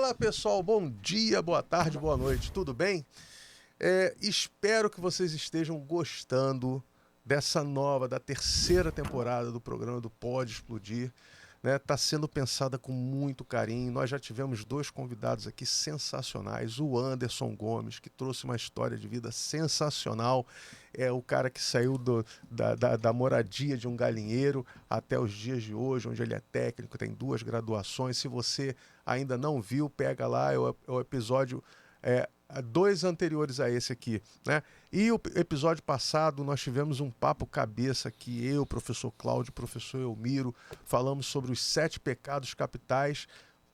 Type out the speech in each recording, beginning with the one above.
Fala pessoal, bom dia, boa tarde, boa noite, tudo bem? Espero que vocês estejam gostando dessa da terceira temporada do programa do Pode Explodir. Tá sendo pensada com muito carinho. Nós já tivemos 2 convidados aqui sensacionais. O Anderson Gomes, que trouxe uma história de vida sensacional. É o cara que saiu da moradia de um galinheiro até os dias de hoje, onde ele é técnico, tem 2 graduações. Se você ainda não viu, pega lá, é o episódio... 2 anteriores a esse aqui, né? E o episódio passado nós tivemos um papo cabeça que eu, professor Cláudio, professor Elmiro, falamos sobre os 7 pecados capitais,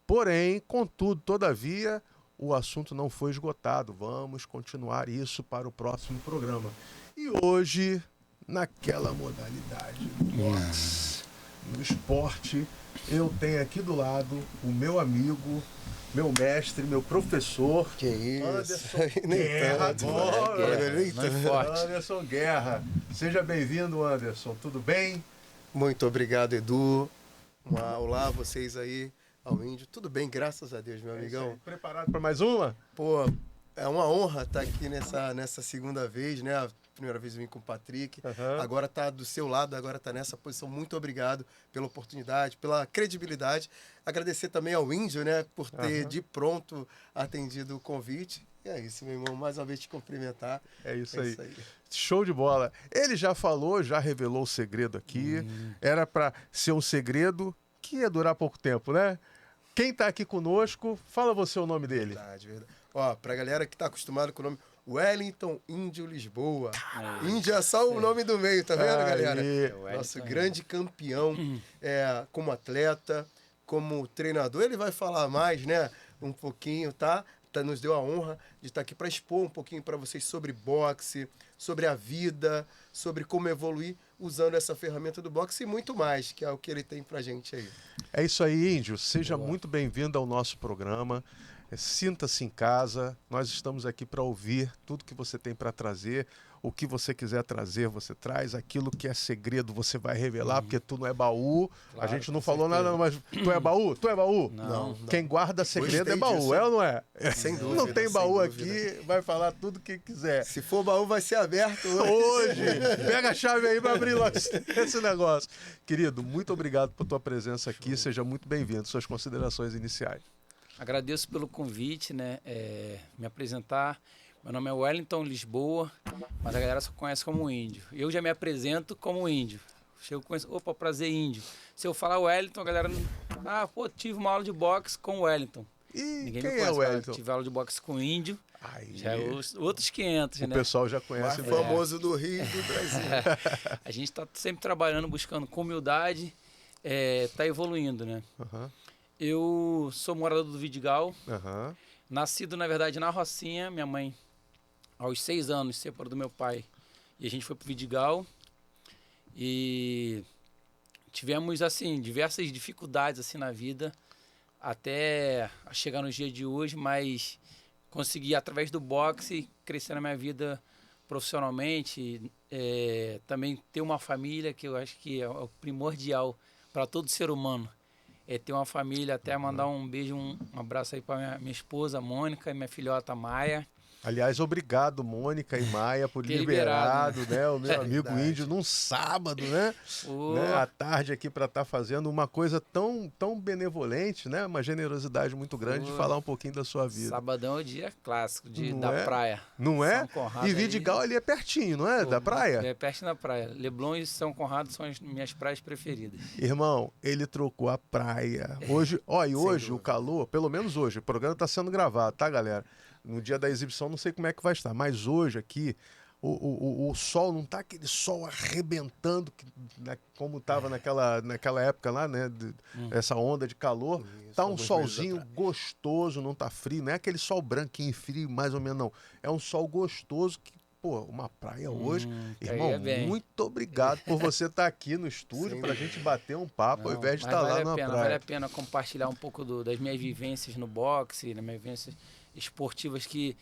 porém, contudo, todavia, o assunto não foi esgotado. Vamos continuar isso para o próximo programa. E hoje, naquela modalidade do boxe, no esporte, eu tenho aqui do lado o meu amigo, meu mestre, meu professor, que isso? Anderson Guerra. Anderson Guerra. Seja bem-vindo, Anderson. Tudo bem? Muito obrigado, Edu. Olá, vocês aí, ao Índio. Tudo bem, graças a Deus, meu amigão. Preparado para mais uma? Pô, é uma honra estar aqui nessa segunda vez, né? A primeira vez eu vim com o Patrick, agora tá do seu lado, agora tá nessa posição. Muito obrigado pela oportunidade, pela credibilidade. Agradecer também ao Índio, né, por ter de pronto atendido o convite. E é isso, meu irmão, mais uma vez te cumprimentar. É isso aí. Show de bola. Ele já falou, já revelou o segredo aqui. Era para ser um segredo que ia durar pouco tempo, né? Quem tá aqui conosco, fala você o nome dele. Verdade. Ó, pra galera que tá acostumado com o nome Wellington Índio Lisboa. Índio é só o nome do meio, tá vendo, galera? Nosso grande campeão como atleta, como treinador. Ele vai falar mais, né? Um pouquinho, tá? Nos deu a honra de estar aqui para expor um pouquinho para vocês sobre boxe, sobre a vida, sobre como evoluir usando essa ferramenta do boxe e muito mais, que é o que ele tem pra gente aí. É isso aí, Índio. Seja muito bem-vindo ao nosso programa. Sinta-se em casa. Nós estamos aqui para ouvir tudo que você tem para trazer. O que você quiser trazer, você traz. Aquilo que é segredo, você vai revelar, porque tu não é baú. Claro, a gente não falou nada, mas tu é baú? Tu é baú? Não. Quem guarda segredo é baú, disso. É ou não é? Sem dúvida. Não tem baú aqui, vai falar tudo o que quiser. Se for baú, vai ser aberto hoje. Pega a chave aí para abrir esse negócio. Querido, muito obrigado por tua presença aqui. Seja muito bem-vindo. Suas considerações iniciais. Agradeço pelo convite, né? Me apresentar. Meu nome é Wellington Lisboa, mas a galera só conhece como Índio. Eu já me apresento como Índio. Chego com esse, opa, prazer, Índio. Se eu falar Wellington, a galera... tive uma aula de boxe com o Wellington. Ninguém me conhece, Wellington? Tive aula de boxe com Índio. Aí. Já é outros 500, né? O pessoal já conhece. O famoso do Rio e do Brasil. A gente está sempre trabalhando, buscando com humildade, tá evoluindo, né? Eu sou morador do Vidigal, nascido, na verdade, na Rocinha. Minha mãe, aos 6 anos, separou do meu pai. E a gente foi pro Vidigal e tivemos, assim, diversas dificuldades assim, na vida, até chegar nos dias de hoje, mas consegui, através do boxe, crescer na minha vida profissionalmente, também ter uma família, que eu acho que é o primordial para todo ser humano. Ter uma família, até mandar um beijo, um abraço aí para minha esposa, Mônica, e minha filhota, Maia. Aliás, obrigado, Mônica e Maia, por liberado, né? O meu amigo Índio, num sábado, né? À tarde aqui para estar fazendo uma coisa tão benevolente, né? Uma generosidade muito grande de falar um pouquinho da sua vida. Sabadão é o dia clássico da praia. Não é? São Conrado, e Vidigal ali é pertinho, não é? Da praia? É pertinho da praia. Leblon e São Conrado são as minhas praias preferidas. Irmão, ele trocou a praia. Hoje, hoje o calor, pelo menos hoje, o programa está sendo gravado, tá, galera? No dia da exibição não sei como é que vai estar, mas hoje aqui o sol não tá aquele sol arrebentando como estava naquela época lá, né? Essa onda de calor. Tá um solzinho gostoso, não tá frio, não é aquele sol branquinho frio, mais ou menos não. É um sol gostoso que, uma praia hoje. Irmão, muito obrigado por você estar aqui no estúdio pra gente bater um papo ao invés de estar lá na praia. Vale a pena compartilhar um pouco das minhas vivências no boxe, das minhas vivências esportivas que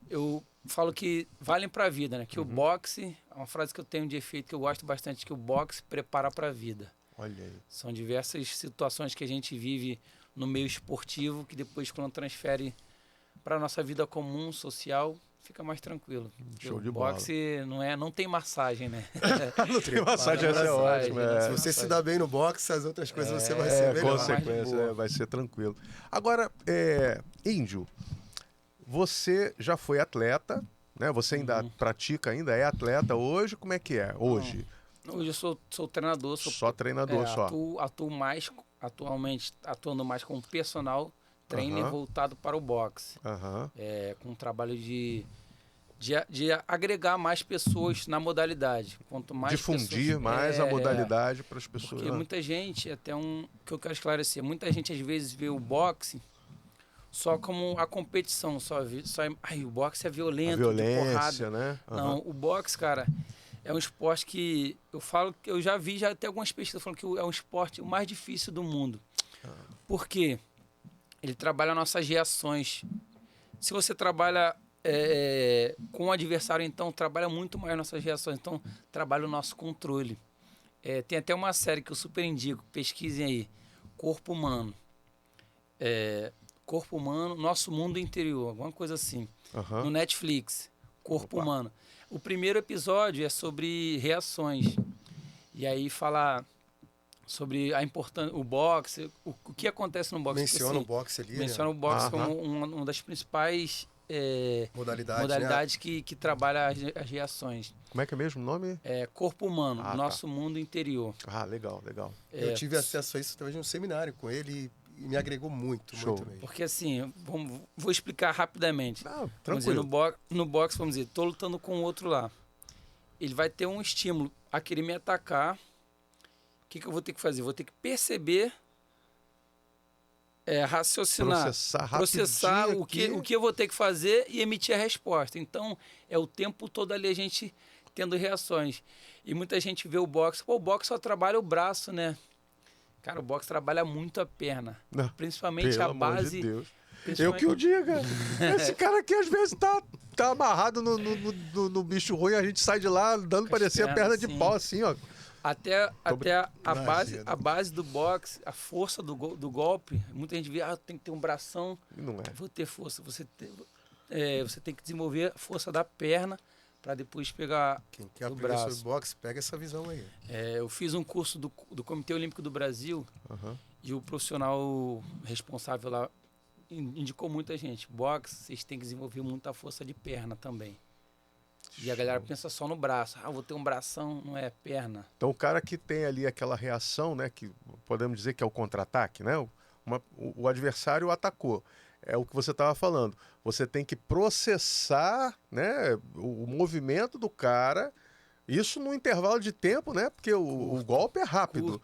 eu falo que valem para a vida, né? Que o boxe, é uma frase que eu tenho de efeito que eu gosto bastante, que o boxe prepara para a vida. Olha aí. São diversas situações que a gente vive no meio esportivo, que depois quando transfere para nossa vida comum, social, fica mais tranquilo. Show de boxe bola. Não tem massagem, né? Não tem massagem, essa é ótima. Se você se dá bem no boxe, as outras coisas você vai ser melhor. Consequência, vai ser tranquilo. Agora, Índio, você já foi atleta, né? Você ainda pratica, ainda é atleta hoje? Como é que é hoje? Não, hoje eu sou treinador. Só treinador, só. Atualmente atuando mais como personal trainer voltado para o boxe. Com um trabalho de agregar mais pessoas na modalidade. Quanto mais difundir mais a modalidade para as pessoas. Porque muita gente, que eu quero esclarecer, muita gente às vezes vê o boxe só como a competição, o boxe é violento, a violência, de porrada. Né? Não, o boxe, cara, é um esporte que eu já vi até algumas pesquisas falando que é um esporte o mais difícil do mundo. Por quê? Ele trabalha nossas reações. Se você trabalha com o adversário, então trabalha muito mais nossas reações. Então, trabalha o nosso controle. Tem até uma série que eu super indico, pesquisem aí. Corpo Humano. Corpo Humano, Nosso Mundo Interior, alguma coisa assim. No Netflix, Corpo Humano. O primeiro episódio é sobre reações. E aí fala sobre a importância, o boxe, o que acontece no boxe. Menciona o boxe ali. Menciona o boxe como uma das principais modalidades, né? que trabalha as reações. Como é que é mesmo o nome? Corpo Humano, Nosso Mundo Interior. Legal, legal. Eu tive acesso a isso através de um seminário com ele e me agregou muito, Show. muito mesmo. Porque assim, vou explicar rapidamente. Tranquilo. Dizer, no boxe, vamos dizer, estou lutando com o outro lá. Ele vai ter um estímulo a querer me atacar. O que eu vou ter que fazer? Vou ter que perceber, raciocinar, processar o que eu vou ter que fazer e emitir a resposta. Então, é o tempo todo ali a gente tendo reações. E muita gente vê o boxe, o boxe só trabalha o braço, né? Cara, o boxe trabalha muito a perna. Não, principalmente a base. De Deus. Eu que o diga. Esse cara aqui às vezes tá amarrado no bicho ruim, a gente sai de lá dando parecer a perna de pau assim, ó. Até a base do boxe, a força do golpe, muita gente vê, tem que ter um bração. Não é. Vou ter força. Você tem que desenvolver a força da perna para depois pegar Quem quer o aprender braço. sobre boxe, pega essa visão aí. Eu fiz um curso do Comitê Olímpico do Brasil e o profissional responsável lá indicou muita gente. Boxe, vocês têm que desenvolver muita força de perna também. E a galera pensa só no braço. Vou ter um bração, não é perna. Então o cara que tem ali aquela reação, né, que podemos dizer que é o contra-ataque, né? O adversário atacou. É o que você estava falando. Você tem que processar, né, o movimento do cara, isso no intervalo de tempo, né? Porque o golpe é rápido.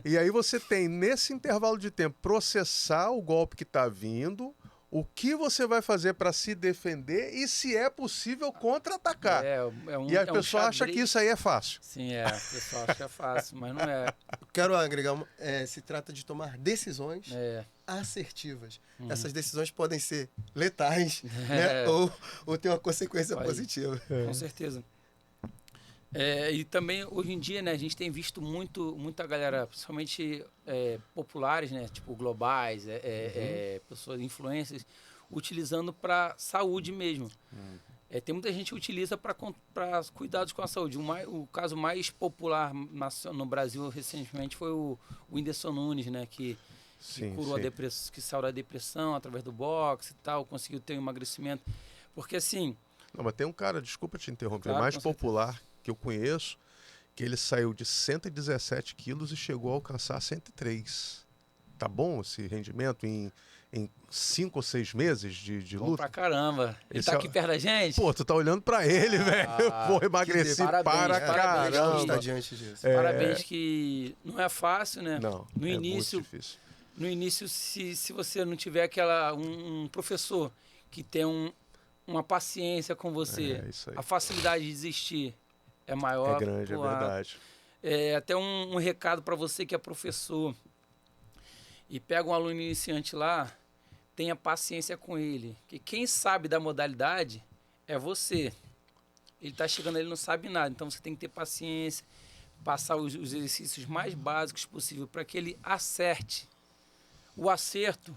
E aí você tem, nesse intervalo de tempo, processar o golpe que está vindo, o que você vai fazer para se defender e, se é possível, contra-atacar. E a pessoa acha que isso aí é fácil. Sim, a pessoa acha que é fácil, mas não é. Quero agregar, se trata de tomar decisões assertivas. Essas decisões podem ser letais, né? ou ter uma consequência positiva. Com certeza. E também, hoje em dia, né, a gente tem visto muita galera, principalmente populares, né, tipo globais, pessoas, influencers, utilizando para saúde mesmo. Tem muita gente que utiliza para cuidados com a saúde. O caso mais popular no Brasil recentemente foi o Whindersson Nunes, né, que curou a depressão, que saiu da depressão através do boxe e tal, conseguiu ter um emagrecimento. Porque assim... Não, mas tem um cara, desculpa te interromper, mais popular que eu conheço, que ele saiu de 117 quilos e chegou a alcançar 103. Tá bom esse rendimento em 5 ou 6 meses de luta? Bom pra caramba. Ele tá aqui perto da gente? Pô, tu tá olhando pra ele, velho. Vou emagrecer para caramba. Tá diante disso. Parabéns, que não é fácil, né? Não, no início, muito difícil. No início, se você não tiver um professor que tem uma paciência com você, a facilidade de desistir é maior. É grande, é verdade. Até um recado para você que é professor e pega um aluno iniciante lá, tenha paciência com ele. Que quem sabe da modalidade é você. Ele está chegando, ele não sabe nada. Então você tem que ter paciência, passar os exercícios mais básicos possível para que ele acerte. o acerto...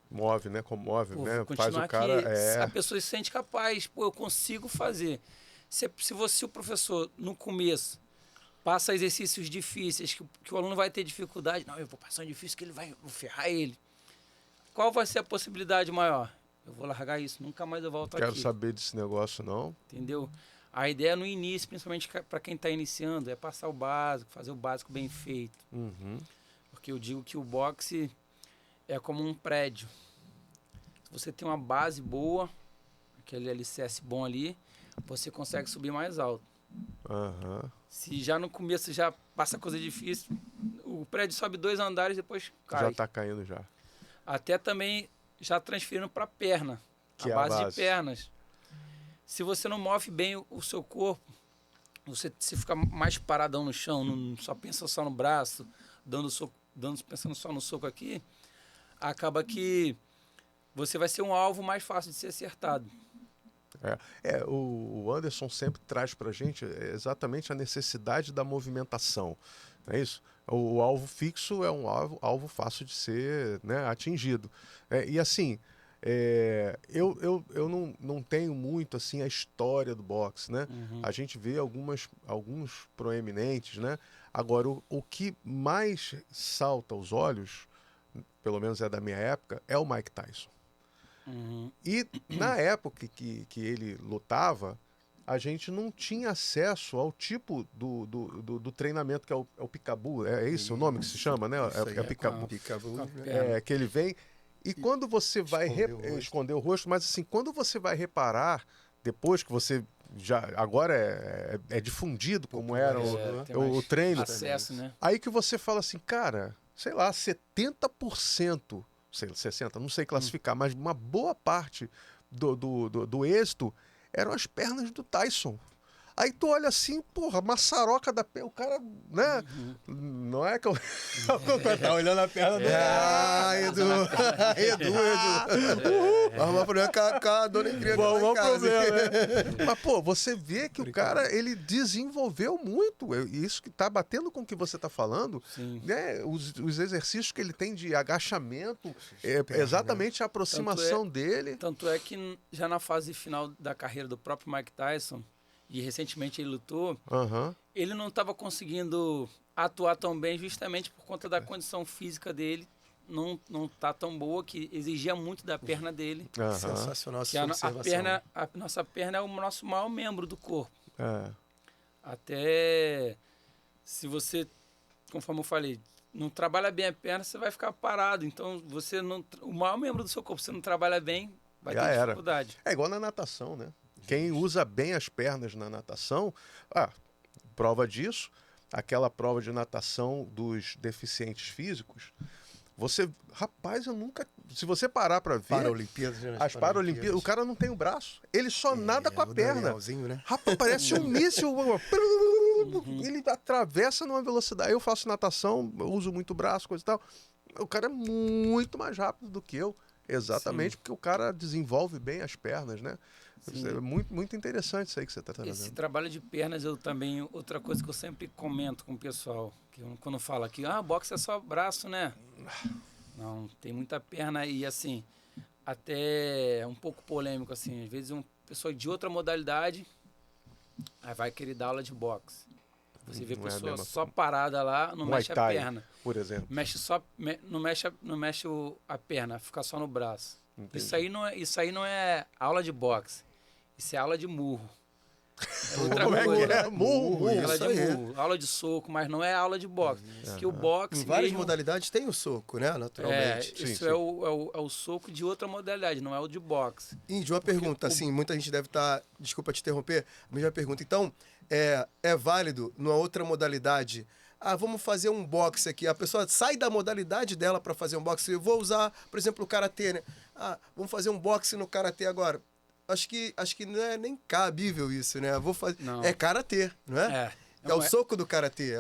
Move, né? Comove, né? Faz o cara... A pessoa se sente capaz. Pô, eu consigo fazer. Se o professor, no começo, passa exercícios difíceis, que o aluno vai ter dificuldade, não, eu vou passar um difícil que vou ferrar ele. Qual vai ser a possibilidade maior? Eu vou largar isso, nunca mais eu volto aqui. Quero saber desse negócio, não. Entendeu? A ideia no início, principalmente para quem está iniciando, é passar o básico, fazer o básico bem feito. Uhum. Porque eu digo que o boxe é como um prédio. Se você tem uma base boa, aquele alicerce bom ali, você consegue subir mais alto. Uhum. Se já no começo já passa coisa difícil, o prédio sobe 2 andares e depois cai. Já está caindo já. Até também já transferindo para a perna, que a é base de pernas. Se você não move bem o seu corpo, você se fica mais paradão no chão, não só pensa só no braço, pensando só no soco aqui, acaba que você vai ser um alvo mais fácil de ser acertado. O Anderson sempre traz para a gente exatamente a necessidade da movimentação, não é isso? O alvo fixo é um alvo fácil de ser, né, atingido. E assim, eu não tenho muito assim a história do boxe, né? Uhum. A gente vê alguns proeminentes, né? Agora, o que mais salta aos olhos, pelo menos é da minha época, é o Mike Tyson. Uhum. E na época que ele lutava, a gente não tinha acesso ao tipo do treinamento que é o Picaboo. É isso o nome que se chama, né? É o Picaboo. Que ele vem. E quando você vai esconder o rosto, mas assim, quando você vai reparar, depois que você já agora é difundido como era o treino, acesso, né? Aí que você fala assim, cara, sei lá, 70%, 60%, não sei classificar, mas uma boa parte do êxito eram as pernas do Tyson. Aí tu olha assim, porra, maçaroca da perna, o cara, né? Uhum. Não é que eu... tá olhando a perna do... Edu. Arrumar problema com a dona Ingrid. Bom problema, né? Mas, pô, você vê que o cara, ele desenvolveu muito. Isso que tá batendo com o que você tá falando, né? Os exercícios que ele tem de agachamento, exatamente a aproximação dele. Tanto é que já na fase final da carreira do próprio Mike Tyson, e recentemente ele lutou, ele não estava conseguindo atuar tão bem justamente por conta da condição física dele, não tá tão boa, que exigia muito da perna dele. Sensacional essa observação. A nossa perna é o nosso maior membro do corpo. Até se você, conforme eu falei, não trabalha bem a perna, você vai ficar parado. Então, o maior membro do seu corpo, você não trabalha bem, vai ter dificuldade. É igual na natação, né? Quem usa bem as pernas na natação, prova disso, aquela prova de natação dos deficientes físicos, rapaz, eu nunca, se você parar para ver, as Paralimpíadas, o cara não tem o braço, ele só nada com a perna. Né? Rapaz, parece um míssil, ele atravessa numa velocidade. Eu faço natação, eu uso muito o braço, coisa e tal. O cara é muito mais rápido do que eu, exatamente porque o cara desenvolve bem as pernas, né? É muito, muito interessante isso aí que você está trazendo. Esse trabalho de pernas, outra coisa que eu sempre comento com o pessoal, quando fala aqui, boxe é só braço, né? Não, tem muita perna e assim, até é um pouco polêmico, assim, às vezes uma pessoa de outra modalidade aí vai querer dar aula de boxe. Você vê a pessoa só parada lá, não mexe a perna. Por exemplo. Não mexe a perna, fica só no braço. Entendi. Isso aí não é aula de boxe. Isso é aula de murro. É outra coisa. Murro. Aula de murro, aula de soco, mas não é aula de boxe. Que o boxe em várias modalidades tem o soco, né? Naturalmente. Isso é o soco de outra modalidade, não é o de boxe. Índio, uma pergunta, assim, muita gente deve estar... Desculpa te interromper, a mesma pergunta. Então, é válido numa outra modalidade... vamos fazer um boxe aqui. A pessoa sai da modalidade dela para fazer um boxe. Eu vou usar, por exemplo, o karatê, né? Vamos fazer um boxe no karatê agora. Acho que não é nem cabível isso, né? Vou fazer. É karatê, não é? É o soco do karatê.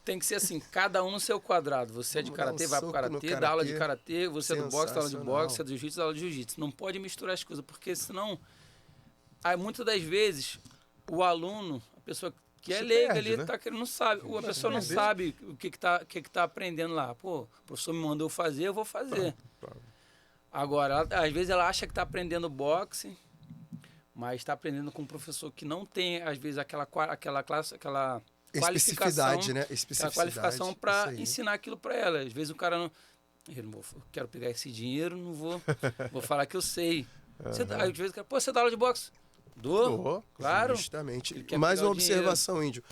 Tem que ser assim, cada um no seu quadrado. Você é de karatê, vai pro karatê, dá aula de karatê. Você é do boxe, dá aula de boxe. Você é do jiu-jitsu, dá aula de jiu-jitsu. Não pode misturar as coisas, porque senão, muitas das vezes, o aluno, a pessoa que é Se leigo perde, ali, né? tá querendo, não sabe. A pessoa não sabe o que que tá aprendendo lá. Pô, o professor me mandou fazer, eu vou fazer. Agora, às vezes ela acha que tá aprendendo boxe, mas está aprendendo com um professor que não tem, às vezes, aquela qualificação, Especificidade, né? aquela qualificação para ensinar aquilo para ela. Às vezes o cara não... Eu não vou, quero pegar esse dinheiro, não vou falar que eu sei. Às vezes o cara, pô, você dá aula de boxe? Dou, claro. Justamente. Mais uma observação, Índio.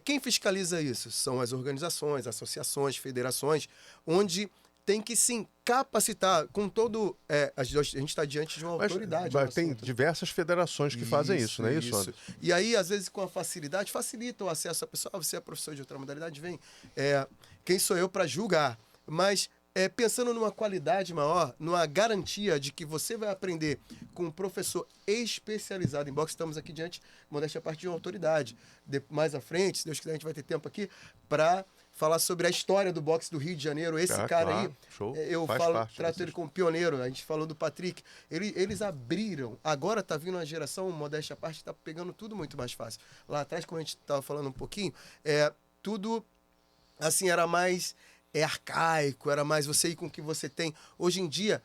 Quem fiscaliza isso? São as organizações, associações, federações, onde tem que, sim, capacitar com todo... a gente está diante de uma autoridade. Mas tem diversas federações que fazem isso, não é isso, Anderson? E aí, às vezes, com a facilidade, facilita o acesso à pessoa. Você é professor de outra modalidade, vem. Quem sou eu para julgar? Mas... pensando numa qualidade maior, numa garantia de que você vai aprender com um professor especializado em boxe. Estamos aqui diante, modéstia à parte, de uma autoridade. Mais à frente, se Deus quiser, a gente vai ter tempo aqui para falar sobre a história do boxe do Rio de Janeiro. Esse cara claro, aí, show. eu trato ele como pioneiro. A gente falou do Patrick. Eles abriram. Agora está vindo uma geração, modéstia à parte, está pegando tudo muito mais fácil. Lá atrás, como a gente estava falando um pouquinho, tudo assim era mais... arcaico, era mais você ir com o que você tem. Hoje em dia,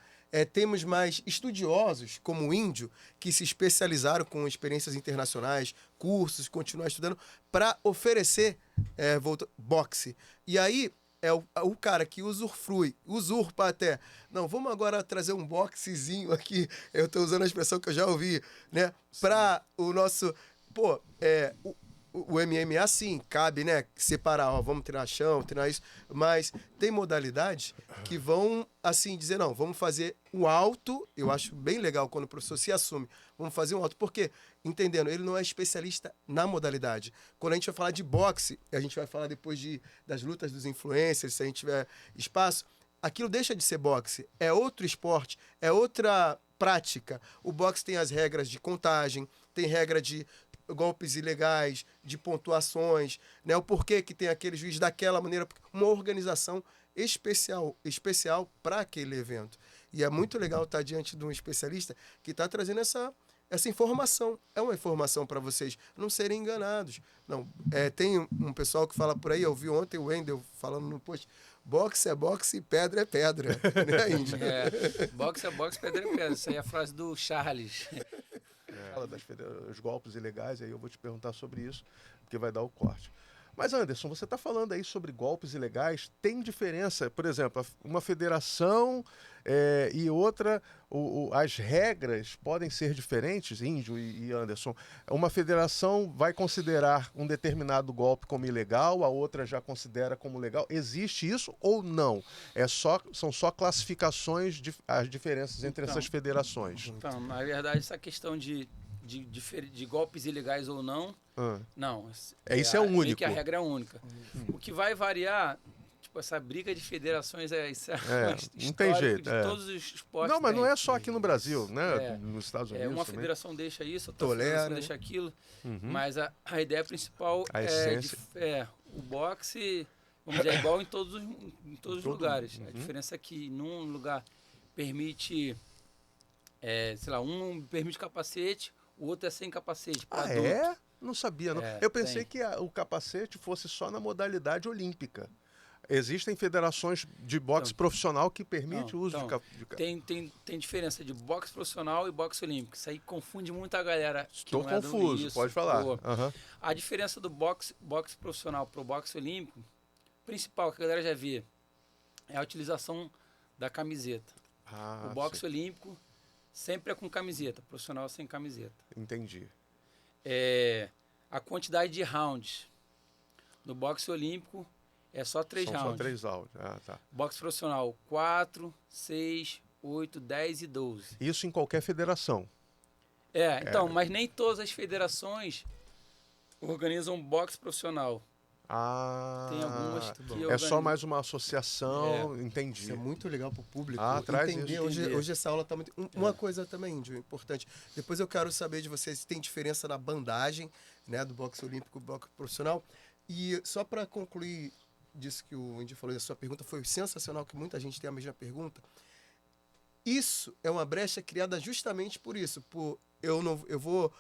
temos mais estudiosos, como o Índio, que se especializaram com experiências internacionais, cursos, continuar estudando, para oferecer boxe. E aí, o cara que usurpa até. Não, vamos agora trazer um boxezinho aqui, eu estou usando a expressão que eu já ouvi, né? Para o nosso... O MMA, sim, cabe, né? Separar, vamos treinar chão, treinar isso. Mas tem modalidades que vão, assim, dizer, não, vamos fazer o alto. Eu acho bem legal quando o professor se assume. Vamos fazer um alto. Porque, entendendo, ele não é especialista na modalidade. Quando a gente vai falar de boxe, a gente vai falar depois das lutas dos influencers, se a gente tiver espaço, aquilo deixa de ser boxe. É outro esporte, é outra prática. O boxe tem as regras de contagem, tem regra de golpes ilegais, de pontuações, né? O porquê que tem aquele juiz daquela maneira, uma organização especial para aquele evento. E é muito legal estar diante de um especialista que está trazendo essa informação. É uma informação para vocês não serem enganados. Não, tem um pessoal que fala por aí, eu vi ontem o Wendel falando no post, boxe é boxe e pedra é pedra. Né, Índio? Boxe é boxe, pedra é pedra. Isso aí é a frase do Charles. Fala dos golpes ilegais, aí eu vou te perguntar sobre isso, porque vai dar o corte. Mas, Anderson, você está falando aí sobre golpes ilegais, tem diferença, por exemplo, uma federação e outra, as regras podem ser diferentes, Índio e Anderson. Uma federação vai considerar um determinado golpe como ilegal, a outra já considera como legal. Existe isso ou não? São só classificações, as diferenças entre essas federações? Então, na verdade, essa questão de golpes ilegais ou não, não. Isso é único. Que a regra é única. O que vai variar, tipo, essa briga de federações não tem jeito. De todos os esportes. Não, mas não é só aqui no Brasil, né? Nos Estados Unidos. Uma também. federação deixa isso, outra federação deixa aquilo. Mas a ideia principal o boxe, vamos dizer, é igual em todos os lugares. A diferença é que num lugar permite, sei lá, um permite capacete, o outro é sem capacete. Não sabia, não. Eu pensei que o capacete fosse só na modalidade olímpica. Existem federações de boxe profissional que permitem o uso de capacete. Tem diferença de boxe profissional e boxe olímpico. Isso aí confunde muito a galera. Estou confuso, pode falar. A diferença do boxe profissional para o boxe olímpico, principal que a galera já vê, é a utilização da camiseta. O boxe olímpico sempre é com camiseta, profissional sem camiseta. Entendi. A quantidade de rounds no boxe olímpico é só 3 rounds. Só 3 rounds. Tá. Boxe profissional, 4, 6, 8, 10 e 12. Isso em qualquer federação. Então, mas nem todas as federações organizam boxe profissional. Tem algumas que organizam. Só mais uma associação, entendi. Isso é muito legal para o público entender. Hoje essa aula está muito... Uma coisa também, Índio, importante. Depois eu quero saber de vocês se tem diferença na bandagem, né, do boxe olímpico e boxe profissional. E só para concluir disso que o Índio falou, a sua pergunta foi sensacional, que muita gente tem a mesma pergunta. Isso é uma brecha criada justamente por isso. Eu vou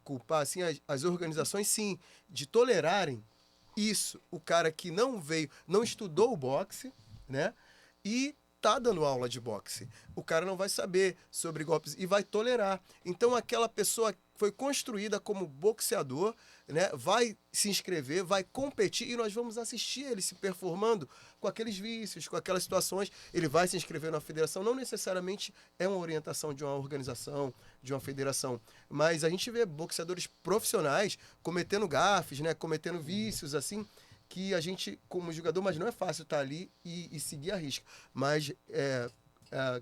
culpar assim, as organizações, sim, de tolerarem isso. O cara que não veio, não estudou o boxe, né? E tá dando aula de boxe. O cara não vai saber sobre golpes e vai tolerar. Então aquela pessoa foi construída como boxeador, né? Vai se inscrever, vai competir e nós vamos assistir ele se performando com aqueles vícios, com aquelas situações. Ele vai se inscrever na federação. Não necessariamente é uma orientação de uma organização, de uma federação, mas a gente vê boxeadores profissionais cometendo gafes, né? Cometendo vícios, assim, que a gente, como jogador, mas não é fácil estar ali e seguir a risca. Mas,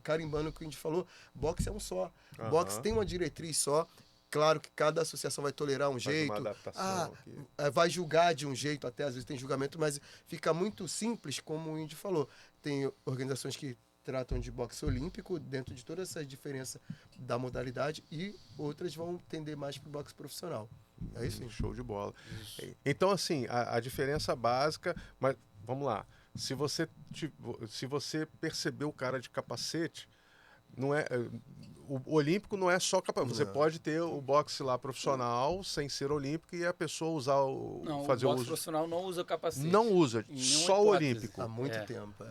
carimbando o que a gente falou, boxe é um só. Boxe tem uma diretriz só. Claro que cada associação vai tolerar um jeito. Vai julgar de um jeito, até às vezes tem julgamento, mas fica muito simples, como o Índio falou. Tem organizações que tratam de boxe olímpico dentro de toda essa diferença da modalidade e outras vão tender mais para o boxe profissional. É isso? Show de bola. Isso. Então, assim, a diferença básica, mas vamos lá. Se você percebeu o cara de capacete, não é, o olímpico não é só capacete. Você pode ter o boxe lá profissional sem ser olímpico e a pessoa usar o boxe profissional não usa capacete. Não usa, só o olímpico. Há muito tempo.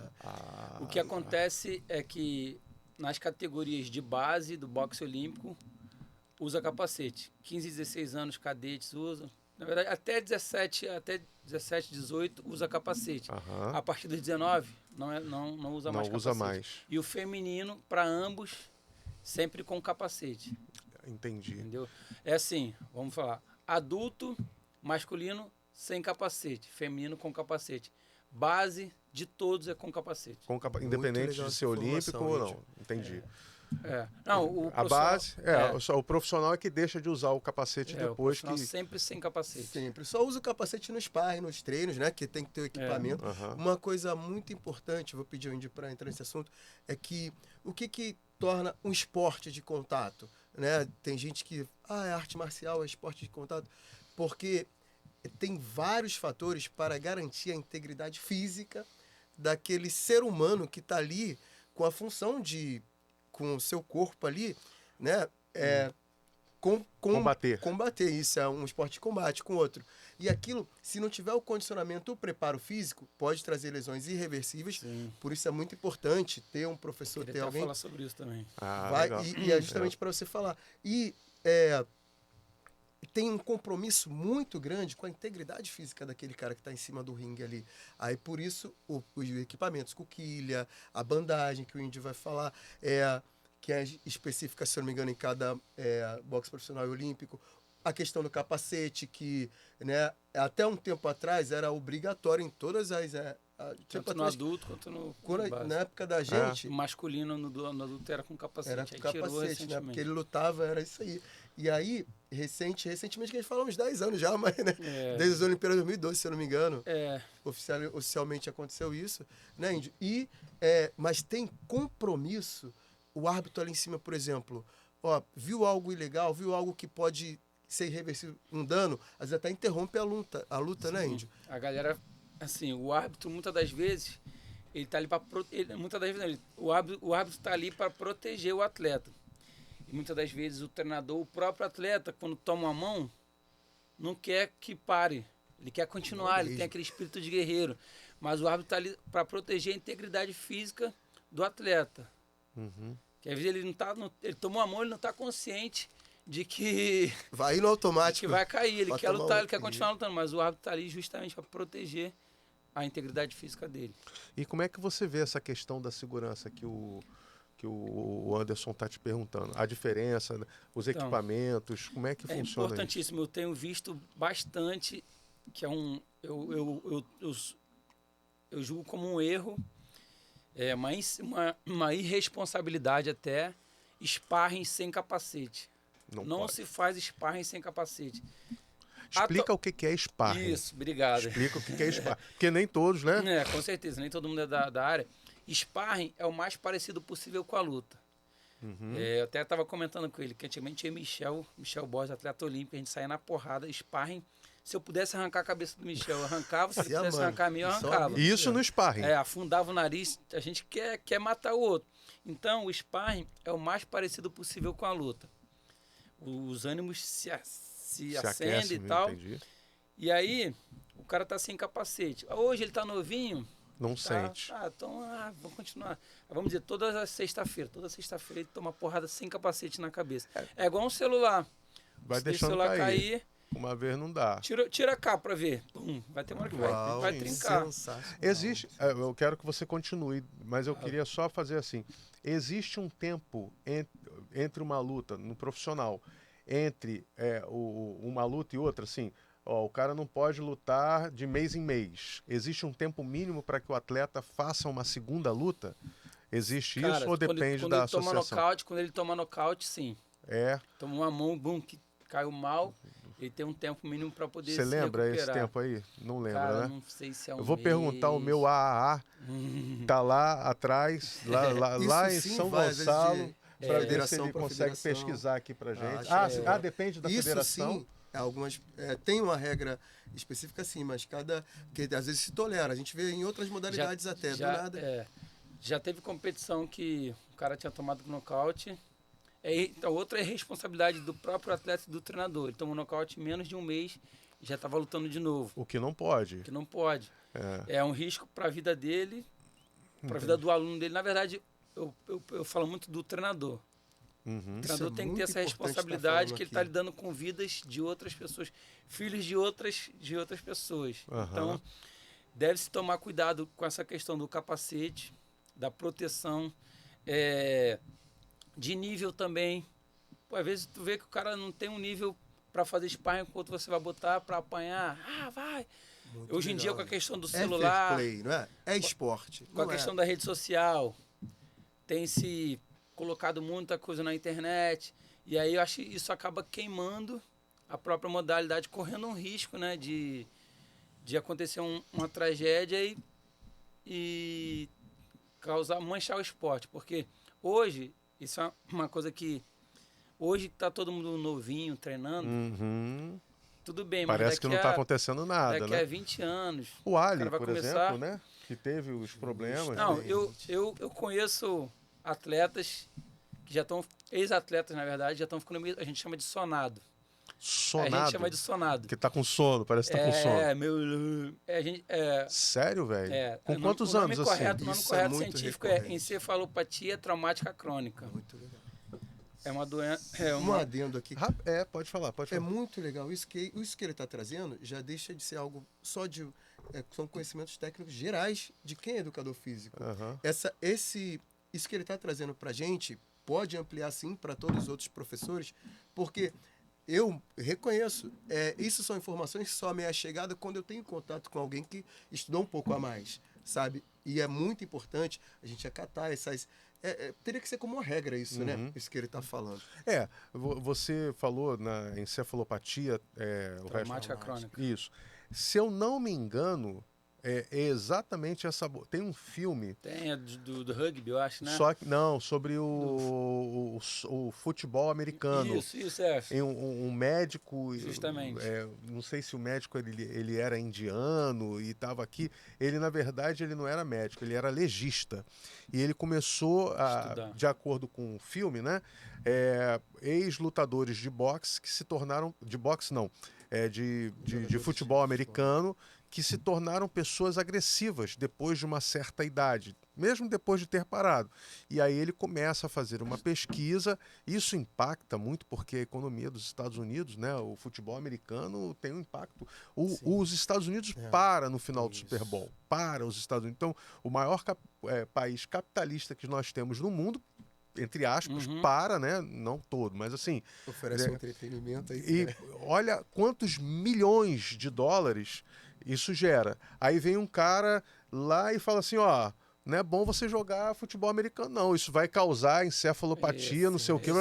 O que acontece é que nas categorias de base do boxe olímpico usa capacete. 15, 16 anos cadetes usam. Na verdade, até 17, 18 usa capacete. A partir dos 19 não usa mais capacete. Usa mais. E o feminino, para ambos, sempre com capacete. Entendi. Entendeu? É assim, vamos falar. Adulto, masculino, sem capacete. Feminino com capacete. Base de todos é com capacete. Independente de ser olímpico ou não. Entendi. Não, a base, o profissional é que deixa de usar o capacete depois que... Sempre sem capacete. Sempre. Só usa o capacete no sparring, nos treinos, né? Que tem que ter o equipamento. Uma coisa muito importante, vou pedir o Indy para entrar nesse assunto, é que o que torna um esporte de contato, né? Tem gente que, é arte marcial, é esporte de contato, porque tem vários fatores para garantir a integridade física daquele ser humano que está ali com a função de, com o seu corpo ali, né? Combater. Isso é um esporte de combate com outro. E aquilo, se não tiver o condicionamento, o preparo físico, pode trazer lesões irreversíveis. Sim. Por isso é muito importante ter um professor, ter alguém... falar sobre isso também. E é justamente para você falar. E tem um compromisso muito grande com a integridade física daquele cara que está em cima do ringue ali. Aí, por isso, os equipamentos, coquilha, a bandagem que o Indy vai falar, que é específica, se eu não me engano, em cada boxe profissional e olímpico. A questão do capacete, que, né, até um tempo atrás era obrigatório em todas as... tanto no adulto quanto no na época da gente... O masculino no adulto era com capacete. Era com capacete, né? Porque ele lutava, era isso aí. E aí, recentemente, que a gente fala uns 10 anos já, mas, né? Desde as Olimpíadas de 2012, se eu não me engano. Oficialmente aconteceu isso, né, Índio? Mas tem compromisso. O árbitro ali em cima, por exemplo, viu algo ilegal, viu algo que pode ser irreversível, um dano, às vezes até interrompe a luta, né, Índio? A galera, assim, o árbitro, muitas das vezes, ele tá ali para o árbitro tá ali para proteger o atleta. E muitas das vezes o treinador, o próprio atleta, quando toma a mão, não quer que pare. Ele quer continuar, ele tem aquele espírito de guerreiro. Mas o árbitro tá ali para proteger a integridade física do atleta. Que às vezes ele não tá, ele tomou a mão, ele não está consciente de que vai no automático, que vai cair, ele quer lutar, ele quer continuar lutando, mas o árbitro está ali justamente para proteger a integridade física dele. E como é que você vê essa questão da segurança que o Anderson está te perguntando? A diferença, os equipamentos, como é que funciona isso? É importantíssimo, eu tenho visto bastante, que é eu julgo como um erro, uma irresponsabilidade até, sparring sem capacete. Não se faz sparring sem capacete. Explica o que é sparring. Isso, obrigado. Explica o que é sparring. Porque nem todos, né? Com certeza, nem todo mundo é da área. Sparring é o mais parecido possível com a luta. Eu até estava comentando com ele que antigamente tinha Michel Borges, atleta olímpico, a gente saía na porrada, sparring. Se eu pudesse arrancar a cabeça do Michel, eu arrancava. Se ele pudesse arrancar a minha, eu arrancava. Isso no sparring. Afundava o nariz, a gente quer matar o outro. Então, o sparring é o mais parecido possível com a luta. os ânimos se acendem e tal. Entendi. E aí, o cara tá sem capacete. Hoje ele tá novinho. Não sente. Então, vamos continuar. Vamos dizer, toda sexta-feira ele toma porrada sem capacete na cabeça. É igual um celular. Vai Se deixando o celular cair. Uma vez não dá. Tira cá pra ver. Vai ter uma hora que vai trincar. Existe, eu quero que você continue, mas eu queria só fazer assim. Existe um tempo entre uma luta no profissional, entre uma luta e outra, assim, o cara não pode lutar de mês em mês. Existe um tempo mínimo para que o atleta faça uma segunda luta? Existe isso ou depende da associação? Quando ele toma nocaute, sim. Toma uma mão, que caiu mal. Ele tem um tempo mínimo para poder se recuperar. Você lembra esse tempo aí? Não lembra, cara, né? Não sei se é um Eu vou mês. perguntar, o meu AAA tá lá atrás, lá em São Gonçalo, para ver se ele consegue pesquisar aqui pra gente. Depende da federação? Sim, algumas tem uma regra específica sim, mas que às vezes se tolera. A gente vê em outras modalidades do nada. Já teve competição que o cara tinha tomado nocaute. Então, outra é responsabilidade do próprio atleta e do treinador. Ele tomou nocaute em menos de um mês e já estava lutando de novo. O que não pode. É um risco para a vida dele, para a vida do aluno dele. Na verdade, eu falo muito do treinador. O treinador tem que ter essa responsabilidade que ele está lidando com vidas de outras pessoas, filhos de outras pessoas. Então, deve-se tomar cuidado com essa questão do capacete, da proteção, de nível também. Às vezes tu vê que o cara não tem um nível para fazer sparring enquanto você vai botar para apanhar. Vai! Muito Hoje em legal, dia, com a questão do celular... É fair play, não é? É esporte. Com a questão da rede social, tem se colocado muita coisa na internet. E aí eu acho que isso acaba queimando a própria modalidade, correndo um risco, né, de acontecer uma tragédia e manchar o esporte. Porque hoje... Isso é uma coisa que... Hoje está todo mundo novinho, treinando. Tudo bem, mas parece que não está acontecendo nada, daqui a 20 anos... O Ali, por exemplo, né? Que teve os problemas. Não, eu conheço atletas que já estão... Ex-atletas, na verdade, já estão ficando... A gente chama de sonado. Sonado? A gente chama de sonado. Que tá com sono, parece que tá com sono. Sério, velho? Com quantos anos assim? O nome correto científico é encefalopatia traumática crônica. Muito legal. É uma doença... Um adendo aqui. Pode falar. É muito legal. Isso que ele está trazendo já deixa de ser algo só de... são conhecimentos técnicos gerais de quem é educador físico. Isso que ele está trazendo para a gente pode ampliar, sim, para todos os outros professores, porque... Eu reconheço, isso são informações que só me é chegada quando eu tenho contato com alguém que estudou um pouco a mais, sabe? E é muito importante a gente acatar essas... teria que ser como uma regra isso, né? Isso que ele está falando. Você falou na encefalopatia... traumática crônica. Isso. Se eu não me engano... É exatamente essa... Tem um filme... Tem, do rugby, eu acho, né? Só que, não, sobre o futebol americano. Isso, é. Em um médico... Justamente. Não sei se o médico ele era indiano e estava aqui. Ele, na verdade, ele não era médico, ele era legista. E ele começou, de acordo com o filme, né? Ex-lutadores de boxe que se tornaram... De boxe, não. De futebol americano... que se tornaram pessoas agressivas depois de uma certa idade, mesmo depois de ter parado. E aí ele começa a fazer uma pesquisa, isso impacta muito porque a economia dos Estados Unidos, né, o futebol americano tem um impacto. Os Estados Unidos para no final do Super Bowl, para os Estados Unidos. Então, o maior país capitalista que nós temos no mundo, entre aspas, para, né? Não todo, mas assim... Oferece um entretenimento aí. E olha quantos milhões de dólares isso gera. Aí vem um cara lá e fala assim, não é bom você jogar futebol americano, não. Isso vai causar encefalopatia, não sei o quê.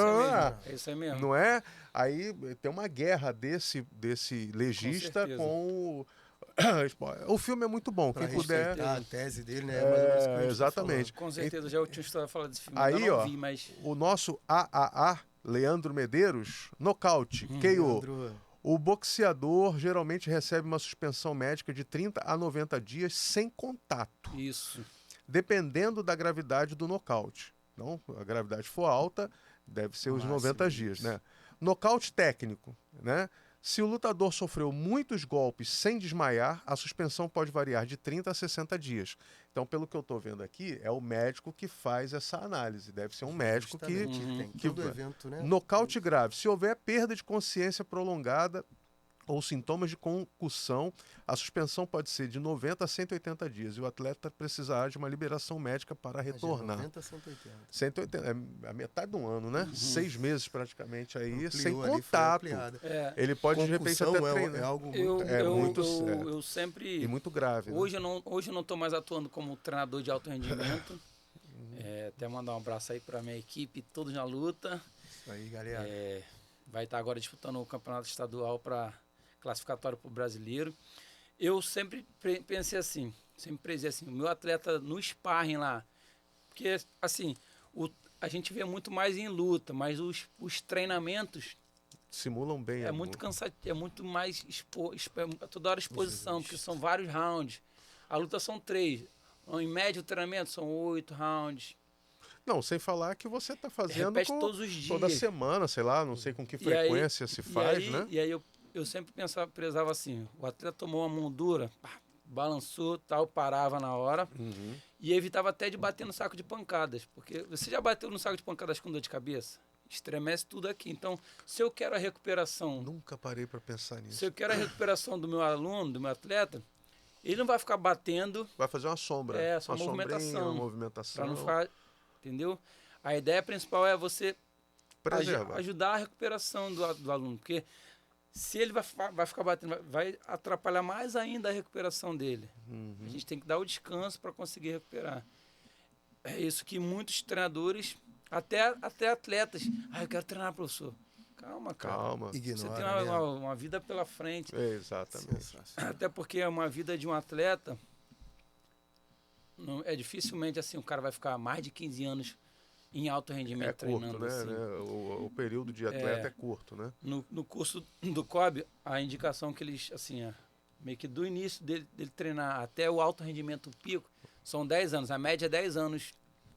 Isso é mesmo. Não é? Aí tem uma guerra desse legista com o filme é muito bom. Pra quem puder... a tese dele, né? Exatamente. Com certeza, já tinha história falar desse filme. Aí, eu não vi, mas... o nosso AAA, Leandro Medeiros, nocaute, KO. O boxeador geralmente recebe uma suspensão médica de 30 a 90 dias sem contato. Isso. Dependendo da gravidade do nocaute. Então, a gravidade for alta, deve ser os 90 dias, né? Nocaute técnico, né? Se o lutador sofreu muitos golpes sem desmaiar, a suspensão pode variar de 30 a 60 dias. Então, pelo que eu estou vendo aqui, é o médico que faz essa análise. Deve ser um médico que... Tem todo evento, né? Nocaute grave. Se houver perda de consciência prolongada ou sintomas de concussão, a suspensão pode ser de 90 a 180 dias e o atleta precisará de uma liberação médica para retornar. 90 a 180. 180, é a metade de um ano, né? 6 meses praticamente aí, Ampliou sem ali, contato. foi Ele pode, de repente, até treinar. É algo Eu sempre... E muito grave. Hoje eu não estou mais atuando como treinador de alto rendimento. Até mandar um abraço aí para minha equipe, todos na luta. Isso aí, galera. Vai estar agora disputando o campeonato estadual para classificatório para o brasileiro. Eu sempre pensei assim, o meu atleta no sparring lá, porque assim, a gente vê muito mais em luta, mas os treinamentos simulam bem. É muito cansativo, é muito mais toda hora exposição, porque são vários rounds. A luta são 3. Em média o treinamento são 8 rounds. Não, sem falar que você está fazendo repete todos os dias. Toda semana, sei lá, não sei com que frequência se faz, né? E aí eu sempre prezava assim, o atleta tomou uma mão dura, balançou, tal, parava na hora e evitava até de bater no saco de pancadas, porque você já bateu no saco de pancadas com dor de cabeça? Estremece tudo aqui. Então, se eu quero a recuperação... Nunca parei para pensar nisso. Se eu quero a recuperação do meu aluno, do meu atleta, ele não vai ficar batendo... Vai fazer uma sombra. Só uma movimentação. Para não ficar... Entendeu? A ideia principal é você ajudar a recuperação do aluno, porque se ele vai ficar batendo, vai atrapalhar mais ainda a recuperação dele. A gente tem que dar o descanso para conseguir recuperar. É isso que muitos treinadores, até atletas, eu quero treinar, professor. Calma, cara. Calma. Você tem uma vida pela frente. Exatamente. Até porque uma vida de um atleta... Não, dificilmente assim o cara vai ficar mais de 15 anos em alto rendimento treinando. Curto, né? Assim. O período de atleta é curto, né? No curso do COB, a indicação que eles, assim, meio que do início dele treinar até o alto rendimento pico, são 10 anos. A média é 10 anos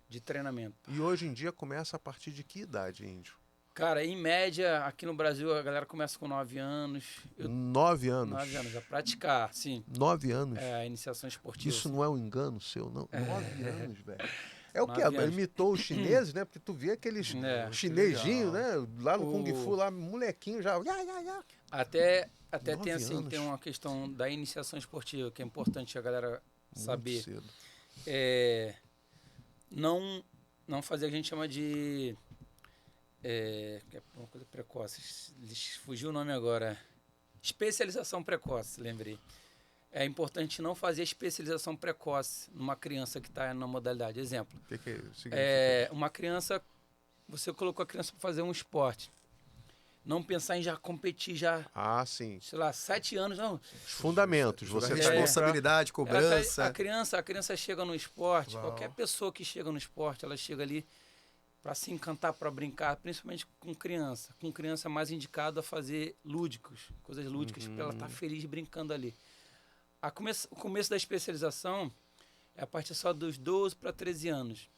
de treinamento. E hoje em dia começa a partir de que idade, Índio? Cara, em média, aqui no Brasil, a galera começa com 9 anos. 9 anos? 9 anos, a praticar, sim. 9 anos? A iniciação esportiva. Isso não é um engano seu, não? 9 anos, velho. É o que? Imitou os chineses, né? Porque tu vê aqueles chinesinhos, né? Lá no Kung Fu, lá, molequinho já... Até tem uma questão da iniciação esportiva, que é importante a galera saber. Muito cedo. Não fazer o que a gente chama de... que é uma coisa precoce, fugiu o nome agora. Especialização precoce, lembrei. É importante não fazer especialização precoce numa criança que está na modalidade. Exemplo. O que significa? Uma criança, você colocou a criança para fazer um esporte. Não pensar em já competir já. Sim. Sei lá, 7 anos, não. Os fundamentos. Você responsabilidade, cobrança. A criança chega no esporte, qualquer pessoa que chega no esporte, ela chega ali para se encantar, para brincar, principalmente com criança. Com criança é mais indicado a fazer coisas lúdicas, para ela estar feliz brincando ali. O começo da especialização é a partir só dos 12 para 13 anos.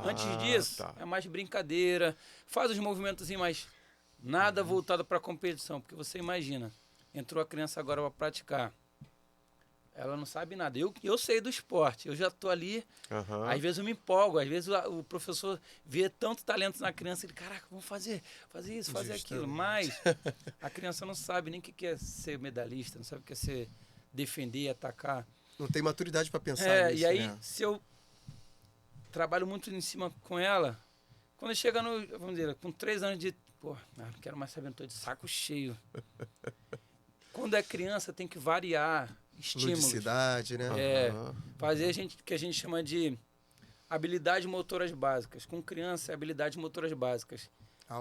Antes disso, é mais brincadeira, faz os movimentos mais nada voltado para a competição, porque você imagina, entrou a criança agora para praticar. Ela não sabe nada. Eu sei do esporte, eu já estou ali. Às vezes eu me empolgo, às vezes o professor vê tanto talento na criança, ele, caraca, vamos fazer isso, fazer aquilo. Mas a criança não sabe nem o que é ser medalhista, não sabe o que é ser defender, atacar. Não tem maturidade para pensar nisso. E aí, se eu trabalho muito em cima com ela, quando chega vamos dizer, com 3 anos de... não quero mais saber, estou de saco cheio. Quando é criança, tem que variar estímulos. Ludicidade, né? Fazer o que a gente chama de habilidades motoras básicas. Com criança, habilidades motoras básicas.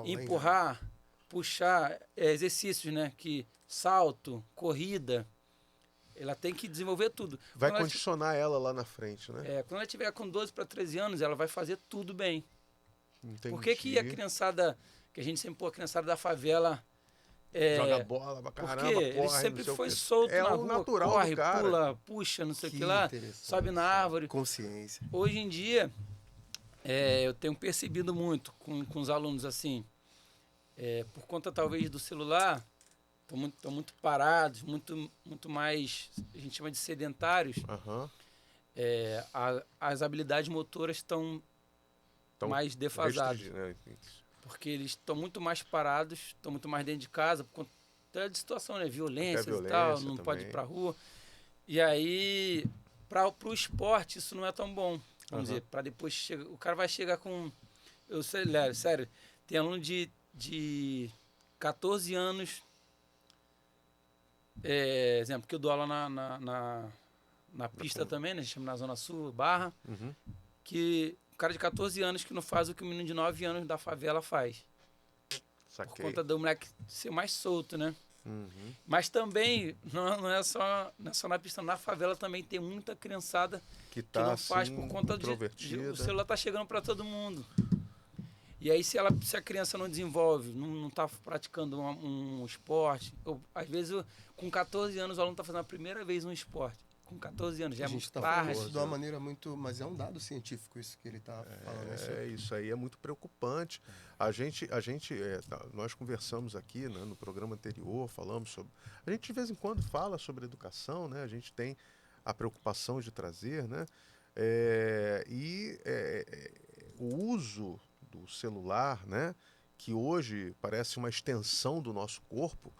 Empurrar, puxar, exercícios, né? Salto, corrida. Ela tem que desenvolver tudo. Vai condicionar ela lá na frente, né? Quando ela tiver com 12 para 13 anos, ela vai fazer tudo bem. Entendi. Por que a criançada, que a gente sempre, a criançada da favela... joga bola pra caramba, porque ele sempre foi solto na rua, natural corre, do cara. pula, puxa, não sei o que lá, sobe na árvore. Consciência. Hoje em dia, eu tenho percebido muito com os alunos assim, por conta talvez do celular, estão muito parados, muito mais, a gente chama de sedentários. Uhum. As habilidades motoras estão mais defasadas. Né? Porque eles estão muito mais parados, estão muito mais dentro de casa, por conta de situação, né? Violência e tal, não pode ir pra rua. E aí, para o esporte, isso não é tão bom. Vamos dizer, para depois o cara vai chegar com... Eu sei, sério, tem aluno de 14 anos, exemplo, que eu dou aula na pista também, né? A gente chama na Zona Sul, Barra, que o cara de 14 anos que não faz o que o menino de 9 anos da favela faz. Saquei. Por conta do moleque ser mais solto, né? Mas também, não é só na pista, na favela também tem muita criançada que não faz por conta o celular tá chegando para todo mundo. E aí se a criança não desenvolve, não tá praticando um esporte, às vezes com 14 anos o aluno tá fazendo a primeira vez um esporte. Com 14 anos, já é muito tarde. Isso de uma maneira muito... Mas é um dado científico isso que ele está falando. Isso aí é muito preocupante. Nós conversamos aqui, né, no programa anterior, falamos sobre... A gente de vez em quando fala sobre educação, né? A gente tem a preocupação de trazer, né? O uso do celular, né? Que hoje parece uma extensão do nosso corpo,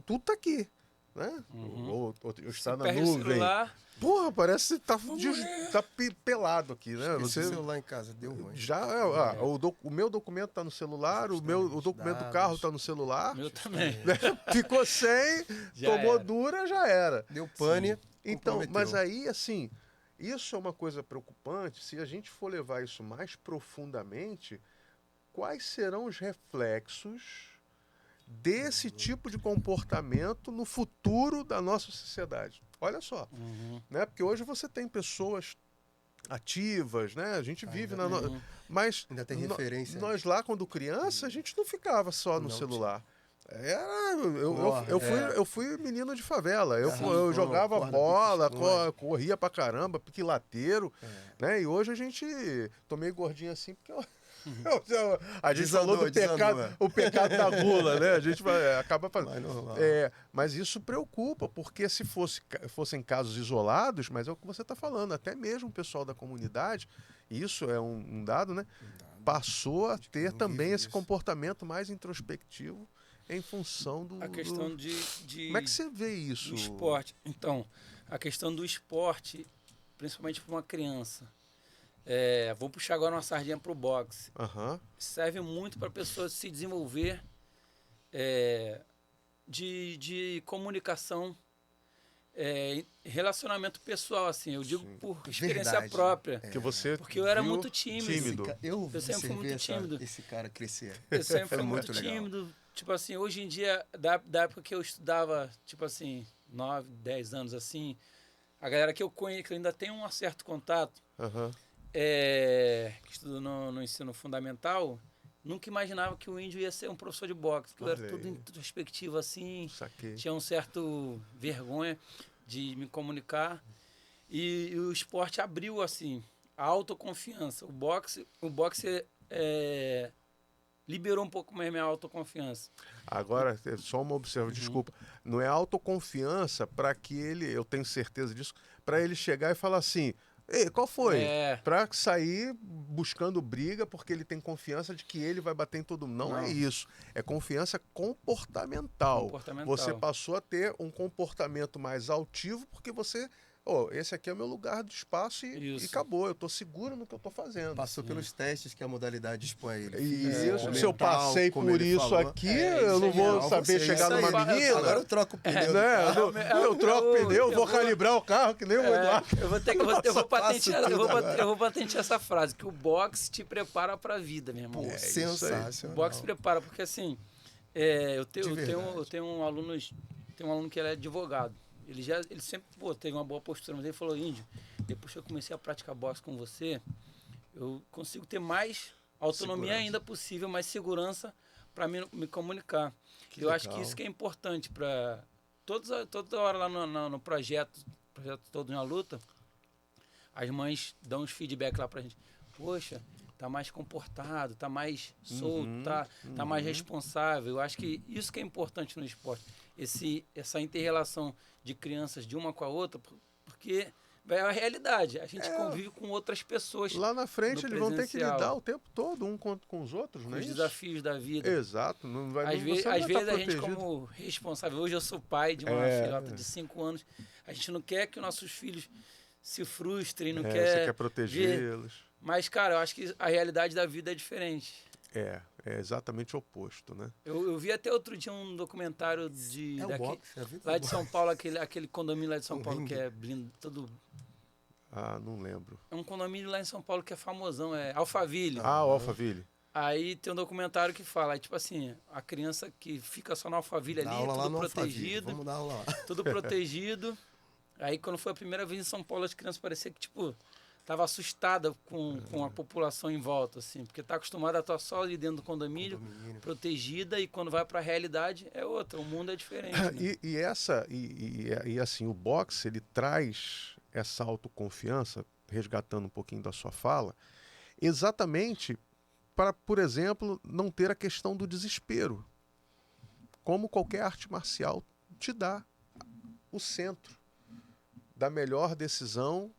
tudo está aqui. Né? Ou está na nuvem. Celular... Porra, parece que tá pelado aqui, né? Você celular em casa, deu ruim. O meu documento tá no celular, o documento do carro tá no celular. O meu também. Ficou sem, tomou dura, já era. Deu pane. Então, mas aí, assim, isso é uma coisa preocupante. Se a gente for levar isso mais profundamente, quais serão os reflexos desse tipo de comportamento no futuro da nossa sociedade? Olha só, né? Porque hoje você tem pessoas ativas, né? A gente vive mas ainda tem referência. Nós lá quando criança a gente não ficava só no celular. Eu fui menino de favela. Eu jogava bola, corria pra caramba, piquilateiro, né? E hoje a gente tomei gordinho assim porque a gente falou do o pecado da gula, né? A gente acaba fazendo. Mas isso preocupa, porque se fossem casos isolados, mas é o que você está falando, até mesmo o pessoal da comunidade, isso é um dado, né? Passou a ter também esse comportamento mais introspectivo em função a questão de Como é que você vê isso? Do esporte. Então, a questão do esporte, principalmente para uma criança. Vou puxar agora uma sardinha para o boxe. Serve muito para a pessoa se desenvolver de comunicação, relacionamento pessoal, assim. Eu digo por experiência própria. Porque eu era muito tímido. Eu sempre fui muito tímido. Esse cara crescer. Eu sempre fui muito tímido. Tipo assim, hoje em dia, da época que eu estudava, tipo assim, 9, 10 anos assim, a galera que eu conheço, que eu ainda tenho um certo contato, que estudou no ensino fundamental, nunca imaginava que o Índio ia ser um professor de boxe, que eu era tudo introspectivo assim, tinha um certo vergonha de me comunicar, e o esporte abriu assim, a autoconfiança. O boxe liberou um pouco mais minha autoconfiança. Agora, só uma observação, desculpa, não é autoconfiança para que eu tenho certeza disso, para ele chegar e falar assim: ei, qual foi? Para sair buscando briga porque ele tem confiança de que ele vai bater em todo mundo. Não é isso. É confiança comportamental. Você passou a ter um comportamento mais altivo porque você... esse aqui é o meu lugar de espaço e acabou. Eu estou seguro no que eu estou fazendo. Passou pelos testes que a modalidade expõe a ele. Isso. Se eu passei por isso aqui, eu não vou saber chegar numa menina. Agora eu troco o pneu. Eu troco o pneu, vou calibrar o carro, que nem o Eduardo. Eu vou patentear essa frase, que o boxe te prepara para a vida, meu irmão. Sensacional. O boxe prepara, porque assim, eu tenho um aluno que ele é advogado. Ele sempre teve uma boa postura, mas ele falou: Índio, depois que eu comecei a praticar boxe com você, eu consigo ter mais autonomia ainda possível, mais segurança para me comunicar. Eu acho que isso que é importante para toda hora lá no projeto Todos na Luta, as mães dão uns feedback lá pra gente. Poxa, tá mais comportado, tá mais solto, tá mais responsável. Eu acho que isso que é importante no esporte. Essa inter-relação de crianças de uma com a outra, porque é a realidade. A gente convive com outras pessoas. Lá na frente eles vão ter que lidar o tempo todo um com os outros, com não é os isso? desafios da vida. Exato. Não vai, às vezes a gente, como responsável, hoje eu sou pai de uma filhota de 5 anos, a gente não quer que os nossos filhos se frustrem, não quer... Você quer protegê-los. Mas, cara, eu acho que a realidade da vida é diferente. É exatamente o oposto, né? Eu vi até outro dia um documentário lá de São Paulo, aquele condomínio lá de São Paulo que é blindado, todo... Ah, não lembro. É um condomínio lá em São Paulo que é famosão, é Alphaville. O Alphaville. Aí tem um documentário que fala, tipo assim, a criança que fica só no Alphaville ali, tudo protegido. Vamos dar aula lá. Tudo protegido. Aí quando foi a primeira vez em São Paulo, as crianças pareciam que, tipo, tava assustada com a população em volta, assim, porque tá acostumada a estar só ali dentro do condomínio, protegida, e quando vai para a realidade é outra, o mundo é diferente. Né? E assim, o boxe, ele traz essa autoconfiança, resgatando um pouquinho da sua fala, exatamente para, por exemplo, não ter a questão do desespero, como qualquer arte marcial te dá o centro da melhor decisão,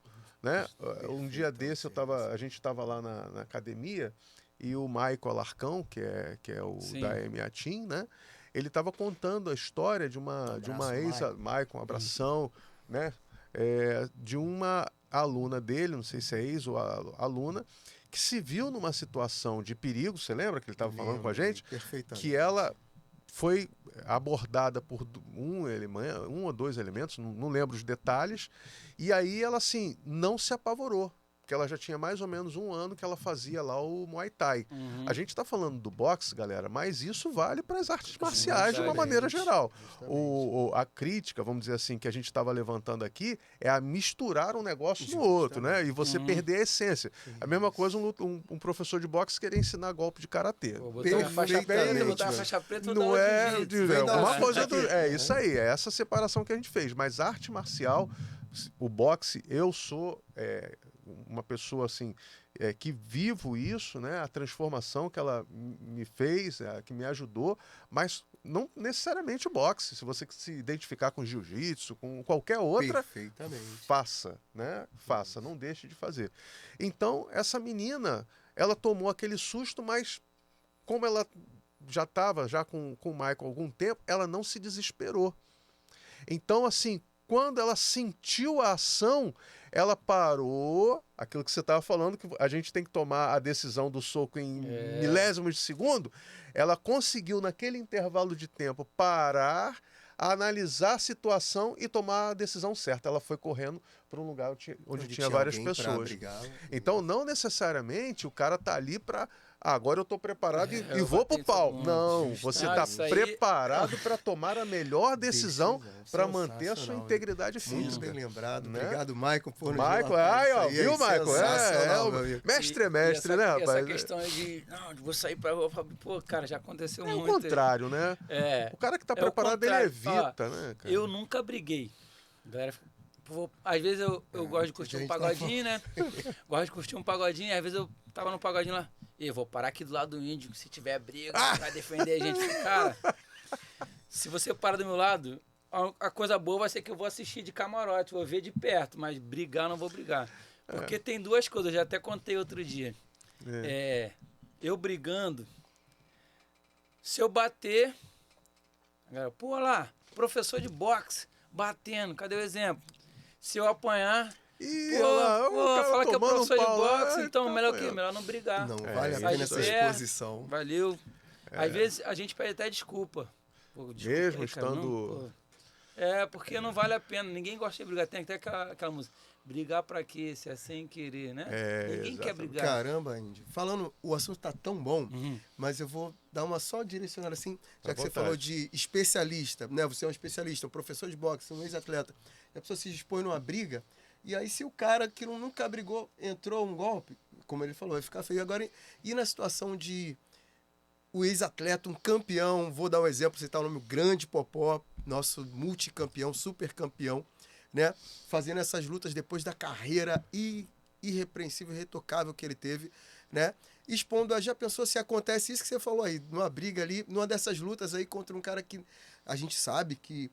né? Um dia desse a gente estava lá na academia e o Michael Alarcão, que é o da MMA Team, né? Ele estava contando a história de uma Michael, um abração, né? De uma aluna dele, não sei se é ex ou aluna, que se viu numa situação de perigo. Você lembra que ele estava falando com a gente? Perfeitamente. Que ela foi abordada por um ou dois elementos, não lembro os detalhes, e aí ela, assim, não se apavorou, porque ela já tinha mais ou menos 1 ano que ela fazia lá o Muay Thai. A gente está falando do boxe, galera, mas isso vale para as artes marciais de uma maneira geral. A crítica, vamos dizer assim, que a gente estava levantando aqui é a misturar um negócio no outro, né? E você perder a essência. A mesma coisa um professor de boxe querer ensinar golpe de karatê. Botar a faixa preta, não é uma coisa é isso aí, é essa separação que a gente fez. Mas arte marcial, o boxe, eu sou uma pessoa assim que vivo isso, né? A transformação que ela me fez, que me ajudou, mas não necessariamente o boxe. Se você se identificar com jiu-jitsu, com qualquer outra, faça, né? Faça, não deixe de fazer. Então, essa menina, ela tomou aquele susto, mas como ela já estava com o Michael há algum tempo, ela não se desesperou. Então, assim, quando ela sentiu a ação, ela parou, aquilo que você estava falando, que a gente tem que tomar a decisão do soco em milésimos de segundo, ela conseguiu, naquele intervalo de tempo, parar, analisar a situação e tomar a decisão certa. Ela foi correndo para um lugar onde tinha várias pessoas. Então, não necessariamente o cara tá ali para... agora eu estou preparado e vou pro pau. Não, você está preparado para tomar a melhor decisão para manter a sua integridade física. Muito bem lembrado. Né? Obrigado, Michael, por nos viu, Michael? Mestre, né, rapaz? Essa questão de, vou sair para rua, pô, cara, já aconteceu muito. É o contrário, né? O cara que está preparado, ele evita, né, cara? Eu nunca briguei. Galera, às vezes eu gosto de curtir um pagodinho, né? Gosto de curtir um pagodinho, às vezes eu tava no pagodinho lá, e vou parar aqui do lado do índio, se tiver briga, pra defender a gente. Cara, se você para do meu lado, a coisa boa vai ser que eu vou assistir de camarote, vou ver de perto, mas brigar não vou brigar. Porque tem duas coisas, eu já até contei outro dia. Eu brigando, se eu bater, pô lá, professor de boxe, batendo, cadê o exemplo? Se eu apanhar, fala que é professor de boxe, então melhor não brigar. Não vale a pena essa exposição. Valeu. Às vezes a gente pede até desculpa. Pô, mesmo estando... porque não vale a pena. Ninguém gosta de brigar. Tem até aquela música. Brigar pra quê? Se é sem querer, né? Ninguém quer brigar. Caramba, Índio. Falando, o assunto tá tão bom, mas eu vou dar uma só direcionada assim, já que você falou de especialista, né? Você é um especialista, um professor de boxe, um ex-atleta. E a pessoa se dispõe numa briga, e aí se o cara que nunca brigou entrou um golpe, como ele falou, vai ficar feio. Agora, e na situação de o ex-atleta, um campeão, vou dar um exemplo, citar o nome Grande Popó, nosso multicampeão, super campeão, né? Fazendo essas lutas depois da carreira irrepreensível, irretocável que ele teve, né? Expondo, já pensou se acontece isso que você falou aí, numa briga ali, numa dessas lutas aí contra um cara que a gente sabe que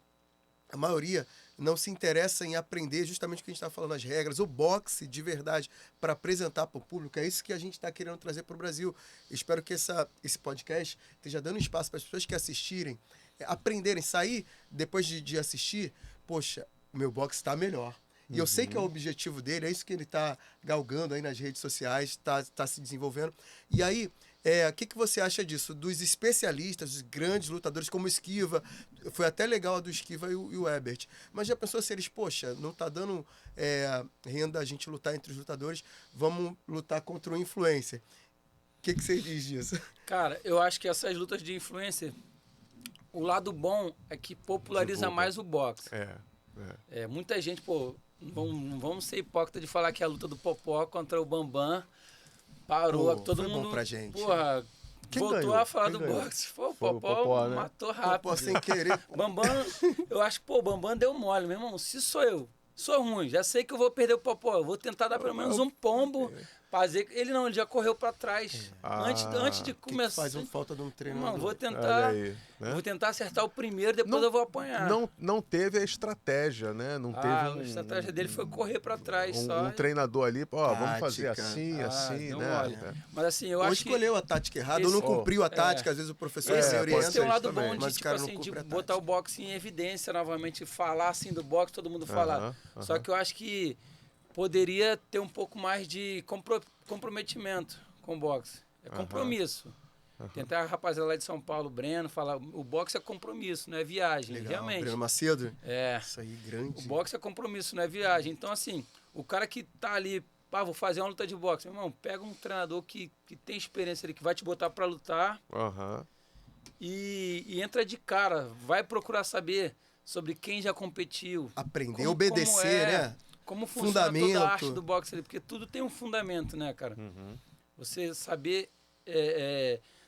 a maioria não se interessa em aprender justamente o que a gente está falando, as regras, o boxe de verdade, para apresentar para o público. É isso que a gente está querendo trazer para o Brasil. Espero que esse podcast esteja dando espaço para as pessoas que assistirem, aprenderem, sair depois de assistir, poxa, o meu boxe está melhor. E eu sei que é o objetivo dele, é isso que ele está galgando aí nas redes sociais, está se desenvolvendo. E aí, o que você acha disso? Dos especialistas, dos grandes lutadores como o Esquiva, foi até legal a do Esquiva e o Ebert. Mas já pensou se eles, poxa, não está dando renda a gente lutar entre os lutadores, vamos lutar contra o influencer. O que você diz disso? Cara, eu acho que essas lutas de influencer, o lado bom é que populariza mais o boxe. Muita gente, pô, não vamos ser hipócrita de falar que a luta do Popó contra o Bambam parou, todo foi mundo, bom pra gente. Porra, voltou ganhou? a falar Quem do ganhou? boxe. Pô, o Foi o Popó, Popó, né? matou rápido. Popó sem querer. Bambam, eu acho que, pô, o Bambam deu mole, meu irmão. Se sou eu, sou ruim, já sei que eu vou perder o Popó. Eu vou tentar dar pelo menos um pombo. Fazer. Ele já correu pra trás. Antes de começar. Faz falta de um treinador. Mano, vou tentar. Aí, né? Vou tentar acertar o primeiro, depois eu vou apanhar. Não teve a estratégia, né? Não teve a estratégia dele foi correr pra trás só. um treinador ali, ó, vamos fazer Tática. assim, deu né? mole. Mas assim, eu Ou acho que escolheu a tática errada, ou não cumpriu a tática, às vezes o professor se orienta. esse tem um lado também. bom de, Mas o tipo cara não assim, de cumpre a botar o boxe em evidência novamente, falar assim do boxe, todo mundo falar. Só que eu acho que poderia ter um pouco mais de comprometimento com o boxe. É compromisso. Tentar a rapaziada lá de São Paulo, Breno, falar, o boxe é compromisso, não é viagem. Legal. Realmente. Breno Macedo? É. Isso aí, grande. O boxe é compromisso, não é viagem. Então, assim, o cara que tá ali, vou fazer uma luta de boxe, meu irmão, pega um treinador que tem experiência ali, que vai te botar pra lutar e entra de cara. Vai procurar saber sobre quem já competiu. Aprender, obedecer, né? Como funciona toda a arte do boxe ali, porque tudo tem um fundamento, né, cara? Você saber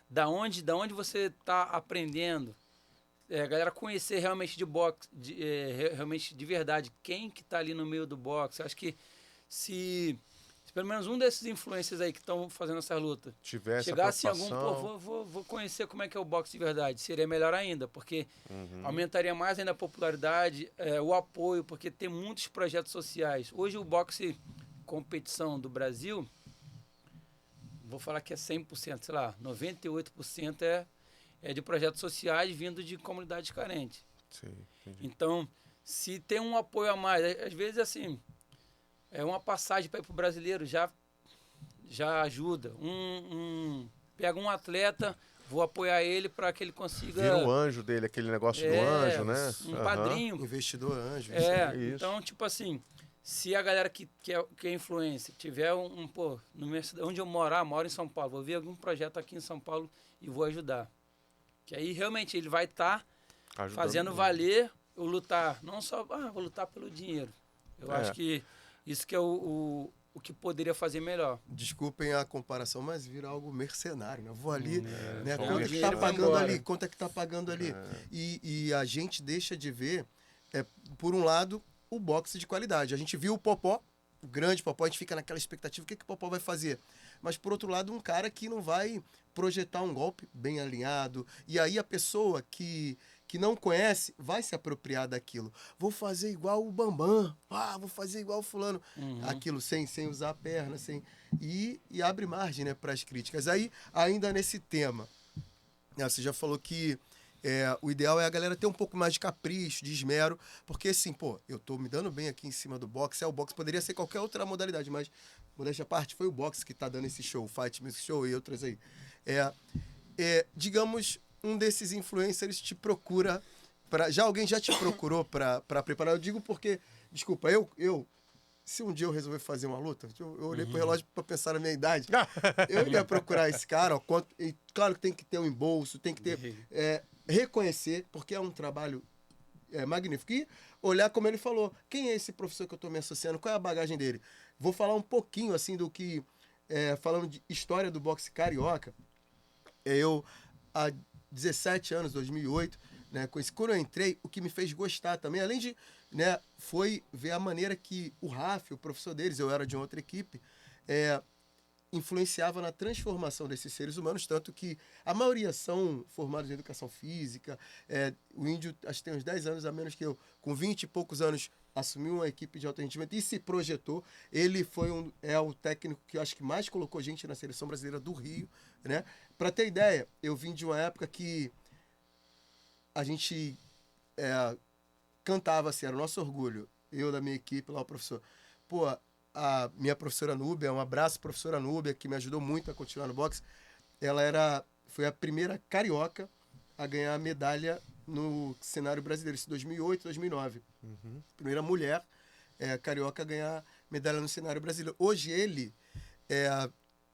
da onde você tá aprendendo, a galera conhecer realmente de boxe, realmente de verdade, quem que tá ali no meio do boxe. Acho que se pelo menos um desses influencers aí que estão fazendo essa luta chegasse em algum, vou conhecer como é que é o boxe de verdade, seria melhor ainda, porque aumentaria mais ainda a popularidade, o apoio, porque tem muitos projetos sociais. Hoje o boxe competição do Brasil, vou falar que é 100%, sei lá, 98% é de projetos sociais vindo de comunidades carentes. Sim, então, se tem um apoio a mais, às vezes assim, uma passagem para ir para o brasileiro já ajuda. Pega um atleta, vou apoiar ele para que ele consiga... Vira o anjo dele, aquele negócio do anjo, né? Um padrinho. Investidor anjo. Isso. Então, tipo assim, se a galera que é influência tiver onde eu moro em São Paulo, vou ver algum projeto aqui em São Paulo e vou ajudar. Que aí realmente ele vai estar fazendo valer o lutar. Não só, vou lutar pelo dinheiro. Eu acho que isso que é o que poderia fazer melhor. Desculpem a comparação, mas vira algo mercenário, né? Eu vou ali, né? Quanto Quanto é que tá pagando ali? Quanto é que tá pagando ali? E a gente deixa de ver, por um lado, o boxe de qualidade. A gente viu o Popó, o grande Popó, a gente fica naquela expectativa, o que o Popó vai fazer? Mas, por outro lado, um cara que não vai projetar um golpe bem alinhado. E aí a pessoa que não conhece vai se apropriar daquilo. Vou fazer igual o Bambam, vou fazer igual o fulano. Aquilo sem usar a perna, e abre margem, né, para as críticas. Aí, ainda nesse tema, você já falou que o ideal é a galera ter um pouco mais de capricho, de esmero, porque assim, eu tô me dando bem aqui em cima do boxe, o boxe poderia ser qualquer outra modalidade, mas, modéstia à parte, foi o boxe que tá dando esse show, o Fight Music Show e outras aí. Digamos, um desses influencers te procura, alguém já te procurou para preparar? Eu digo porque, desculpa, se um dia eu resolver fazer uma luta, eu olhei pro relógio para pensar na minha idade, eu ia procurar esse cara, e claro que tem que ter um embolso, tem que ter... reconhecer, porque é um trabalho magnífico. E olhar, como ele falou, quem é esse professor que eu estou me associando, qual é a bagagem dele? Vou falar um pouquinho, assim, do que... falando de história do boxe carioca, eu, há 17 anos, 2008, né, quando eu entrei, o que me fez gostar também, além de... né, foi ver a maneira que o Rafa, o professor deles, eu era de outra equipe, influenciava na transformação desses seres humanos, tanto que a maioria são formados em educação física. O Índio, acho que tem uns 10 anos a menos que eu, com 20 e poucos anos, assumiu uma equipe de alto rendimento e se projetou. Ele foi o técnico que eu acho que mais colocou gente na seleção brasileira do Rio, né? Para ter ideia, eu vim de uma época que a gente cantava assim, era o nosso orgulho. Eu da minha equipe lá, o professor. Pô, a minha professora Núbia, um abraço, professora Núbia, que me ajudou muito a continuar no boxe. Ela foi a primeira carioca a ganhar a medalha no cenário brasileiro, isso em 2008, 2009. Primeira mulher carioca a ganhar medalha no cenário brasileiro. Hoje ele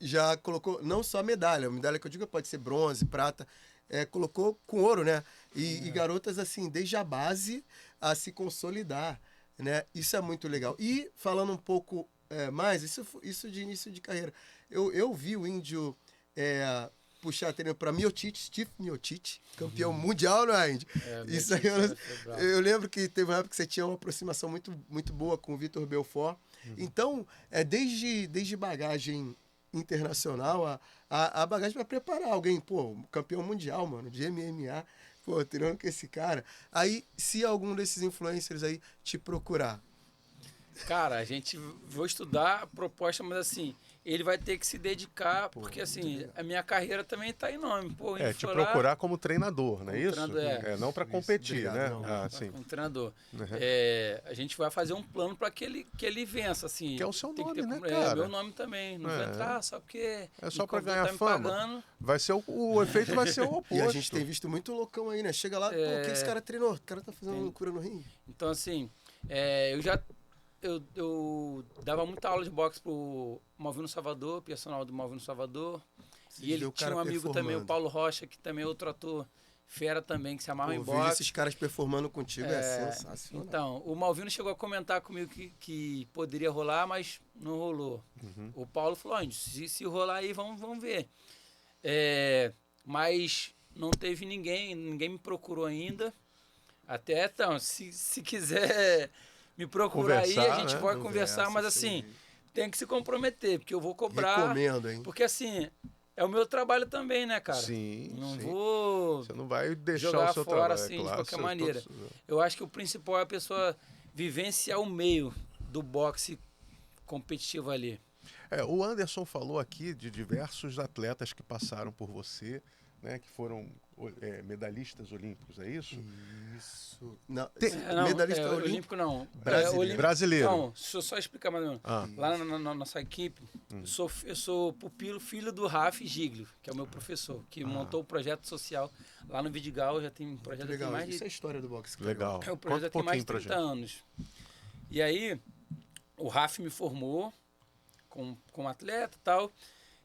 já colocou, não só a medalha que eu digo pode ser bronze, prata, colocou com ouro, né? E garotas, assim, desde a base a se consolidar, né? Isso é muito legal. E falando um pouco mais, isso de início de carreira, eu vi o Índio puxar treino para Steve Miocic, campeão mundial, não é, Índio? Isso aí, eu lembro que teve uma época que você tinha uma aproximação muito, muito boa com o Vitor Belfort. Então, desde bagagem internacional, a bagagem para preparar alguém, pô, campeão mundial, mano, de MMA, pô, treinando com esse cara. Aí, se algum desses influencers aí te procurar. Cara, a gente vou estudar a proposta, mas assim, ele vai ter que se dedicar, porque assim, a minha carreira também tá em nome. Pô, te procurar como treinador, não é isso? Não para competir, obrigado, né? Sim. Como treinador. A gente vai fazer um plano para que ele vença, assim. Que é o seu nome, né, cara? É meu nome também. Não vai entrar só porque... É só para ganhar tá fama. Pagando. Vai ser o efeito vai ser o oposto. E a gente tem visto muito loucão aí, né? Chega lá, pô, o que esse cara treinou? O cara tá fazendo loucura no ringue. Então, assim, eu dava muita aula de boxe pro Malvino Salvador, personal do Malvino Salvador. E ele tinha um amigo também, o Paulo Rocha, que também é outro ator fera também, que se amarra em boxe. Vejo esses caras performando contigo, é sensacional. Então, o Malvino chegou a comentar comigo que poderia rolar, mas não rolou. O Paulo falou, se rolar aí, vamos ver. Mas não teve ninguém me procurou ainda. Até, então, se quiser... me procurar aí, a gente vai conversar, mas assim, tem que se comprometer, porque eu vou cobrar. Recomendo, hein? Porque assim, é o meu trabalho também, né, cara? Sim. Vou. Você não vai deixar jogar o seu fora trabalho, assim, claro, de qualquer maneira. Eu acho que o principal é a pessoa vivenciar o meio do boxe competitivo ali. O Anderson falou aqui de diversos atletas que passaram por você, né, que foram medalhistas olímpicos, é isso? Isso. Não, medalhista olímpico não. Brasileiro. Não, deixa eu só explicar mais ou menos. Lá na nossa equipe, eu sou pupilo, filho do Rafa Giglio, que é o meu professor, que montou o projeto social lá no Vidigal, já tem um projeto que tem mais de... Isso é a história do boxe. Legal. O projeto tem mais de 30 anos. E aí, o Rafa me formou como atleta e tal.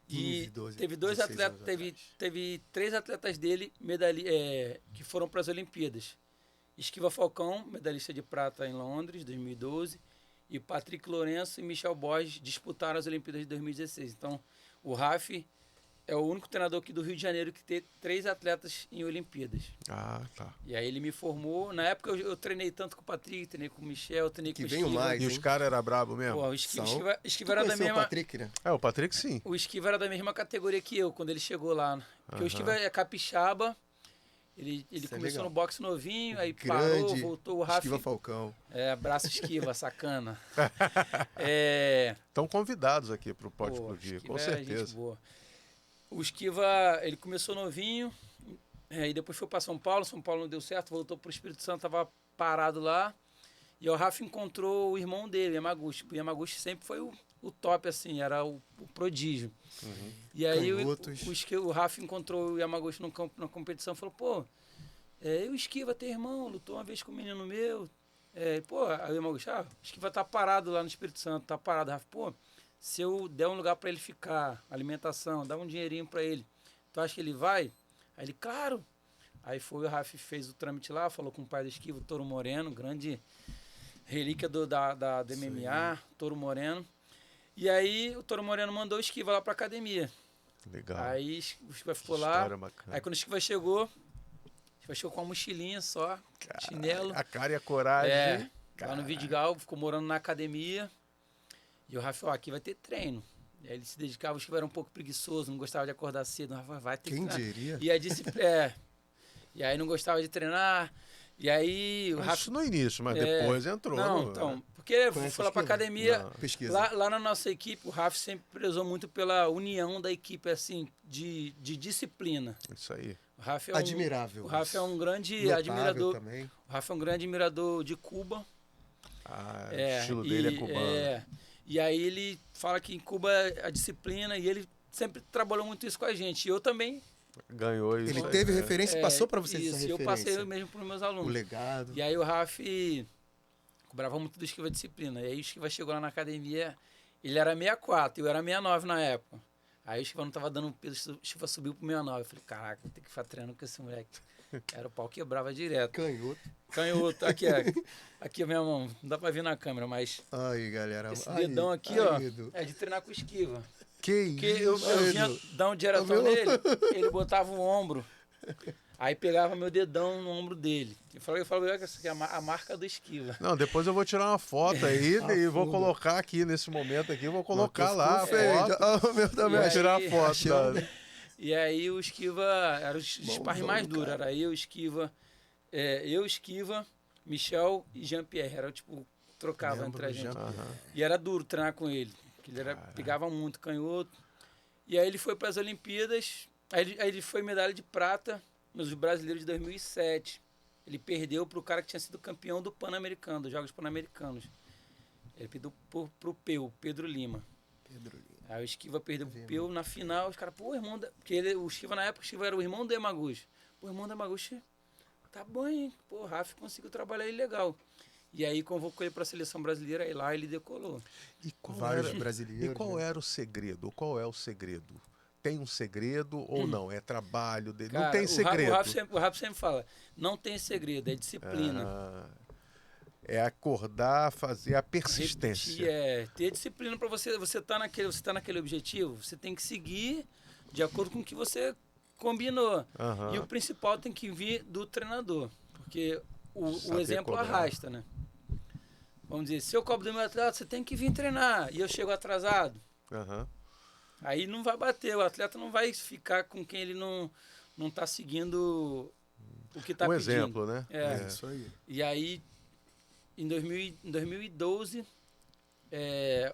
E teve dois atletas, teve 3 atletas dele que foram para as Olimpíadas. Esquiva Falcão, medalhista de prata em Londres, 2012, e Patrick Lourenço e Michel Borges disputaram as Olimpíadas de 2016. Então, o Rafi é o único treinador aqui do Rio de Janeiro que tem 3 atletas em Olimpíadas. Ah, tá. E aí ele me formou. Na época eu treinei tanto com o Patrick, treinei com o Michel, treinei com o Esquiva. Mais, e os caras eram brabo mesmo? Pô, o Esquiva era da mesma... o Patrick, né? O Patrick sim. O Esquiva era da mesma categoria que eu, quando ele chegou lá. Porque o Esquiva é capixaba. Ele começou no boxe novinho, aí parou, voltou o Rafa. Esquiva Falcão. Abraço Esquiva, sacana. Estão convidados aqui pro Pode Explodir, com certeza. Gente boa. O Esquiva, ele começou novinho, e depois foi para São Paulo não deu certo, voltou pro Espírito Santo, tava parado lá. E o Rafa encontrou o irmão dele, o Yamaguchi. O Yamaguchi sempre foi o top, assim, era o prodígio. E aí o Rafa encontrou o Yamaguchi na competição e falou, pô, o Esquiva tem irmão, lutou uma vez com um menino meu. Aí o Yamaguchi, o Esquiva tá parado lá no Espírito Santo, tá parado. Rafa, pô, se eu der um lugar para ele ficar, alimentação, dar um dinheirinho para ele, tu acha que ele vai? Aí ele, claro. Aí foi o Rafa, fez o trâmite lá, falou com o pai do Esquiva, o Toro Moreno, grande relíquia do MMA, Toro Moreno. E aí o Toro Moreno mandou o Esquiva lá pra academia. Legal. Aí o Esquiva ficou lá. Bacana. Aí quando o Esquiva chegou com uma mochilinha só, chinelo. A cara e a coragem. Lá no Vidigal, ficou morando na academia. E o Rafa, aqui vai ter treino. E aí ele se dedicava, o Esquiva era um pouco preguiçoso, não gostava de acordar cedo. Vai ter Quem que diria? E a disciplina... E aí não gostava de treinar. E aí o Rafa... Isso no início, mas depois entrou. Não, então... Porque foi lá pra academia... Pesquisa. Lá na nossa equipe, o Rafa sempre prezou muito pela união da equipe, assim, de disciplina. Isso aí. O Rafa Admirável. O Rafa é um grande Notável admirador. Também. O Rafa é um grande admirador de Cuba. O estilo dele é cubano. E aí ele fala que em Cuba a disciplina, e ele sempre trabalhou muito isso com a gente. E eu também... Ganhou isso. Ele teve referência e passou para você isso, essa referência. Eu passei mesmo para os meus alunos. O legado. E aí o Rafa cobrava muito do Esquiva disciplina. E aí o Esquiva chegou lá na academia, ele era 64, eu era 69 na época. Aí o Esquiva não estava dando peso, o Esquiva subiu para 69. Eu falei, caraca, vou ter que ficar treinando com esse moleque. Era o pau quebrava direto. Canhoto, aqui a minha mão. Não dá para ver na câmera, mas... Aí, galera. Esse dedão aqui, ó, é de treinar com Esquiva. Porque eu vinha dar um diretão nele, ele botava o ombro, aí pegava meu dedão no ombro dele. Eu falei que essa aqui é a marca do Esquiva. Não, depois eu vou tirar uma foto aí e vou colocar aqui nesse momento aqui, vou colocar lá a foto. O meu também. Vou tirar a foto. E aí o Esquiva, era o sparring mais duro, era eu, Esquiva, Michel e Jean-Pierre, era tipo, trocava entre a gente. E era duro treinar com ele. Ele pegava muito canhoto. E aí ele foi para as Olimpíadas. Aí ele foi medalha de prata nos Brasileiros de 2007. Ele perdeu para o cara que tinha sido campeão do Pan-Americano, dos Jogos Pan-Americanos. Ele perdeu para o Pedro Lima. Aí o Esquiva perdeu pro Peu na final. Os caras, pô, irmão... Porque o Esquiva, na época, o Esquiva era o irmão do Yamaguchi. Pô, o irmão do Yamaguchi tá bom, hein? Pô, o Rafa conseguiu trabalhar ele legal. E aí convocou ele para a seleção brasileira, aí lá ele decolou. E qual era o segredo? Qual é o segredo? Tem um segredo ou não? É trabalho dele? Cara, não tem segredo. O Rafa sempre fala, não tem segredo, é disciplina. É acordar, fazer a persistência. Ter disciplina para você tá naquele objetivo, você tem que seguir de acordo com o que você combinou. E o principal tem que vir do treinador, porque o exemplo arrasta, né? Vamos dizer, se eu cobro do meu atleta, você tem que vir treinar. E eu chego atrasado. Aí não vai bater. O atleta não vai ficar com quem ele não está seguindo o que está pedindo. Exemplo, né? É isso aí. E aí, em 2012,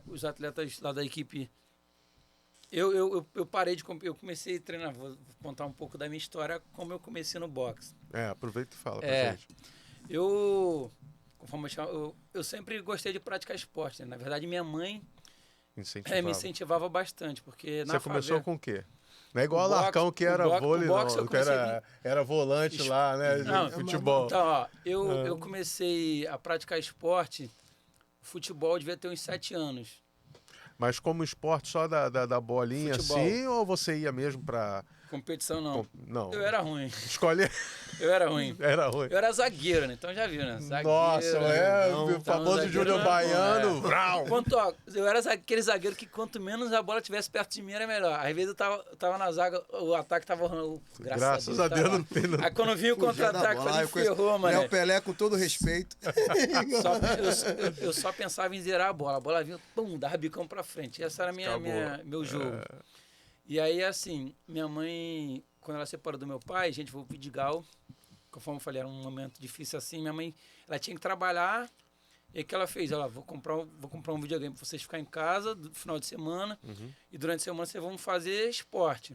os atletas lá da equipe... Eu parei de... Eu comecei a treinar. Vou contar um pouco da minha história, como eu comecei no boxe. Aproveita e fala pra gente. Eu sempre gostei de praticar esporte, né? Na verdade, minha mãe me incentivava bastante, porque Você começou com o quê? Não é igual o Alarcão, que era vôlei, não. Que era volante lá, né? Não, futebol. Então, ó, eu comecei a praticar esporte, futebol devia ter uns 7 anos. Mas como esporte só da bolinha futebol. Assim, ou você ia mesmo pra... Competição, não. Não. Eu era ruim. Escolher... Eu era ruim. Eu era zagueiro, né? Então já viu, né? Zagueiro. Nossa, o famoso Júnior Baiano. Eu era aquele zagueiro que quanto menos a bola tivesse perto de mim era melhor. Às vezes eu tava na zaga, o ataque tava rolando. Graças a Deus não tem. Aí quando vinha o contra-ataque, eu falei, ferrou, mano. Léo Pelé, com todo respeito. Eu só pensava em zerar a bola. A bola vinha, pum, dava bicão pra frente. Esse era meu jogo. E aí, assim, minha mãe, quando ela separou do meu pai, gente, foi pro Vidigal. Conforme eu falei, era um momento difícil assim. Minha mãe, ela tinha que trabalhar. E o que ela fez? Ela, vou comprar um videogame para vocês ficarem em casa no final de semana. E durante a semana vocês vão fazer esporte.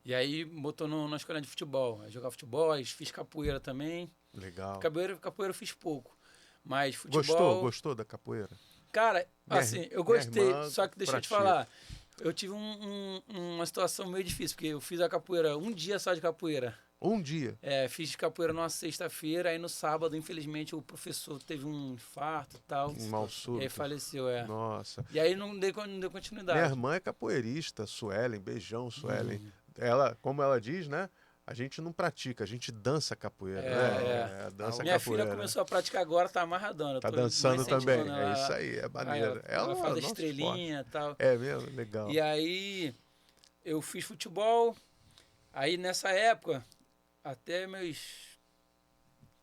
E aí botou na escola de futebol. Aí jogava futebol, aí fiz capoeira também. Legal. Capoeira eu fiz pouco. Mas futebol... Gostou da capoeira? Cara, assim, eu gostei. Só que deixa eu te falar. Eu tive uma situação meio difícil, porque eu fiz a capoeira um dia só de capoeira. Um dia? Fiz capoeira numa sexta-feira, aí no sábado, infelizmente, o professor teve um infarto e tal. Um mal súbito. E aí faleceu, Nossa. E aí não deu continuidade. Minha irmã é capoeirista, Suelen, beijão, Suelen. Ela, como ela diz, né? A gente não pratica, a gente dança capoeira. Dança Minha capoeira, filha começou a praticar agora, tá amarradona. Tá dançando também. É isso aí, é maneiro. Ela faz a estrelinha e tal. É mesmo? Legal. E aí eu fiz futebol. Aí nessa época, até meus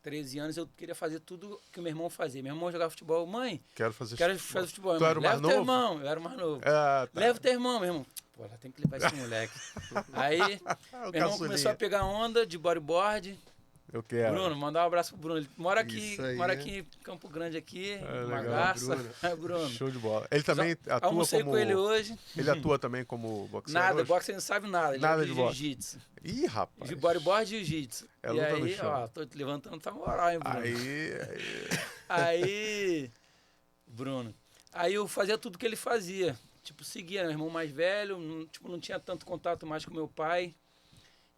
13 anos, eu queria fazer tudo que o meu irmão fazia. Meu irmão jogava futebol. Mãe, quero fazer futebol. Tu era o mais Leva teu novo? irmão. Eu era o mais novo. Ah, tá. Leva teu irmão, meu irmão. Pô, ela tem que levar esse moleque. Aí, meu irmão começou a pegar onda de bodyboard. Eu quero. Bruno, mandar um abraço pro Bruno. Ele mora aqui em Campo Grande aqui, uma garça. Bruno. Show de bola. Ele também atua almocei com ele hoje. Ele atua também como boxeador? Nada, boxe ele não sabe nada. Ele nada de jiu-jitsu. Ih, rapaz. De bodyboard e jiu-jitsu. É e luta aí, no chão. ó, tô te levantando tua moral, hein, Bruno? Aí, Bruno. Aí eu fazia tudo que ele fazia. Tipo, seguia, meu irmão mais velho, não tinha tanto contato mais com meu pai.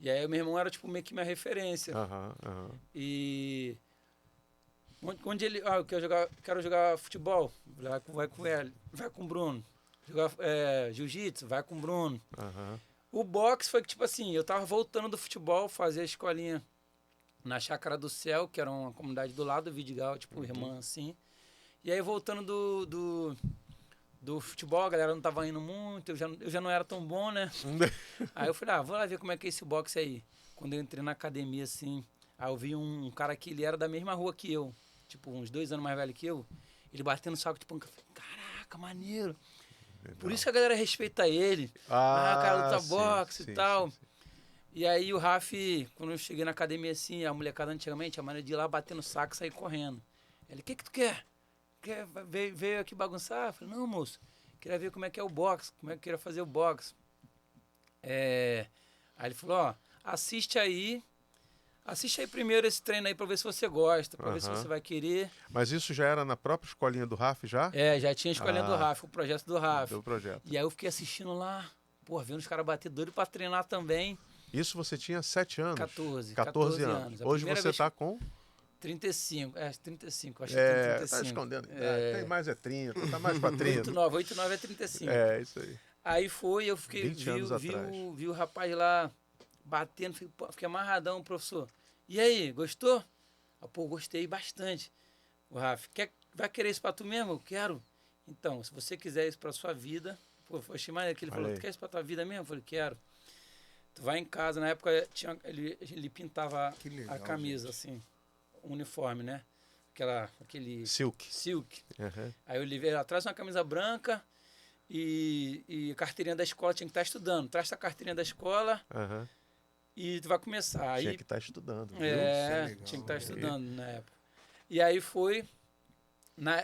E aí meu irmão era, tipo, meio que minha referência. E onde ele... Ah, eu quero jogar futebol. Vai com ele. Vai com o Bruno. Jogar jiu-jitsu, vai com o Bruno. O boxe foi que, tipo assim, eu tava voltando do futebol, fazia a escolinha na Chácara do Céu, que era uma comunidade do lado do Vidigal, tipo, irmã, assim. E aí, voltando do futebol, a galera não tava indo muito, eu já não era tão bom, né? Aí eu falei, vou lá ver como é que é esse boxe aí. Quando eu entrei na academia, assim, aí eu vi um cara que ele era da mesma rua que eu, tipo, uns 2 anos mais velho que eu, ele batendo saco de pancada. Caraca, maneiro. Legal. Por isso que a galera respeita ele. Cara, luta boxe e tal. Sim. E aí o Raf, quando eu cheguei na academia assim, a molecada antigamente, a maneira de ir lá batendo saco e sair correndo. Ele, o que tu quer? Veio aqui bagunçar? Eu falei, não, moço, queria ver como é que é o boxe, como é que eu queria fazer o boxe. Aí ele falou, assiste aí primeiro esse treino aí pra ver se você gosta, pra ver se você vai querer. Mas isso já era na própria escolinha do Raf já? Já tinha a escolinha do Raf, o projeto do Raf. Do projeto. E aí eu fiquei assistindo lá, vendo os caras bater doido pra treinar também. Isso você tinha 7 anos? 14 anos. Hoje você tá com? 35, 35, acho que tem 35. Tá escondendo. Tem mais 30, tá mais pra 30. 89 é 35. Isso aí. Aí eu fiquei, vi o rapaz lá batendo, fiquei amarradão, professor. E aí, gostou? Gostei bastante. O Rafa, vai querer isso pra tu mesmo? Eu quero. Então, se você quiser isso pra sua vida, achei maneiro que ele falou, tu quer isso pra tua vida mesmo? Eu falei, quero. Tu vai em casa, na época ele pintava a camisa, gente, assim, o uniforme, né? Aquele... Silk. Aí eu levei lá atrás uma camisa branca e a carteirinha da escola, tinha que estar estudando. Traz essa carteirinha da escola e tu vai começar. Tinha que estar estudando. Viu? Tinha que estar estudando na época. E aí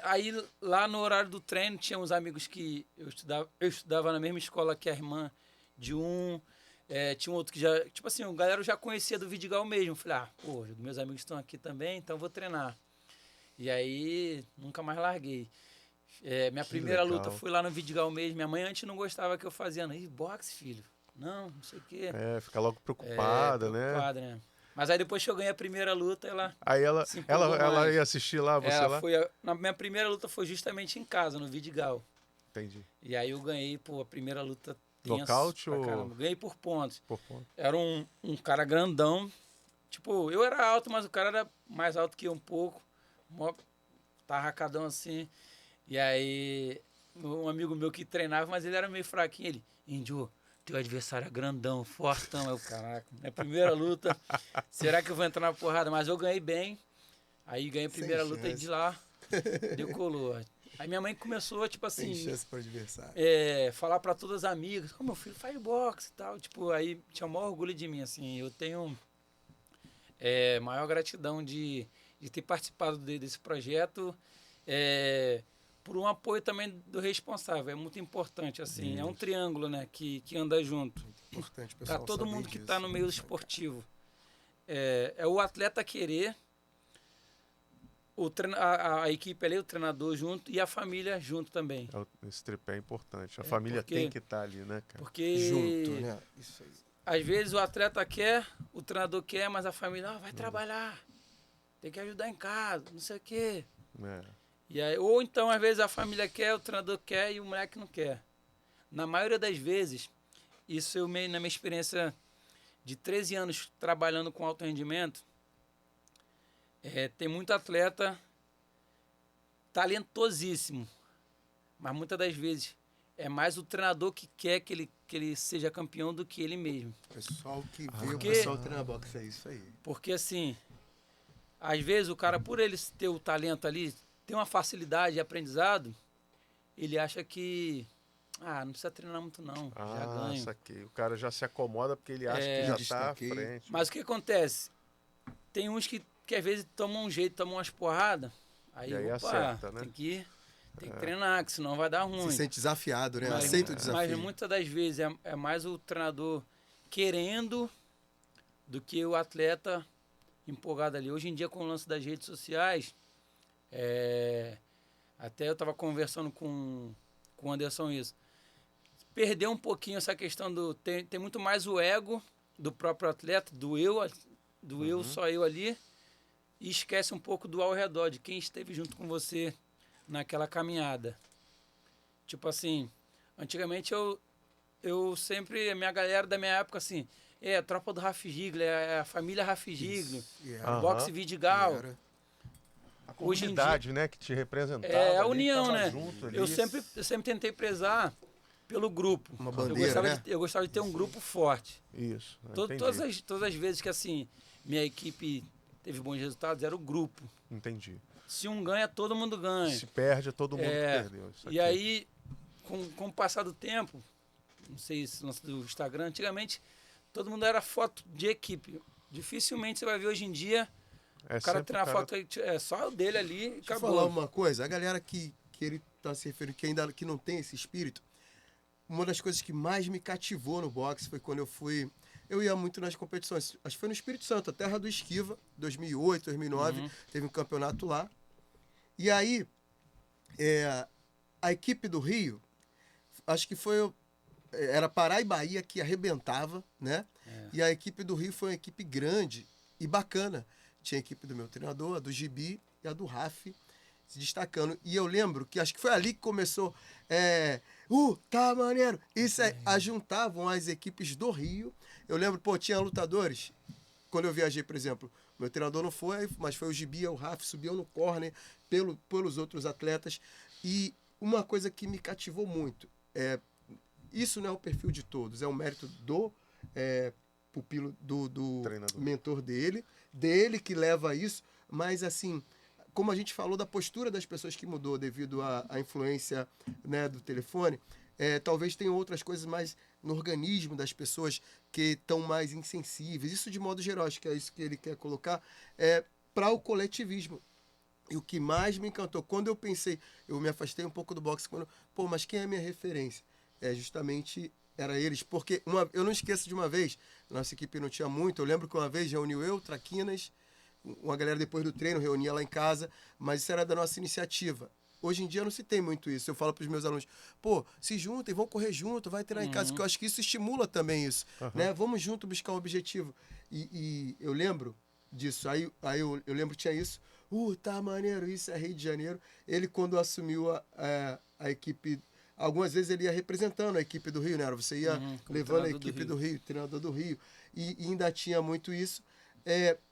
aí lá no horário do treino tinha uns amigos que eu estudava na mesma escola que a irmã de um. Tinha um outro que já, tipo assim, o galera já conhecia do Vidigal mesmo. Falei, meus amigos estão aqui também, então vou treinar. E aí, nunca mais larguei. Minha primeira luta foi lá no Vidigal mesmo. Minha mãe antes não gostava que eu fazia. Boxe, filho. Não sei o quê. Fica logo preocupada, né? Mas aí depois que eu ganhei a primeira luta, ela... Aí ela ia assistir lá, lá? Na minha primeira luta foi justamente em casa, no Vidigal. Entendi. E aí eu ganhei, a primeira luta... Nocaute ou... Ganhei por pontos. Por pontos. Era um cara grandão. Tipo, eu era alto, mas o cara era mais alto que eu um pouco. Tarracadão assim. E aí, um amigo meu que treinava, mas ele era meio fraquinho. Ele, Índio, teu adversário é grandão, fortão. Eu, caraca, minha primeira luta. Será que eu vou entrar na porrada? Mas eu ganhei bem. Aí ganhei a primeira luta e de lá decolou. Aí minha mãe começou, tipo assim... Tem chance pro adversário. Falar pra todas as amigas, meu filho faz boxe e tal. Tipo, aí tinha o maior orgulho de mim, assim. Eu tenho maior gratidão de ter participado desse projeto, por um apoio também do responsável. É muito importante, assim. Isso. É um triângulo, né, que anda junto. Muito importante, pessoal. Pra todo mundo que tá no meio esportivo. É o atleta querer... A equipe ali, o treinador junto e a família junto também. Esse tripé é importante. A família tem que estar ali, né, cara? Porque junto, né? Isso aí. Às vezes o atleta quer, o treinador quer, mas a família vai trabalhar, tem que ajudar em casa, não sei o quê. E aí, ou então, às vezes, a família quer, o treinador quer e o moleque não quer. Na maioria das vezes, isso na minha experiência de 13 anos trabalhando com alto rendimento, tem muito atleta talentosíssimo, mas muitas das vezes é mais o treinador que quer que ele seja campeão do que ele mesmo. O pessoal que vê o pessoal treinar boxe, é isso aí. Porque assim, às vezes o cara, por ele ter o talento ali, tem uma facilidade de aprendizado, ele acha que não precisa treinar muito não, já ganho. Saquei. O cara já se acomoda porque ele acha que já está à frente. Mas o que acontece? Tem uns que às vezes tomam um jeito, tomam umas porradas, aí acerta, né? tem que treinar, que senão vai dar ruim. Se sente desafiado, né? Aceita o desafio. Mas muitas das vezes é mais o treinador querendo do que o atleta empolgado ali. Hoje em dia, com o lance das redes sociais, até eu estava conversando com o Anderson isso. Perdeu um pouquinho essa questão tem muito mais o ego do próprio atleta, do eu, só eu ali, e esquece um pouco do ao redor, de quem esteve junto com você naquela caminhada. Tipo assim, antigamente eu sempre, a minha galera da minha época, assim, a tropa do Raf Gigler, a família Raf Gigler, Boxe Vidigal. A comunidade, né, que te representava. A união, né? Eu sempre tentei prezar pelo grupo. Uma bandeira, eu gostava de ter um grupo forte. Isso. Todas as vezes que, assim, minha equipe teve bons resultados, era o grupo. Entendi. Se um ganha, todo mundo ganha. Se perde, todo mundo perdeu. E aí, com o passar do tempo, não sei se lance do Instagram, antigamente todo mundo era foto de equipe. Dificilmente você vai ver hoje em dia o cara treinar foto, só o dele ali e acabou. Deixa eu falar uma coisa, a galera que ele tá se referindo, que não tem esse espírito, uma das coisas que mais me cativou no boxe foi quando eu ia muito nas competições, acho que foi no Espírito Santo, a terra do Esquiva, 2008, 2009, teve um campeonato lá. E aí, a equipe do Rio, acho que era Pará e Bahia que arrebentava, né? E a equipe do Rio foi uma equipe grande e bacana. Tinha a equipe do meu treinador, a do Gibi e a do Raf se destacando. E eu lembro que acho que foi ali que começou, tá maneiro. Isso juntavam as equipes do Rio. Eu lembro, tinha lutadores. Quando eu viajei, por exemplo, meu treinador não foi, mas foi o Gibi, o Raf, subiam no corner pelos outros atletas. E uma coisa que me cativou muito, isso não é o perfil de todos, é o mérito do pupilo, do mentor dele que leva isso, mas assim, como a gente falou da postura das pessoas que mudou devido à influência, né, do telefone, talvez tenham outras coisas mais no organismo das pessoas que estão mais insensíveis. Isso de modo geral, acho que é isso que ele quer colocar, para o coletivismo. E o que mais me encantou, quando eu pensei, eu me afastei um pouco do boxe, mas quem é a minha referência? Justamente era eles, porque eu não esqueço de uma vez, nossa equipe não tinha muito, eu lembro que uma vez reuniu eu, Traquinas, uma galera depois do treino reunia lá em casa, mas isso era da nossa iniciativa. Hoje em dia não se tem muito isso. Eu falo para os meus alunos, se juntem, vão correr junto, vai treinar em casa, porque eu acho que isso estimula também isso, né? Vamos junto buscar um objetivo. E eu lembro disso, aí eu lembro que tinha isso, tá maneiro, isso é Rio de Janeiro. Ele, quando assumiu a equipe, algumas vezes ele ia representando a equipe do Rio, né? Você ia levando a equipe do Rio, treinador do Rio, e ainda tinha muito isso.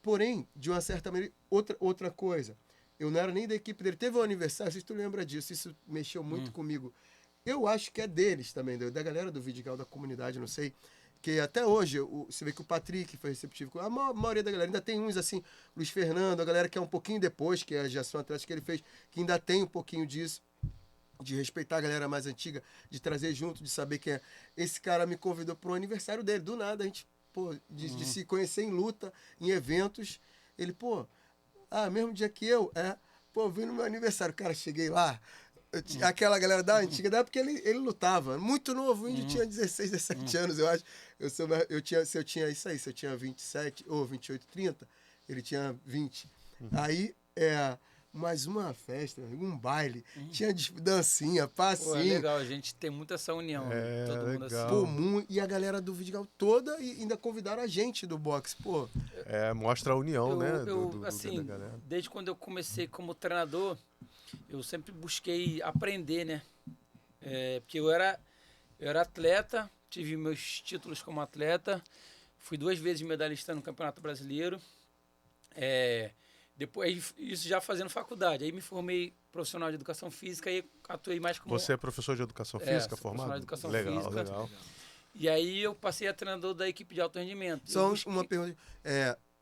Porém, de uma certa maneira, outra coisa, eu não era nem da equipe dele. Teve um aniversário, se tu lembra disso, isso mexeu muito comigo. Eu acho que é deles também, da galera do Vidigal, da comunidade, não sei, que até hoje, você vê que o Patrick foi receptivo, a maioria da galera, ainda tem uns assim, Luiz Fernando, a galera que é um pouquinho depois, que é a gestão atlética que ele fez, que ainda tem um pouquinho disso, de respeitar a galera mais antiga, de trazer junto, de saber quem é. Esse cara me convidou para o aniversário dele, do nada, a gente, de se conhecer em luta, em eventos, ele, mesmo dia que eu, vim no meu aniversário, cara, cheguei lá, aquela galera da antiga, da época ele lutava, muito novo, o índio tinha 16, 17 anos, eu acho, se eu tinha isso aí, se eu tinha 27, ou 28, 30, ele tinha 20, aí, mais uma festa, um baile, tinha dancinha, passinho. É legal, a gente tem muita essa união, todo mundo assim. Comum, e a galera do Vidigal toda, e ainda convidaram a gente do boxe, mostra a união, né? Assim, da galera. Desde quando eu comecei como treinador, eu sempre busquei aprender, né? Porque eu era atleta, tive meus títulos como atleta, fui 2 vezes medalhista no Campeonato Brasileiro, depois, isso já fazendo faculdade. Aí me formei profissional de educação física e atuei mais como... Você é professor de educação física formado? Profissional de educação física. Legal. E aí eu passei a treinador da equipe de alto rendimento. Só uma pergunta.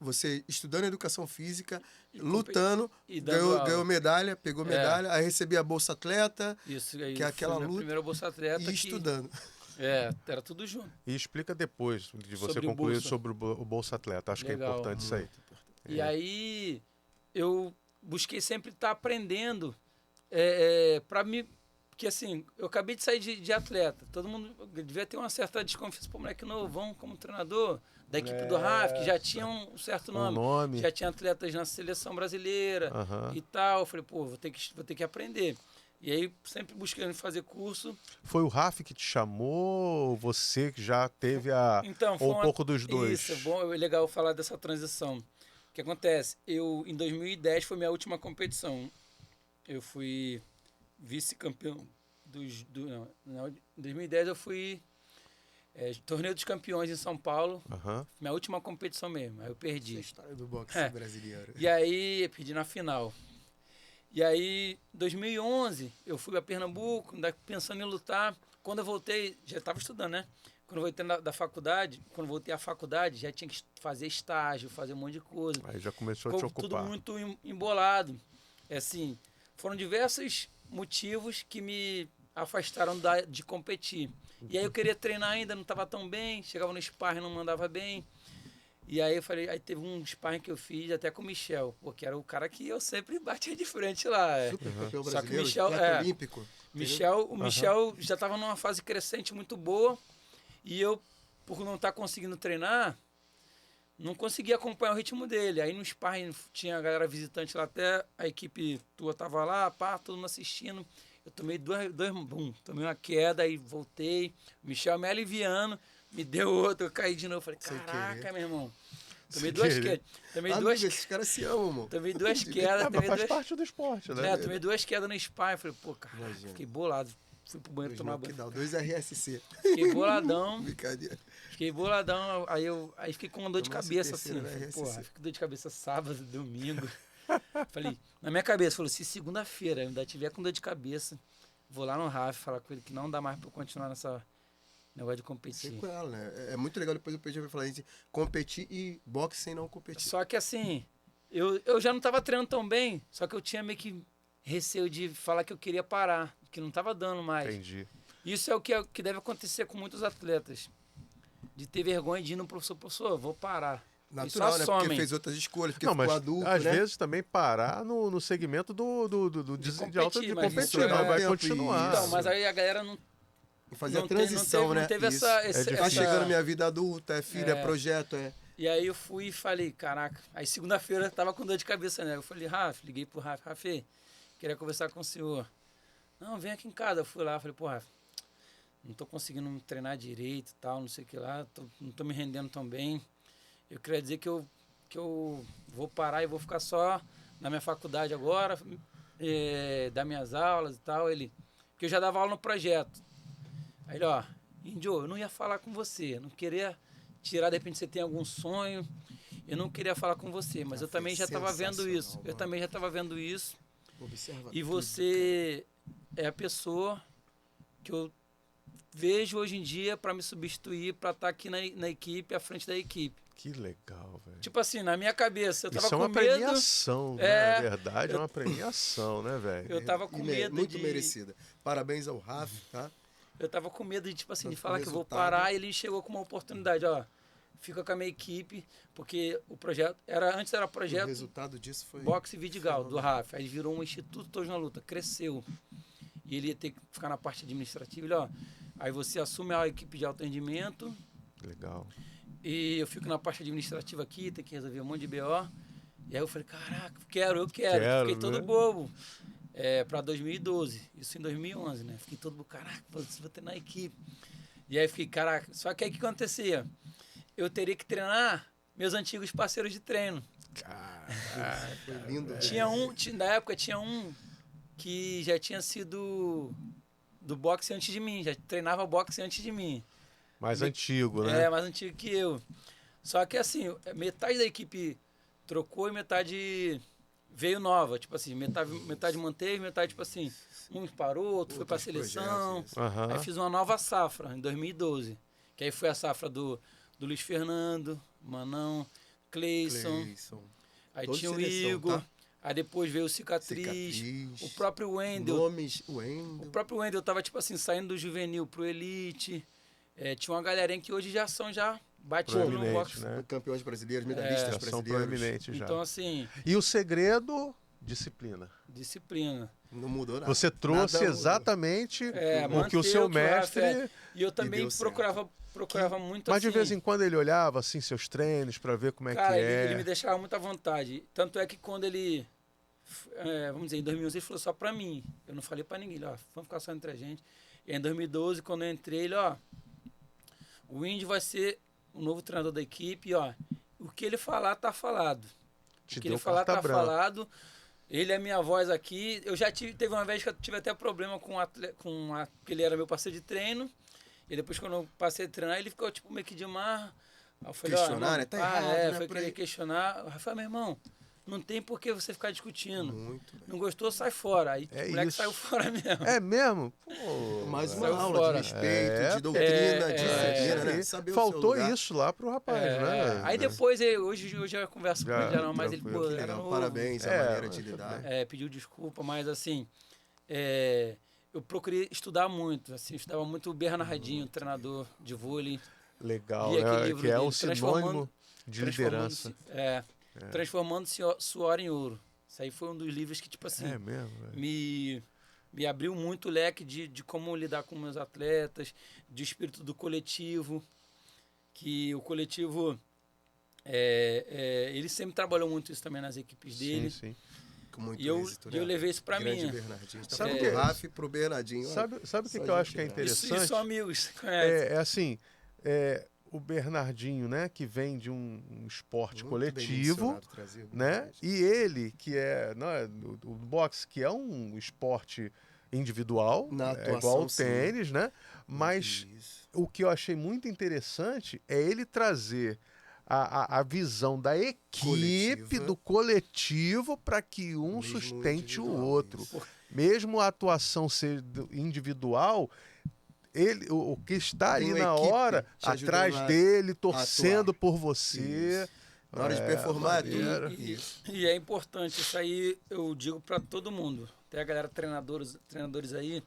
você estudando educação física, lutando, e ganhou medalha, pegou medalha, aí recebia a Bolsa Atleta, isso aí, que é aquela luta, primeira Bolsa Atleta e estudando. Era tudo junto. E explica depois de você Sobre concluir sobre o Bolsa Atleta. Acho que é importante isso aí. E aí eu busquei sempre estar aprendendo para mim. Porque assim, eu acabei de sair de atleta. Todo mundo devia ter uma certa desconfiança. Pô, moleque novão como treinador da equipe do RAF, que já tinha um certo nome. Já tinha atletas na seleção brasileira e tal. Eu falei, pô, vou ter que aprender. E aí, sempre buscando fazer curso. Foi o RAF que te chamou? Você que já teve então, ou um pouco dos dois? Isso, é legal falar dessa transição. O que acontece? Em 2010 foi minha última competição. Eu fui vice-campeão em 2010 eu fui Torneio dos Campeões em São Paulo. Minha última competição mesmo. Aí eu perdi. Essa história do boxe brasileiro. E aí, eu perdi na final. E aí, em 2011, eu fui a Pernambuco, pensando em lutar. Quando eu voltei, já estava estudando, né? Quando eu voltei da faculdade, à faculdade, já tinha que fazer estágio, fazer um monte de coisa. Aí já começou a te ocupar. Tudo muito embolado. Assim, foram diversos motivos que me afastaram de competir. E aí eu queria treinar ainda, não estava tão bem, chegava no sparring, não mandava bem. E aí eu falei, aí teve um sparring que eu fiz até com o Michel, porque era o cara que eu sempre batia de frente lá. Super campeão Só que brasileiro, o Michel, olímpico. O Michel já estava numa fase crescente muito boa, e eu, por não estar conseguindo treinar, não conseguia acompanhar o ritmo dele. Aí no sparring tinha a galera visitante lá, até a equipe tua tava lá, todo mundo assistindo. Eu tomei tomei uma queda, aí voltei. O Michel me aliviando, me deu outro, eu caí de novo. Falei, caraca, meu irmão. Tomei duas quedas. Esses caras se amam, mano. Tomei duas quedas. Faz parte do esporte, né? Tomei duas quedas no sparring. Falei, pô, cara, fiquei bolado. Fui pro banheiro tomar banho. 2 RSC. Fiquei boladão. Brincadeira. Fiquei boladão, aí fiquei com uma dor de cabeça, assim. Porra, fiquei com dor de cabeça sábado, domingo. Falei, na minha cabeça, falou, se segunda-feira ainda tiver com dor de cabeça, vou lá no RAF falar com ele que não dá mais pra eu continuar nessa negócio de competir. Com ela, né? É muito legal depois o PG vai falar de competir e boxe sem não competir. Só que assim, eu já não tava treinando tão bem, só que eu tinha meio que receio de falar que eu queria parar, que não tava dando mais. Entendi. Isso é o que deve acontecer com muitos atletas. De ter vergonha de ir no professor, vou parar. Natural, né? Porque fez outras escolhas, porque ficou adulto, às vezes também parar no segmento de competir, mas vai continuar. Então, mas aí a galera não... Fazer a transição, né? Não teve tá chegando minha vida adulta, é filho, é projeto, E aí eu fui e falei, caraca. Aí segunda-feira eu tava com dor de cabeça, né? Eu falei, liguei pro Rafa, queria conversar com o senhor. Não, vem aqui em casa. Eu fui lá, falei, pô, Rafa, não tô conseguindo treinar direito e tal, não sei o que lá, não tô me rendendo tão bem. Eu queria dizer que eu vou parar e vou ficar só na minha faculdade agora, dar minhas aulas e tal. Porque eu já dava aula no projeto. Aí ele, Índio, eu não ia falar com você, não queria tirar, de repente você tem algum sonho, eu não queria falar com você, mas eu também já estava vendo isso. Eu também já estava vendo isso. E você é a pessoa que eu vejo hoje em dia para me substituir, para estar aqui na equipe, à frente da equipe. Que legal, velho. Tipo assim, na minha cabeça, eu tava com medo... Isso é uma premiação, né? Na verdade, é uma premiação, né, velho? Eu tava com medo muito merecida. Parabéns ao Rafa, tá? Eu tava com medo de, tipo assim, de falar que eu vou parar, e ele chegou com uma oportunidade, fica com a minha equipe, porque o projeto antes era projeto... O resultado disso foi... Boxe Vidigal, do Rafa. Aí virou um Instituto Todos na Luta, cresceu. E ele ia ter que ficar na parte administrativa, aí você assume a equipe de alto rendimento. Legal. E eu fico na parte administrativa aqui, tem que resolver um monte de BO. E aí eu falei, caraca, eu quero. Fiquei todo bobo. Para 2012, isso em 2011, né? Fiquei todo bobo, caraca, vou treinar a equipe. E aí fiquei, caraca, só que aí o que acontecia? Eu teria que treinar meus antigos parceiros de treino. Caraca, foi lindo. Na época tinha um que já tinha sido do boxe antes de mim, já treinava boxe antes de mim. Mais antigo, né? Mais antigo que eu. Só que assim, metade da equipe trocou e metade veio nova. Tipo assim, metade manteve, metade, tipo assim, um parou, outro foi pra seleção. Aí fiz uma nova safra em 2012. Que aí foi a safra do Luiz Fernando, Manão. Cleison. Aí Toda tinha o seleção, Igor. tá? Aí depois veio o Cicatriz. O próprio Wendel. O próprio Wendel tava, tipo assim, saindo do juvenil pro elite. Tinha uma galerinha que hoje já são batidos no boxe. Né? Campeões brasileiros, medalhistas brasileiros. São proeminentes já. Então, assim... E o segredo? Disciplina. Não mudou nada. Você trouxe nada exatamente o que o seu mestre... E eu também procurava muito Mas de vez em quando ele olhava assim seus treinos para ver como é que é. Ele me deixava muito à vontade. Tanto é que quando ele... vamos dizer, em 2011 ele falou só pra mim. Eu não falei pra ninguém. Ele, vamos ficar só entre a gente. E em 2012, quando eu entrei, ele, o Índio vai ser o novo treinador da equipe, o que ele falar, tá falado. O que ele falar, tá falado. Ele é minha voz aqui. Eu já teve uma vez que eu tive até problema porque ele era meu parceiro de treino. E depois, quando eu passei a treinar, ele ficou tipo meio que de mar. Aí eu falei, questionar, né? Tá errado, né? Foi querer questionar. Eu falei, meu irmão, não tem por que você ficar discutindo. Não gostou, sai fora. Aí o moleque saiu fora mesmo. É mesmo? Pô, mais uma aula de respeito, de doutrina, de disciplina, né? Saber faltou isso lá pro rapaz, né? Aí depois, hoje eu já converso com ele, não, mas ele, pô, legal, parabéns, a maneira de lidar. Pediu desculpa, mas assim, eu procurei estudar muito, assim, eu estudava muito o Bernardinho, treinador de vôlei. Legal, né? Que é um sinônimo de liderança. Transformando Suor em Ouro. Isso aí foi um dos livros que, tipo assim, me abriu muito o leque de como lidar com meus atletas, de espírito do coletivo, que o coletivo, ele sempre trabalhou muito isso também nas equipes dele. Sim. Com muito êxito, né? Eu levei isso pra mim. Bernardinho. Sabe o Rafa pro Bernardinho. Sabe o que eu acho que é interessante? Isso são amigos. Assim, o Bernardinho, né, que vem de um esporte muito coletivo, né? E ele, que o boxe, que é um esporte individual, igual o tênis, né? Mas o que eu achei muito interessante é ele trazer a visão da equipe, do coletivo, para que um sustente o outro. Mesmo a atuação ser individual, o que está ali na hora, atrás dele, torcendo por você. Isso. Na hora de performar, isso. E é importante, isso aí eu digo para todo mundo. Tem a galera treinadores aí,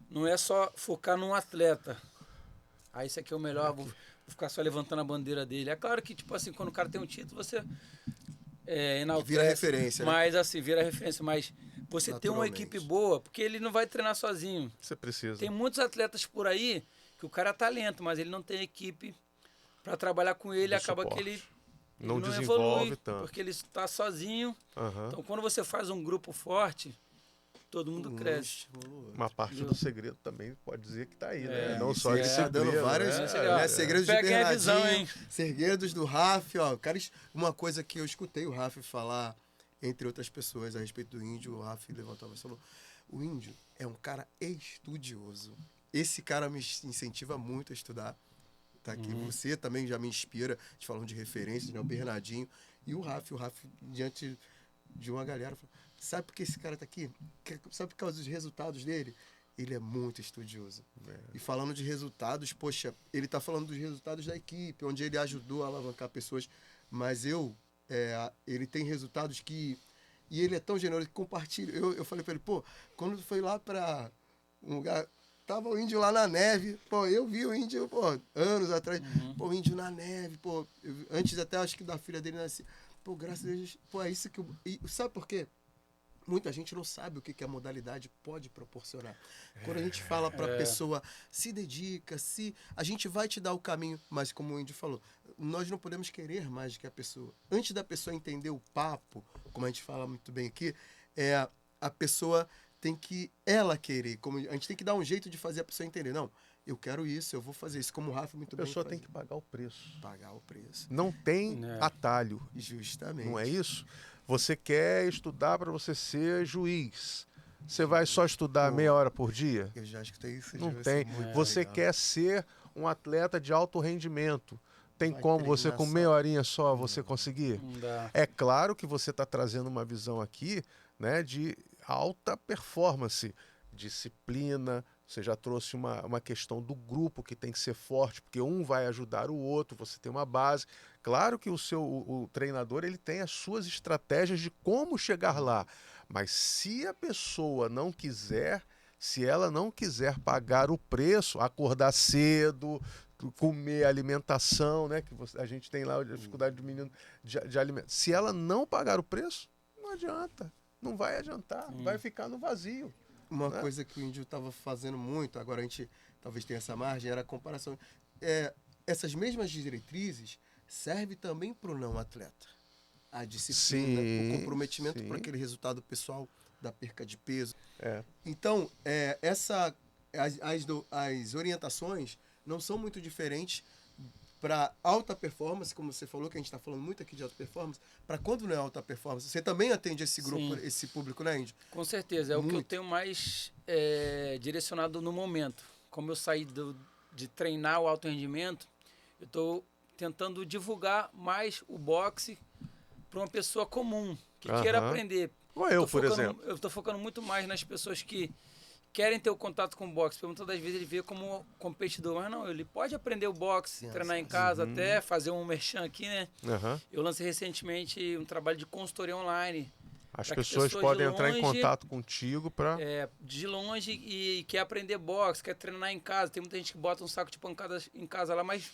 não é só focar num atleta. Isso aqui é o melhor, vou ficar só levantando a bandeira dele. É claro que, tipo assim, quando o cara tem um título, você enaltece. Vira referência, né? Mas, assim, vira referência. Mas você ter uma equipe boa, porque ele não vai treinar sozinho. Você precisa. Tem muitos atletas por aí que o cara é talento, mas ele não tem equipe para trabalhar com ele. Acaba suporte. Que ele não evolui tanto. Porque ele está sozinho. Então, quando você faz um grupo forte, todo mundo cresce. Uma parte do segredo também pode dizer que está aí, né? Não só esse segredo, dando vários segredos de Bernardinho, segredos do Rafa, cara, uma coisa que eu escutei o Rafa falar, entre outras pessoas, a respeito do Índio, o Rafa levantava e falou, o Índio é um cara estudioso. Esse cara me incentiva muito a estudar. Tá aqui. Você também já me inspira, te falando de referências, né? O Bernardinho e o Rafa, diante de uma galera, falou, sabe por que esse cara tá aqui? Sabe por causa dos resultados dele? Ele é muito estudioso. E falando de resultados, poxa, ele tá falando dos resultados da equipe, onde ele ajudou a alavancar pessoas, mas ele tem resultados que... E ele é tão generoso que compartilha. Eu falei pra ele, quando foi lá pra um lugar... Tava o Índio lá na neve, eu vi o Índio, anos atrás, o Índio na neve, antes até acho que da filha dele nascer. Graças a Deus, é isso que sabe por quê? Muita gente não sabe o que a modalidade pode proporcionar. Quando a gente fala para a pessoa, se dedica, a gente vai te dar o caminho, mas como o Índio falou, nós não podemos querer mais do que a pessoa. Antes da pessoa entender o papo, como a gente fala muito bem aqui, a pessoa tem que ela querer. A gente tem que dar um jeito de fazer a pessoa entender. Não, eu quero isso, eu vou fazer isso. Como o Rafa muito bem A pessoa tem que pagar o preço. Pagar o preço. Não tem atalho. Justamente. Não é isso? Você quer estudar para você ser juiz. Você vai só estudar meia hora por dia? Eu já escutei isso. Não tem. Você quer ser um atleta de alto rendimento. Tem como você, com meia horinha só, você conseguir? Não dá. É claro que você está trazendo uma visão aqui, né, de alta performance, disciplina, Você já trouxe uma questão do grupo que tem que ser forte, porque um vai ajudar o outro, você tem uma base. Claro que o treinador ele tem as suas estratégias de como chegar lá, mas se a pessoa não quiser, se ela não quiser pagar o preço, acordar cedo, comer alimentação, né? Que a gente tem lá a dificuldade do menino de alimento. Se ela não pagar o preço, não adianta. Não vai adiantar, vai ficar no vazio. Uma coisa que o Índio estava fazendo muito, agora a gente talvez tenha essa margem, era a comparação. Essas mesmas diretrizes servem também para o não atleta. A disciplina, o comprometimento para aquele resultado pessoal da perca de peso. Então, as orientações não são muito diferentes para alta performance, como você falou, que a gente está falando muito aqui de alta performance, para quando não é alta performance. Você também atende esse grupo, esse público, né, Índio? Com certeza, é muito. O que eu tenho mais direcionado no momento. Como eu saí de treinar o alto rendimento, eu estou tentando divulgar mais o boxe para uma pessoa comum, que queira aprender. Ou eu, por exemplo. Eu estou focando muito mais nas pessoas que querem ter o contato com o boxe, porque muitas das vezes ele vê como competidor, mas não, ele pode aprender o boxe, treinar em casa, até fazer um merchan aqui, né? Eu lancei recentemente um trabalho de consultoria online. As pessoas podem entrar em contato contigo para... de longe e quer aprender boxe, quer treinar em casa. Tem muita gente que bota um saco de pancadas em casa lá, mas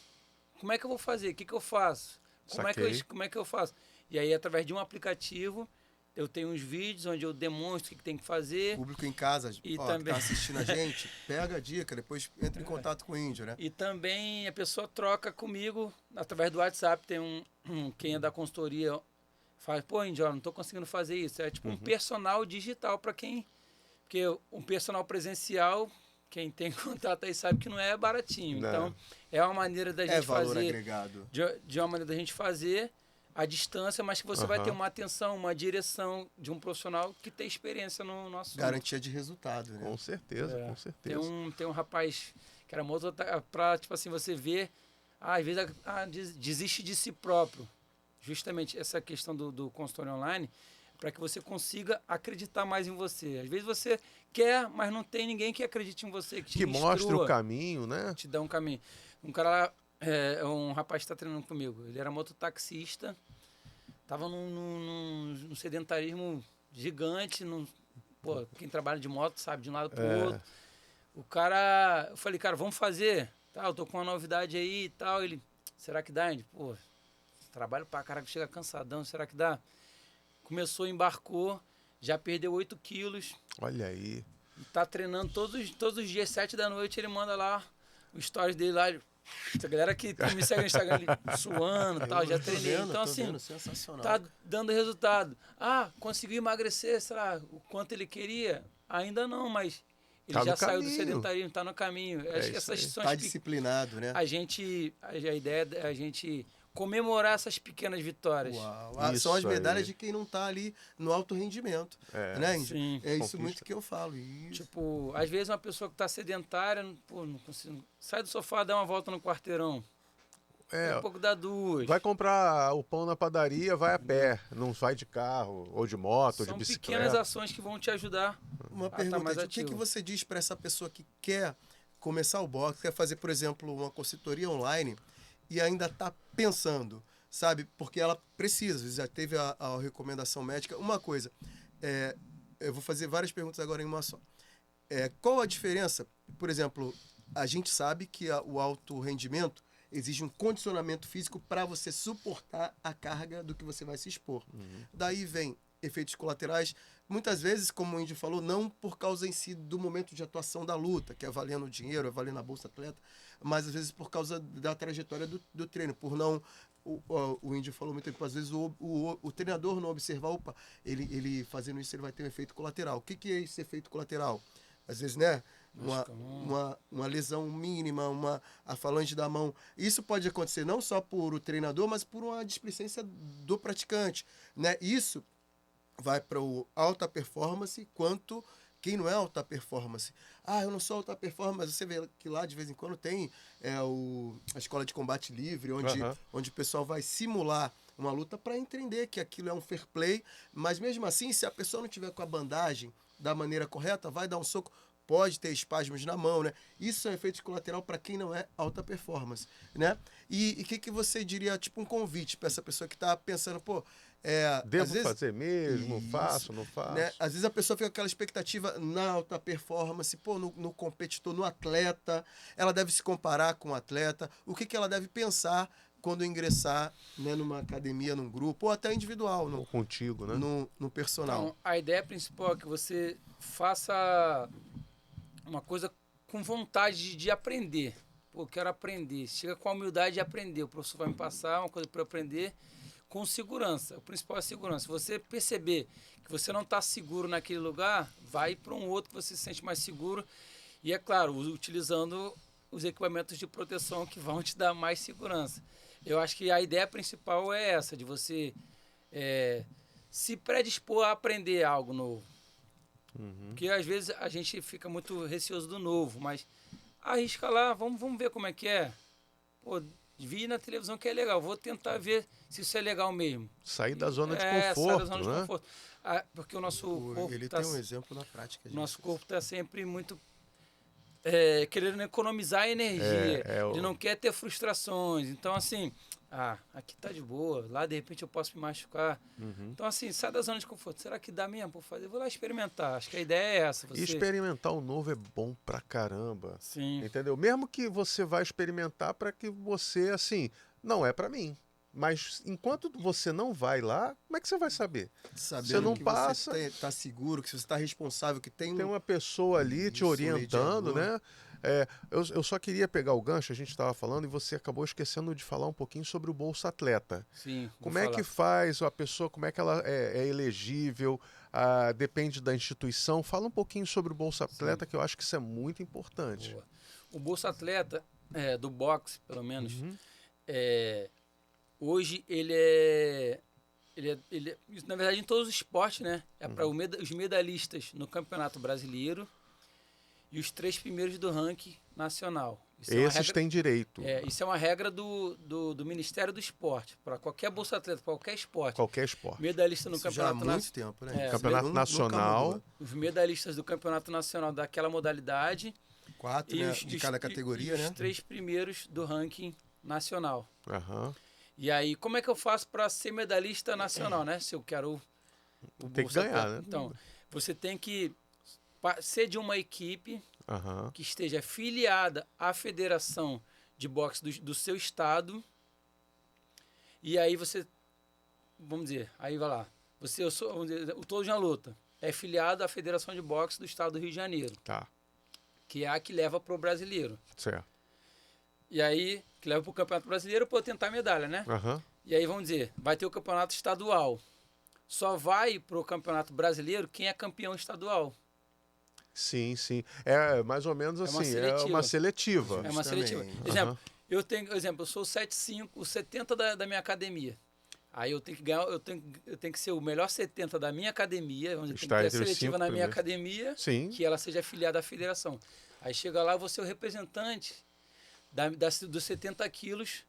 como é que eu vou fazer? O que eu faço? Como é que eu faço? E aí, através de um aplicativo, eu tenho uns vídeos onde eu demonstro o que tem que fazer. Público em casa, e que também tá assistindo a gente, pega a dica, depois entra em contato com o Índio, né? E também a pessoa troca comigo através do WhatsApp. Tem quem é da consultoria fala, pô, Índio, não tô conseguindo fazer isso. É tipo um personal digital para quem... Porque um personal presencial, quem tem contato aí sabe que não é baratinho. Não. Então, é uma maneira da gente valor fazer... agregado. De uma maneira da gente fazer a distância, mas que você vai ter uma atenção, uma direção de um profissional que tem experiência no nosso... Garantia de resultado, né? Com certeza, com certeza. Tem um rapaz que era moto para, tipo assim, você ver, às vezes desiste de si próprio. Justamente essa questão do consultório online, para que você consiga acreditar mais em você. Às vezes você quer, mas não tem ninguém que acredite em você, que mostre o caminho, né? Te dá um caminho. Um cara lá, um rapaz que está treinando comigo, ele era mototaxista, estava num sedentarismo gigante, quem trabalha de moto sabe, de um lado para o outro. O cara, eu falei, cara, vamos fazer, tá, eu tô com uma novidade aí e tal. Ele, será que dá, Andy? Pô, trabalho pra caraca, chega cansadão, será que dá? Começou, embarcou, já perdeu 8 quilos. Olha aí. Tá treinando todos os dias, 7 da noite, ele manda lá o stories dele lá. A galera que me segue no Instagram ali, suando e tal, já treinei. Então, assim, sensacional. Tá dando resultado. Conseguiu emagrecer, será o quanto ele queria? Ainda não, mas ele já saiu do sedentarismo, tá no caminho. Acho que essas são tá disciplinado, né? A ideia é a gente comemorar essas pequenas vitórias. Uau. São as medalhas de quem não tá ali no alto rendimento. Né, Índio? Sim. É isso muito que eu falo. Isso. Tipo, às vezes uma pessoa que tá sedentária, não consigo. Sai do sofá, dá uma volta no quarteirão. Um pouco dá 2. Vai comprar o pão na padaria, vai a pé. Não vai de carro, ou de moto, ou de bicicleta. São pequenas ações que vão te ajudar. Uma pergunta, o que você diz para essa pessoa que quer começar o boxe, quer fazer, por exemplo, uma consultoria online e ainda está pensando, sabe? Porque ela precisa, às vezes já teve a recomendação médica. Uma coisa, eu vou fazer várias perguntas agora em uma só. Qual a diferença? Por exemplo, a gente sabe que o alto rendimento exige um condicionamento físico para você suportar a carga do que você vai se expor. Daí vem efeitos colaterais, muitas vezes, como o Índio falou, não por causa em si do momento de atuação da luta, que é valendo dinheiro, é valendo a bolsa atleta, mas às vezes por causa da trajetória do treino, por não... O Índio falou muito tempo, às vezes o treinador não observar, ele fazendo isso, ele vai ter um efeito colateral. O que é esse efeito colateral? Às vezes, né? Uma lesão mínima, a falange da mão. Isso pode acontecer não só por o treinador, mas por uma displicência do praticante, né? Isso vai para o alta performance, quanto quem não é alta performance. Eu não sou alta performance. Você vê que lá de vez em quando tem a escola de combate livre, onde o pessoal vai simular uma luta para entender que aquilo é um fair play, mas mesmo assim, se a pessoa não tiver com a bandagem da maneira correta, vai dar um soco, pode ter espasmos na mão, né? Isso é efeito colateral para quem não é alta performance, né? E o que você diria, tipo um convite para essa pessoa que está pensando, pô, devo às vezes, fazer mesmo? isso, Faço, não faço? né? Às vezes a pessoa fica com aquela expectativa na alta performance, pô, no competidor, no atleta, ela deve se comparar com o atleta, o que ela deve pensar quando ingressar, né, numa academia, num grupo, ou até individual, Ou contigo, né? no personal. Então, a ideia principal é que você faça uma coisa com vontade de aprender. Pô, eu quero aprender. Chega com a humildade de aprender. O professor vai me passar uma coisa para eu aprender com segurança. O principal é a segurança. Se você perceber que você não está seguro naquele lugar, vai para um outro que você se sente mais seguro. E, é claro, utilizando os equipamentos de proteção que vão te dar mais segurança. Eu acho que a ideia principal é essa, de você se predispor a aprender algo novo. Porque às vezes a gente fica muito receoso do novo, mas arrisca lá, vamos ver como é que é. Pô, vi na televisão que é legal, vou tentar ver se isso é legal mesmo. Sair da zona de conforto, sair da zona né? de conforto. Porque o nosso corpo Ele tem um exemplo na prática disso. nosso corpo está sempre muito querendo economizar energia. Ele não quer ter frustrações. Então, assim, aqui tá de boa, lá de repente eu posso me machucar. Então, assim, sai da zona de conforto. Será que dá mesmo por fazer? Vou lá experimentar. Acho que a ideia é essa. E experimentar o novo é bom pra caramba. Sim. Entendeu? Mesmo que você vai experimentar para que você, assim, não é pra mim. Mas enquanto você não vai lá, como é que você vai saber? Sabendo você não que passa, você tá seguro, que você está responsável, que tem uma pessoa ali te orientando, né? Eu só queria pegar o gancho, a gente estava falando, e você acabou esquecendo de falar um pouquinho sobre o Bolsa Atleta. Sim. Como é que faz a pessoa, como é que ela é elegível, depende da instituição? Fala um pouquinho sobre o Bolsa Atleta, que eu acho que isso é muito importante. Boa. O Bolsa Atleta, do boxe, pelo menos, hoje ele é, na verdade, em todos os esportes, né? É para os medalhistas no Campeonato Brasileiro e os 3 primeiros do ranking nacional. Esses têm direito. Isso é uma regra do Ministério do Esporte, para qualquer Bolsa Atleta, para qualquer esporte. Qualquer esporte. Medalhista no Campeonato Nacional. Já há muito tempo, né? Campeonato Nacional. Os medalhistas do Campeonato Nacional daquela modalidade. 4, né, de cada categoria, né? Os 3 primeiros do ranking nacional. Aham. E aí, como é que eu faço para ser medalhista nacional, né? Se eu quero tem que ganhar, né? Então, você tem que ser de uma equipe que esteja filiada à federação de boxe do seu estado. E aí você, vamos dizer, aí vai lá. Vamos dizer, o Todos na Luta é filiado à Federação de Boxe do Estado do Rio de Janeiro. Tá. Que é a que leva pro brasileiro. Certo. E aí, que leva pro Campeonato Brasileiro para tentar a medalha, né? E aí, vamos dizer, vai ter o Campeonato Estadual. Só vai pro Campeonato Brasileiro quem é campeão estadual. Sim, sim. É mais ou menos assim, é uma seletiva. É uma seletiva. Exemplo, eu sou o 7'5", o 70 da minha academia. Aí eu tenho que ganhar, eu tenho que ser o melhor 70 da minha academia, onde tem que ter a seletiva na minha academia, que ela seja afiliada à federação. Aí chega lá, eu vou ser o representante dos 70 quilos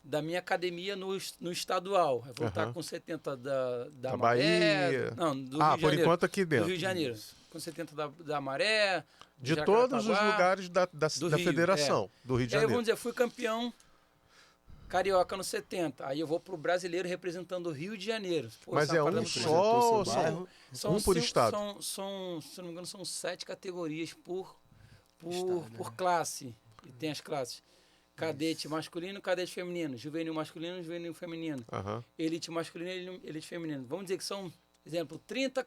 da minha academia no estadual. Eu vou estar com 70 da Maré. Bahia. Não, do Rio de Janeiro. Por enquanto aqui dentro. Do Rio de Janeiro. Com 70 da Maré. De todos os lugares da federação do Rio de Janeiro. Aí vamos dizer, fui campeão carioca no 70. Aí eu vou pro brasileiro representando o Rio de Janeiro. Pô, mas é um só, um por estado? Se não me engano, são 7 categorias por classe. E tem as classes. Cadete masculino, cadete feminino. Juvenil masculino, juvenil feminino. Elite masculino, elite feminino. Vamos dizer que são, exemplo, 30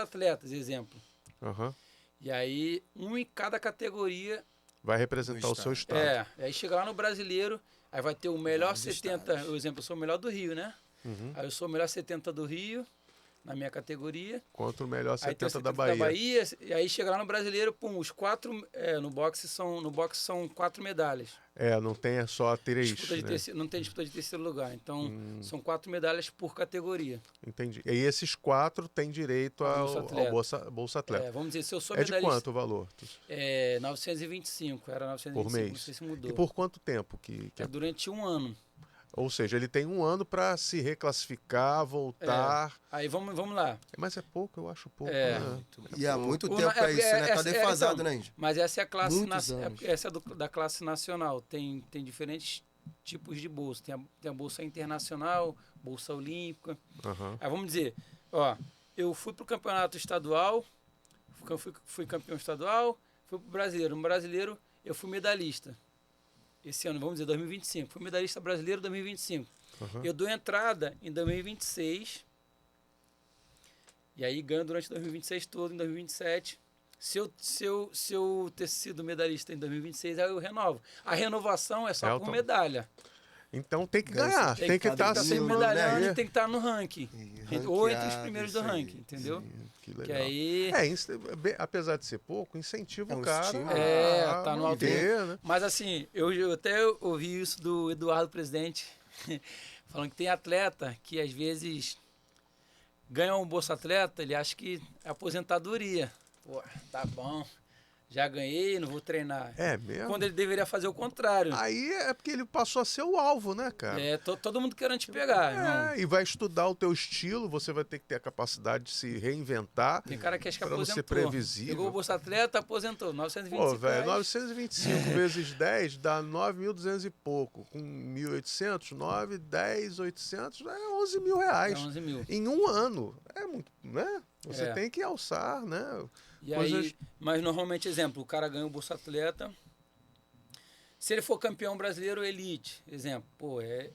atletas, exemplo. E aí, um em cada categoria vai representar o seu estado. Aí chega lá no brasileiro, aí vai ter o melhor 70, por exemplo, eu sou o melhor do Rio, né? Aí eu sou o melhor 70 do Rio, na minha categoria. Contra o melhor 70 da Bahia. E aí chega lá no brasileiro, os 4, no boxe são 4 medalhas. Não tem só 3. Não tem disputa de terceiro lugar. Então, são 4 medalhas por categoria. Entendi. E esses 4 têm direito ao Bolsa Atleta. Vamos dizer, se eu sou medalhista... de quanto o valor? 925. Era 925, por mês. Não sei se mudou. E por quanto tempo? Durante um ano. Ou seja, ele tem um ano para se reclassificar, voltar. Aí vamos lá. Mas é pouco, eu acho pouco. E há muito tempo isso, né? Tá defasado, então, né, Índio? Mas essa é a classe essa é da classe nacional. Tem diferentes tipos de bolsa. Tem a bolsa internacional, bolsa olímpica. Aí vamos dizer, ó, eu fui pro campeonato estadual, fui campeão estadual, fui pro brasileiro. No brasileiro, eu fui medalhista. Esse ano, vamos dizer, 2025. Fui medalhista brasileiro 2025. Eu dou entrada em 2026. E aí ganho durante 2026 todo, em 2027. Se eu ter sido medalhista em 2026, aí eu renovo. A renovação é só por medalha. Então tem que ganhar, tem que estar acima, medalhando, e tem que estar no ranking. Ou entre os primeiros do ranking, entendeu? Sim, que legal. Que aí... apesar de ser pouco, incentiva o cara. Tá no alto. Né? Mas assim, eu até ouvi isso do Eduardo Presidente, falando que tem atleta que às vezes ganha um Bolsa Atleta, ele acha que é aposentadoria. Pô, tá bom. Já ganhei, não vou treinar. É mesmo? Quando ele deveria fazer o contrário. Aí é porque ele passou a ser o alvo, né, cara? Todo mundo querendo te pegar, irmão. E vai estudar o teu estilo, você vai ter que ter a capacidade de se reinventar. Tem cara que acha que aposentou. Ser previsível. Pegou o Bolsa Atleta, aposentou. 925 Pô, velho, 925 vezes 10 dá 9.200 e pouco. Com 1.800, 9, 10, 800, é 11 mil reais. 11 mil. Em um ano. É muito, né? Você tem que alçar, né? E aí, mas normalmente, exemplo, o cara ganha o Bolsa Atleta. Se ele for campeão brasileiro elite, exemplo, pô, é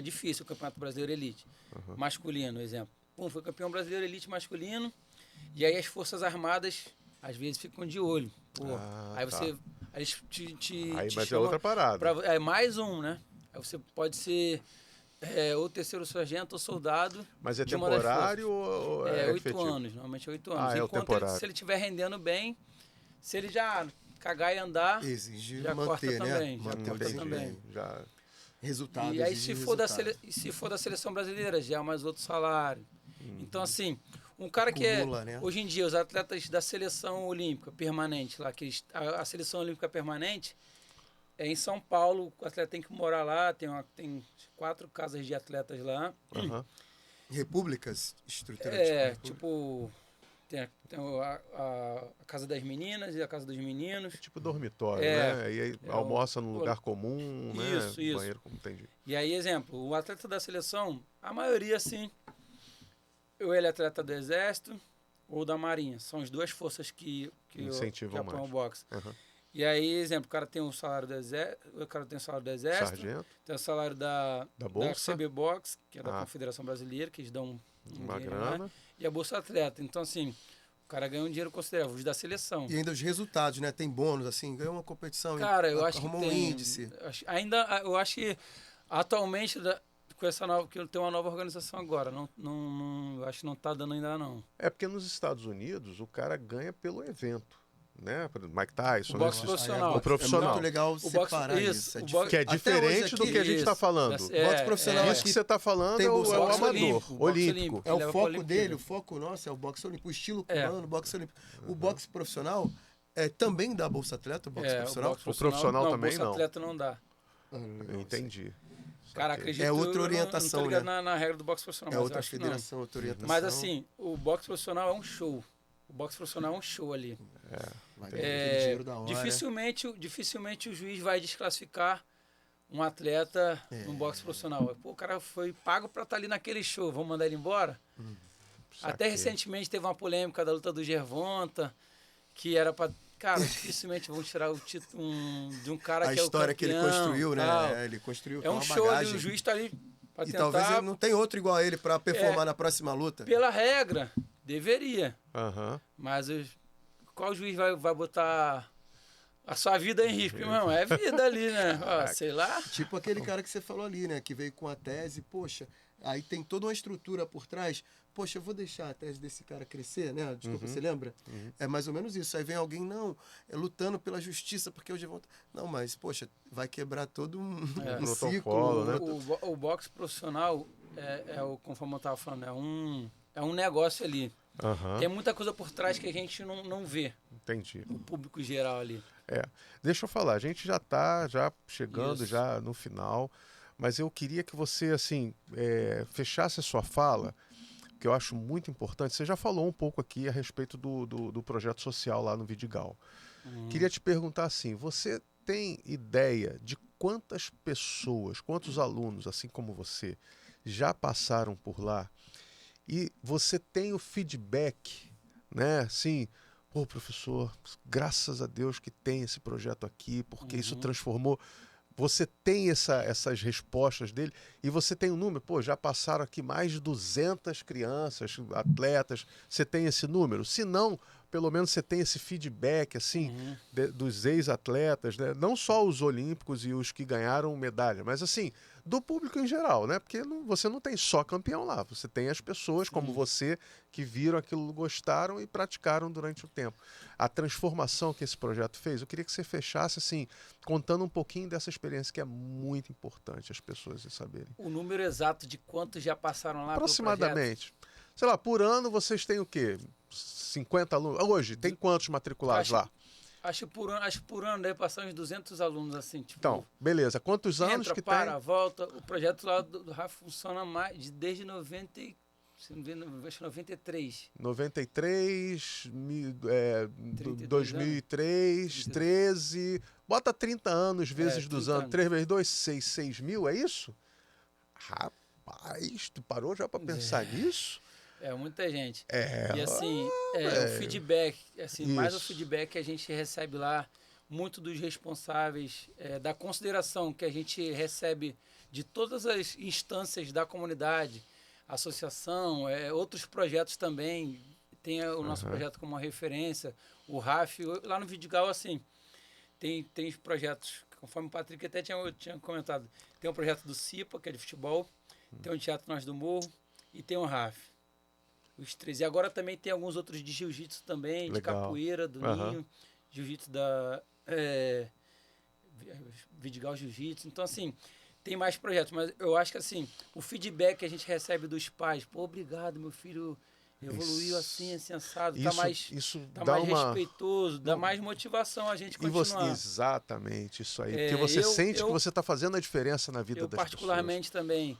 difícil o Campeonato Brasileiro Elite. Masculino, exemplo. Pô, foi campeão brasileiro elite masculino. E aí as Forças Armadas, às vezes, ficam de olho. Pô, aí você. Aí eles aí mas é outra parada. É mais um, né? Aí você pode ser. Ou terceiro sargento ou soldado. Mas é temporário ou é 8 anos, normalmente é 8 anos. Enquanto se ele estiver rendendo bem, se ele já cagar e andar, exige já manter, corta né? também. Já corta também. Já... Resultado. E aí se for da seleção brasileira, já é mais outro salário. Então, assim, um cara que né? hoje em dia, os atletas da seleção olímpica permanente, lá, a seleção olímpica permanente, é em São Paulo, o atleta tem que morar lá, tem 4 casas de atletas lá. Repúblicas? Estrutura tipo tem a casa das meninas e a casa dos meninos. Tipo dormitório, né? E aí almoça num lugar comum, né? Isso. Banheiro, como entendi. E aí, exemplo, o atleta da seleção, a maioria, sim, ou ele é atleta do Exército ou da Marinha. São as duas forças que apoiam o boxe. E aí, exemplo, o cara tem o salário do Exército, Sargento. Tem o salário da CB Box, que é da Confederação Brasileira, que eles dão uma grana. Lá, e a Bolsa Atleta. Então, assim, o cara ganha um dinheiro considerável, os da seleção. E ainda os resultados, né? Tem bônus, assim, ganhou uma competição. Cara, eu acho que tem. Um índice. Eu acho que atualmente, com essa nova, que tem uma nova organização agora, eu acho que não tá dando ainda não. É porque nos Estados Unidos o cara ganha pelo evento. Né? Mike Tyson, o boxe profissional. O profissional. É muito legal separar isso. Que é diferente do que a gente está falando. O boxe profissional. Isso que você está falando é o amador, olímpico. É o foco dele, o foco nosso é o boxe olímpico. O estilo cubano, o boxe olímpico. O boxe profissional também dá Bolsa Atleta, o boxe profissional? O profissional também não. Bolsa Atleta não dá. Entendi. Cara, acredito. É outra orientação, não tô ligado na regra do boxe profissional. É outra federação, outra orientação. Mas assim, o boxe profissional é um show. O boxe profissional é um show ali. Dificilmente o juiz vai desclassificar um atleta no boxe profissional. Pô, o cara foi pago para estar ali naquele show, vamos mandar ele embora? Até recentemente teve uma polêmica da luta do Gervonta, que era para... Cara, dificilmente vão tirar o título de um cara que é o campeão. A história que ele construiu, né? Ele construiu é um show ali, o juiz está ali para tentar... talvez ele não tenha outro igual a ele para performar na próxima luta. Pela regra, deveria. Mas qual juiz vai botar a sua vida em risco, irmão? É vida ali, né? Sei lá. Tipo aquele cara que você falou ali, né? Que veio com a tese, poxa, aí tem toda uma estrutura por trás. Poxa, eu vou deixar a tese desse cara crescer, né? Desculpa, você lembra? É mais ou menos isso. Aí vem alguém, lutando pela justiça, porque hoje vão... Não, mas, poxa, vai quebrar todo um ciclo. Né? O boxe profissional, conforme eu estava falando, é um negócio ali. Tem muita coisa por trás que a gente não vê. Entendi. O público geral ali. Deixa eu falar, a gente já está chegando já no final. mas eu queria que você, assim, fechasse a sua fala, que eu acho muito importante. Você já falou um pouco aqui a respeito do projeto social lá no Vidigal. Queria te perguntar assim, você tem ideia de quantas pessoas, quantos alunos, assim como você, já passaram por lá e você tem o feedback, né? Assim, pô, professor, graças a Deus que tem esse projeto aqui, porque isso transformou. Você tem essas respostas dele e você tem um número. Pô, já passaram aqui mais de 200 crianças, atletas. Você tem esse número? Se não, pelo menos você tem esse feedback assim dos ex-atletas, né? Não só os olímpicos e os que ganharam medalha, mas assim, do público em geral, né? Porque você não tem só campeão lá. Você tem as pessoas como você que viram aquilo, gostaram e praticaram durante o tempo. A transformação que esse projeto fez, eu queria que você fechasse assim, contando um pouquinho dessa experiência que é muito importante as pessoas saberem. O número exato de quantos já passaram lá aproximadamente. Sei lá, por ano vocês têm o quê? 50 alunos? Hoje, tem quantos matriculados lá? Acho que por ano deve passar uns 200 alunos, assim. Tipo, então, beleza. Quantos anos que tem? Volta. O projeto lá do RAF funciona desde 93. 93, 2003, 13... Bota 30 anos vezes dos anos. 3 vezes 2, 6 mil, é isso? Rapaz, tu parou já para pensar nisso? É, muita gente. E assim, o feedback, assim, mais o feedback que a gente recebe lá, muito dos responsáveis, da consideração que a gente recebe de todas as instâncias da comunidade, associação, outros projetos também, tem o nosso projeto como uma referência, o RAF, lá no Vidigal, assim, tem projetos, conforme o Patrick até tinha comentado, tem um projeto do CIPA, que é de futebol, tem o Teatro Nós do Morro e tem o RAF. Os três. E agora também tem alguns outros de jiu-jitsu também, de capoeira, do Ninho, jiu-jitsu da Vidigal Jiu-Jitsu. Então, assim, tem mais projetos, mas eu acho que, assim, o feedback que a gente recebe dos pais, pô, obrigado, meu filho evoluiu assim assado, tá mais respeitoso, dá mais motivação a gente continuar. Exatamente, isso aí. Porque você sente que você está fazendo a diferença na vida das pessoas. Eu, particularmente, também...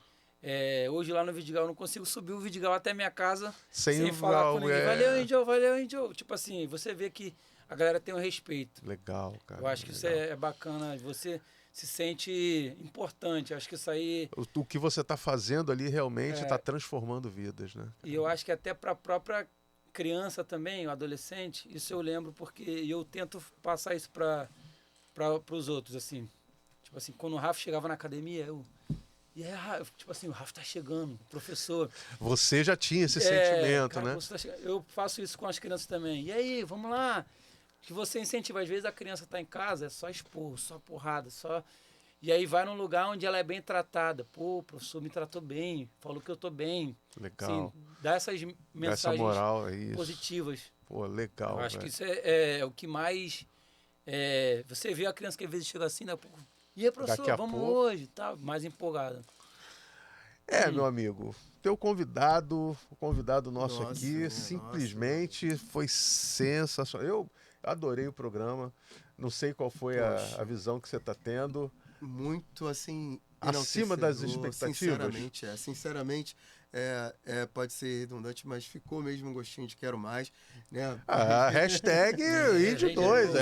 hoje lá no Vidigal eu não consigo subir o Vidigal até a minha casa sem falar com ninguém. Valeu, Índio. Tipo assim, você vê que a galera tem um respeito. Legal, cara. Eu acho que isso é bacana. Você se sente importante. Eu acho que isso aí... O que você está fazendo ali realmente está transformando vidas, né? E eu acho que até para a própria criança também, o adolescente, isso eu lembro porque eu tento passar isso para os outros, assim. Tipo assim, quando o Rafa chegava na academia, E aí, tipo assim, o Rafa tá chegando, professor. Você já tinha esse sentimento, cara, né? Eu faço isso com as crianças também. E aí, vamos lá. Que você incentiva. Às vezes a criança tá em casa, é só esporro, só porrada, só... E aí vai num lugar onde ela é bem tratada. Pô, o professor me tratou bem, falou que eu tô bem. Legal. Assim, dá essas mensagens moral, positivas. Pô, legal, eu acho que isso é o que mais... você vê a criança que às vezes chega assim, né? E aí, professor, vamos hoje, tá? Mais empolgada. Meu amigo, o convidado nosso aqui, simplesmente foi sensacional. Eu adorei o programa. Não sei qual foi a visão que você está tendo. Muito, assim... Acima das expectativas? Sinceramente, pode ser redundante, mas ficou mesmo um gostinho de quero mais, né? Hashtag Índio2,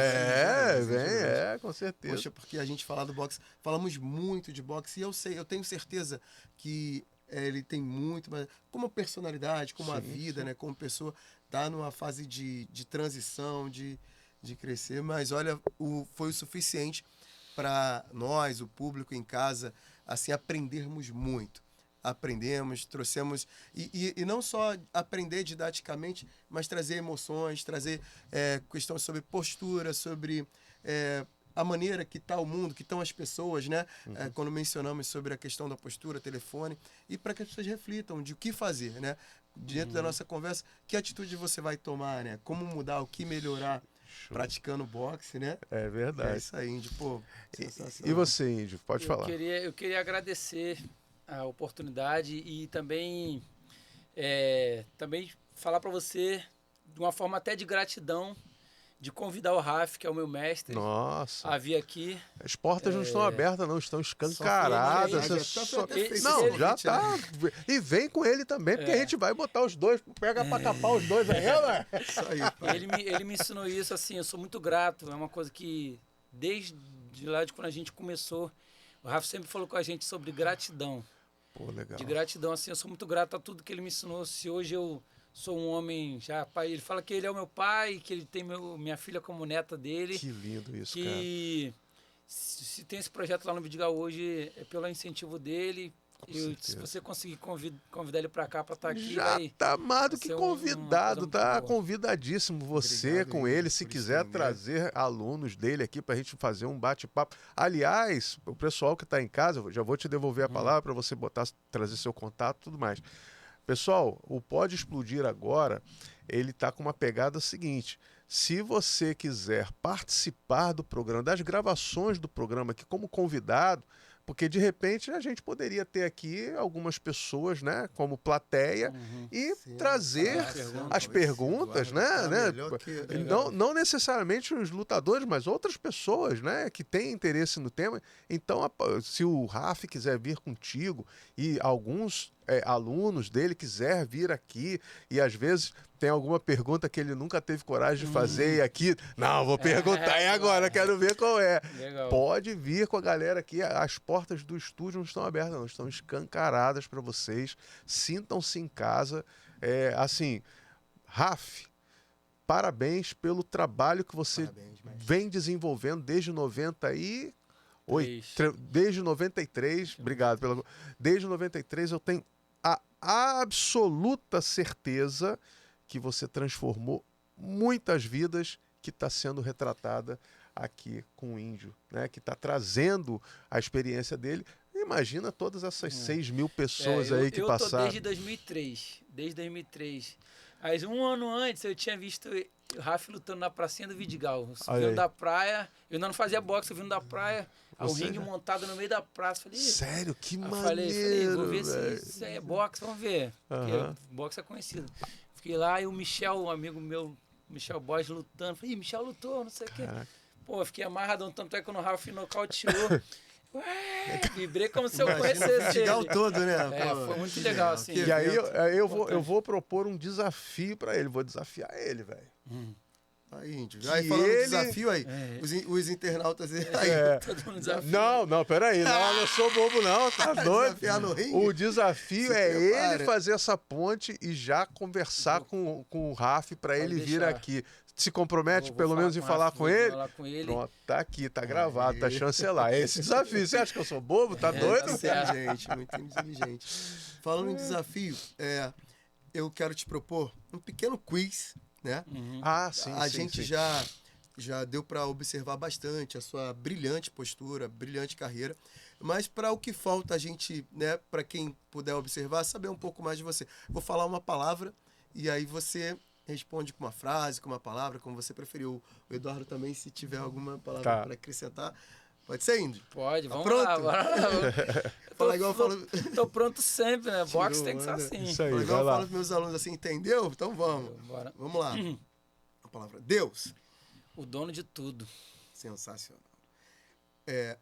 com certeza. Poxa, porque a gente fala do boxe, falamos muito de boxe, e eu tenho certeza que ele tem muito, mas como personalidade, como a vida, né? Como pessoa, tá numa fase de transição, de crescer, mas olha, foi o suficiente para nós, o público em casa, assim, aprendermos muito. Aprendemos, trouxemos... E não só aprender didaticamente, mas trazer emoções, trazer questões sobre postura, sobre a maneira que está o mundo, que estão as pessoas, né? Quando mencionamos sobre a questão da postura, telefone, e para que as pessoas reflitam de o que fazer, né? Dentro da nossa conversa, que atitude você vai tomar, né? Como mudar, o que melhorar. Praticando boxe, né? É verdade. É isso aí, Índio. Pô, sensacional. E você, Índio? Pode falar. Eu queria agradecer a oportunidade e também falar para você, de uma forma até de gratidão, de convidar o Raf, que é o meu mestre, Nossa. a vir aqui. As portas não estão abertas, não, estão escancaradas. Não, já tá. E vem com ele também, porque a gente vai botar os dois, pega pra capar os dois aí, né? Isso aí, pai. Ele me ensinou isso, assim, eu sou muito grato. É uma coisa que, desde lá de quando a gente começou, o Rafa sempre falou com a gente sobre gratidão. Pô, legal. De gratidão, assim, eu sou muito grato a tudo que ele me ensinou. Se hoje eu sou um homem já pai, ele fala que ele é o meu pai, que ele tem minha filha como neta dele. Que lindo isso, que cara. Se tem esse projeto lá no Vidigal hoje, é pelo incentivo dele. Se você conseguir convidar ele para cá, para estar aqui, já tá mais do que convidado, tá convidadíssimo você. Obrigado, com ele, se quiser trazer alunos dele aqui pra gente fazer um bate-papo. Aliás, o pessoal que tá em casa, eu já vou te devolver a palavra para você trazer seu contato e tudo mais. Pessoal, o Pode Explodir agora, ele tá com uma pegada seguinte: se você quiser participar do programa, das gravações do programa aqui como convidado, porque de repente a gente poderia ter aqui algumas pessoas, né, como plateia, e trazer as perguntas, né? Não necessariamente os lutadores, mas outras pessoas, né, que têm interesse no tema. Então, se o Raf quiser vir contigo e alguns alunos dele quiser vir aqui e às vezes tem alguma pergunta que ele nunca teve coragem de fazer e aqui, não, vou perguntar e agora, quero ver qual é. Legal. Pode vir com a galera aqui, as portas do estúdio não estão abertas não, estão escancaradas para vocês, sintam-se em casa. Assim, Raf, parabéns pelo trabalho que você vem desenvolvendo desde 93, obrigado desde 93 eu tenho a absoluta certeza que você transformou muitas vidas, que está sendo retratada aqui com o Índio, né? Que está trazendo a experiência dele. Imagina todas essas 6 mil pessoas aí que passaram. Eu tô desde 2003. Mas um ano antes eu tinha visto o Raf lutando na pracinha do Vidigal. Vindo da praia, eu ainda não fazia boxe, eu vindo da praia, o ringue montado no meio da praça. Falei, sério? Que maneiro! Falei, vou ver se isso aí é boxe, vamos ver. Porque boxe é conhecido. Fiquei lá e o Michel, um amigo meu, Michel Boys, lutando. Falei, Michel lutou, não sei o quê. Pô, eu fiquei amarradão, tanto é que quando o Raf nocauteou, vibrei como se eu conhecesse ele. Todo, né? Foi muito legal, assim. E aí eu vou propor um desafio pra ele. Vou desafiar ele, velho. Aí, Índio. Aí falando de desafio aí, os internautas aí. Todo mundo desafia. Não, peraí. Não, eu sou bobo não, tá doido? Desafiar no ringue? O desafio ele fazer essa ponte e já conversar com o Raf pra ele vir aqui. Se compromete pelo menos em falar com ele? Falar com ele. Pronto, tá aqui, tá gravado, tá chancelar. É esse desafio. Você acha que eu sou bobo? Tá doido? Muito inteligente. Falando em desafio, eu quero te propor um pequeno quiz, né? Sim. A gente já deu para observar bastante a sua brilhante postura, brilhante carreira, mas para o que falta a gente, né, para quem puder observar, saber um pouco mais de você. Vou falar uma palavra e aí você responde com uma frase, com uma palavra, como você preferiu. O Eduardo também, se tiver alguma palavra para acrescentar. Pode ser, Índio? Pode, vamos pronto? lá. Bora lá. Fala igual eu falo... Tô pronto sempre, né? Boxe tem que ser assim. Isso aí, Fala igual eu falo para meus alunos assim, entendeu? Então vamos. Bora. Vamos lá. A palavra Deus. O dono de tudo. Sensacional.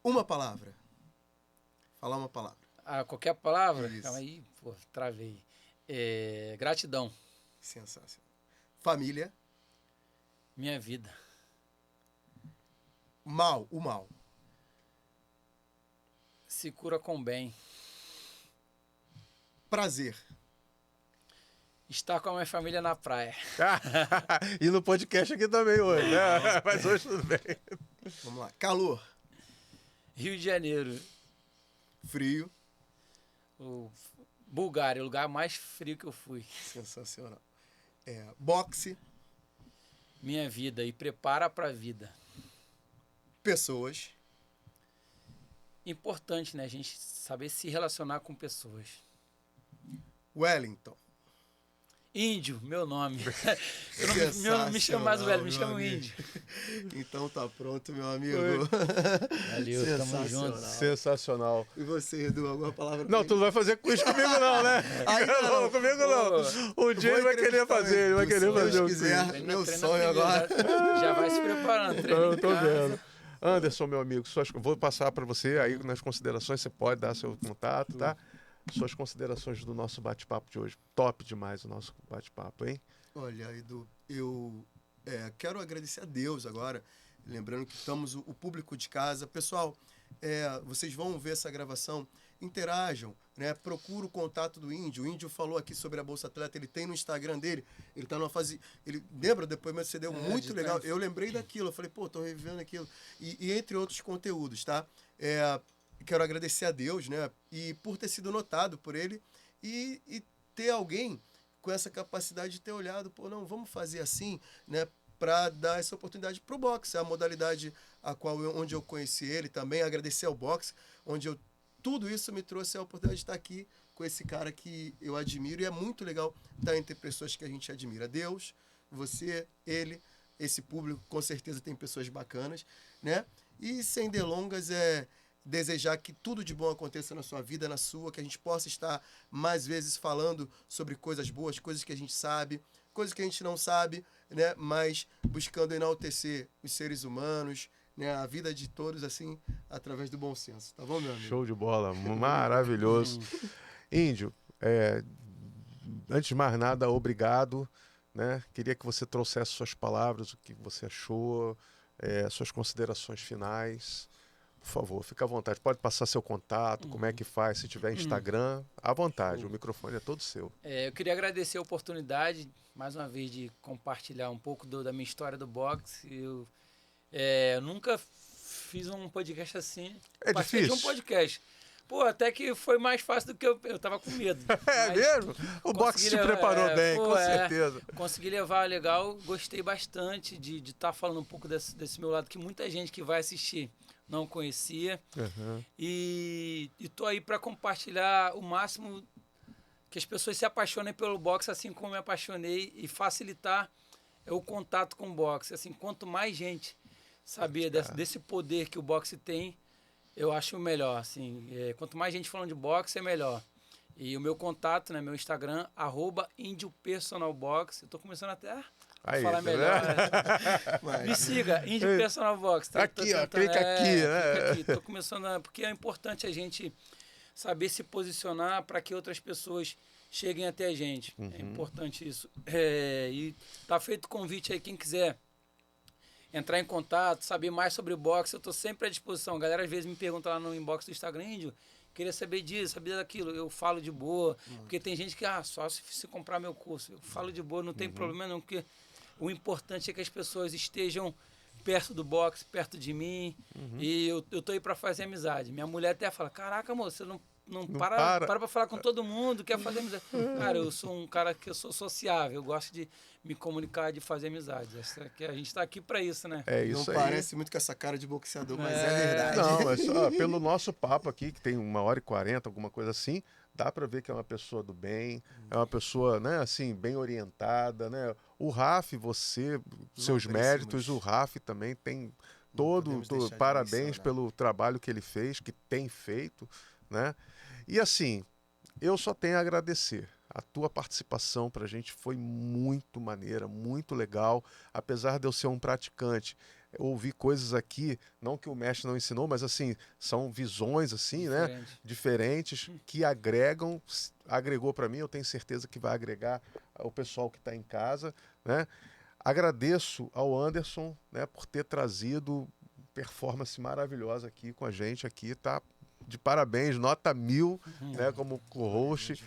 Uma palavra. Falar uma palavra. Qualquer palavra? Isso. Calma aí, pô, travei. Gratidão. Sensacional. Família. Minha vida. O mal. Se cura com bem. Prazer. Estar com a minha família na praia. E no podcast aqui também hoje, né? Mas hoje tudo bem. Vamos lá. Calor. Rio de Janeiro. Frio. Bulgária, o lugar mais frio que eu fui. Sensacional. Boxe. Minha vida. E prepara pra vida. Pessoas. Importante, né? A gente saber se relacionar com pessoas. Wellington. Índio, meu nome. Eu não me chamo mais o velho, me chamo Índio. Então tá pronto, meu amigo. Valeu, tamo junto. Sensacional. E você, Edu, alguma palavra? Não, tu não vai fazer quiz comigo não, né? Não, comigo não. O dia ele vai querer fazer, ele vai querer fazer o quiz. Se Deus quiser, meu sonho agora. Já vai se preparando, Eu tô vendo. Anderson, meu amigo, vou passar para você aí nas considerações, você pode dar seu contato, tá? Suas considerações do nosso bate-papo de hoje. Top demais o nosso bate-papo, hein? Olha, Edu, eu quero agradecer a Deus agora, lembrando que estamos o público de casa. Pessoal, vocês vão ver essa gravação, interajam, né? Procura o contato do Índio. O Índio falou aqui sobre a Bolsa Atleta, ele tem no Instagram dele, ele tá numa fase... Ele lembra, depois você deu muito legal. Eu lembrei daquilo, eu falei, pô, tô revivendo aquilo. E entre outros conteúdos, tá? Quero agradecer a Deus, né? E por ter sido notado por ele e ter alguém com essa capacidade de ter olhado, pô, não, vamos fazer assim, né? Para dar essa oportunidade pro boxe, a modalidade onde eu conheci ele também, agradecer ao boxe, onde tudo isso me trouxe a oportunidade de estar aqui com esse cara que eu admiro, e é muito legal estar entre pessoas que a gente admira. Deus, você, ele, esse público, com certeza tem pessoas bacanas, né? E sem delongas, desejar que tudo de bom aconteça na sua vida, na sua, que a gente possa estar mais vezes falando sobre coisas boas, coisas que a gente sabe, coisas que a gente não sabe, né? Mas buscando enaltecer os seres humanos, né? A vida de todos, assim, através do bom senso. Tá bom, meu amigo? Show de bola, maravilhoso. Índio, antes de mais nada, obrigado, né? Queria que você trouxesse suas palavras, o que você achou, suas considerações finais. Por favor, fica à vontade. Pode passar seu contato, como é que faz, se tiver Instagram, à vontade. O microfone é todo seu. Eu queria agradecer a oportunidade, mais uma vez, de compartilhar um pouco da minha história do boxe. Eu nunca fiz um podcast assim. É difícil? De um podcast. Pô, até que foi mais fácil do que eu tava com medo. É mesmo? O boxe se preparou bem, com certeza. Consegui levar legal, gostei bastante de estar falando um pouco desse meu lado, que muita gente que vai assistir não conhecia. Uhum. E tô aí para compartilhar o máximo que as pessoas se apaixonem pelo boxe, assim como eu me apaixonei, e facilitar o contato com o boxe. Assim, quanto mais gente saber desse poder que o boxe tem, eu acho melhor. Assim, quanto mais gente falando de boxe, é melhor. E o meu contato, né, meu Instagram, @IndioPersonalBox. Eu tô começando até a falar melhor. Né? Me siga, Índio Personal Box. Aqui, ó, clica aqui, né? Clica aqui. Tô começando porque é importante a gente saber se posicionar para que outras pessoas cheguem até a gente. É importante isso. E tá feito o convite aí, quem quiser entrar em contato, saber mais sobre o boxe, eu tô sempre à disposição. A galera às vezes me pergunta lá no inbox do Instagram, Índio, queria saber disso, saber daquilo. Eu falo de boa, porque tem gente que, só se comprar meu curso. Eu falo de boa, não tem problema não, porque o importante é que as pessoas estejam perto do boxe, perto de mim, e eu tô aí para fazer amizade. Minha mulher até fala, caraca, moço, você não para falar com todo mundo, quer fazer amizade. Cara, eu sou um cara que eu sou sociável, eu gosto de me comunicar, de fazer amizades. Que a gente está aqui para isso, né? É isso não aí. Parece muito com essa cara de boxeador, mas é verdade. Não, mas só pelo nosso papo aqui, que tem 1h40, alguma coisa assim, dá para ver que é uma pessoa do bem, é uma pessoa, né, assim, bem orientada, né? O Raf, seus méritos, o Raf também tem parabéns pelo trabalho que ele fez, que tem feito, né? E assim, eu só tenho a agradecer. A tua participação pra gente foi muito maneira, muito legal, apesar de eu ser um praticante. Eu ouvi coisas aqui, não que o mestre não ensinou, mas assim, são visões assim, né, diferentes, que agregou para mim, eu tenho certeza que vai agregar ao pessoal que está em casa, né? Agradeço ao Anderson, né, por ter trazido performance maravilhosa aqui com a gente, aqui tá de parabéns, nota 1000, né, como co-host.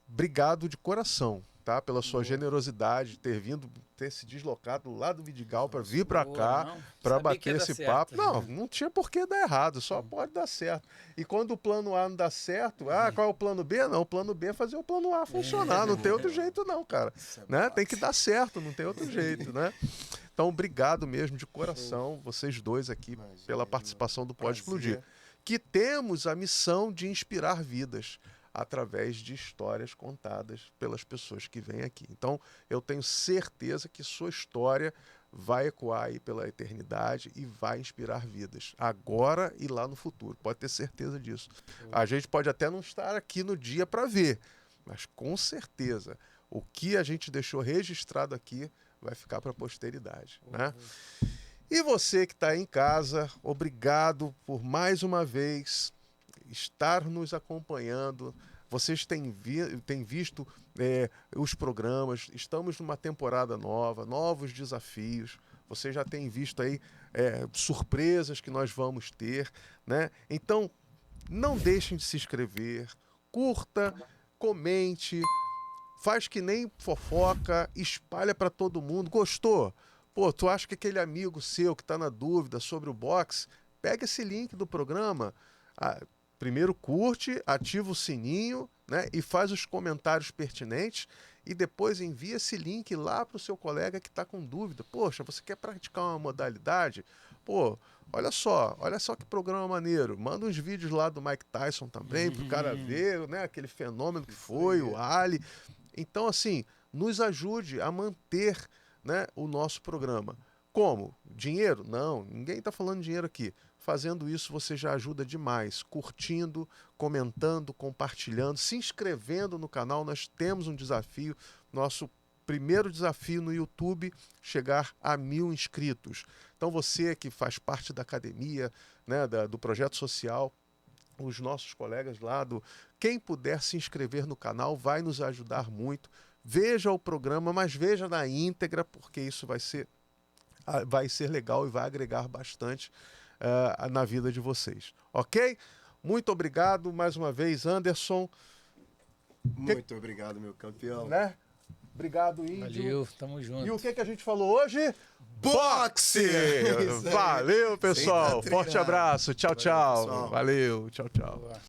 Obrigado de coração, tá, pela sua generosidade, ter se deslocado lá do Vidigal para vir para cá, para bater esse papo. Não tinha por que dar errado, só pode dar certo. E quando o plano A não dá certo, qual é o plano B? Não, o plano B é fazer o plano A funcionar, não tem outro jeito não, cara. Né? Tem que dar certo, não tem outro jeito, né? Então, obrigado mesmo de coração, vocês dois aqui, pela participação do Pode Explodir. Que temos a missão de inspirar vidas. através de histórias contadas pelas pessoas que vêm aqui. Então, eu tenho certeza que sua história vai ecoar aí pela eternidade e vai inspirar vidas, agora e lá no futuro. Pode ter certeza disso. A gente pode até não estar aqui no dia para ver, mas com certeza o que a gente deixou registrado aqui vai ficar para a posteridade, né? E você que está em casa, obrigado por mais uma vez estar nos acompanhando. Vocês têm visto os programas, estamos numa temporada nova, novos desafios. Vocês já têm visto aí surpresas que nós vamos ter, né? Então, não deixem de se inscrever, curta, comente, faz que nem fofoca, espalha para todo mundo. Gostou? Pô, tu acha que aquele amigo seu que está na dúvida sobre o boxe, pega esse link do programa, primeiro curte, ativa o sininho, né, e faz os comentários pertinentes e depois envia esse link lá para o seu colega que está com dúvida. Poxa, você quer praticar uma modalidade? Pô, olha só que programa maneiro. Manda uns vídeos lá do Mike Tyson também, para o cara ver, né, aquele fenômeno que foi, o Ali. Então, assim, nos ajude a manter, né, o nosso programa. Como? Dinheiro? Não, ninguém está falando de dinheiro aqui. Fazendo isso, você já ajuda demais. Curtindo, comentando, compartilhando, se inscrevendo no canal. Nós temos um desafio, nosso primeiro desafio no YouTube, chegar a 1000 inscritos. Então você que faz parte da academia, né, do projeto social, os nossos colegas lá, quem puder se inscrever no canal vai nos ajudar muito. Veja o programa, mas veja na íntegra, porque isso vai ser legal e vai agregar bastante na vida de vocês. Ok? Muito obrigado mais uma vez, Anderson. Muito obrigado, meu campeão. Né? Obrigado, Índio. Valeu, tamo junto. E o que a gente falou hoje? Boxe! Valeu, pessoal. Forte abraço. Tchau, tchau. Valeu, Valeu, tchau, tchau. Boa.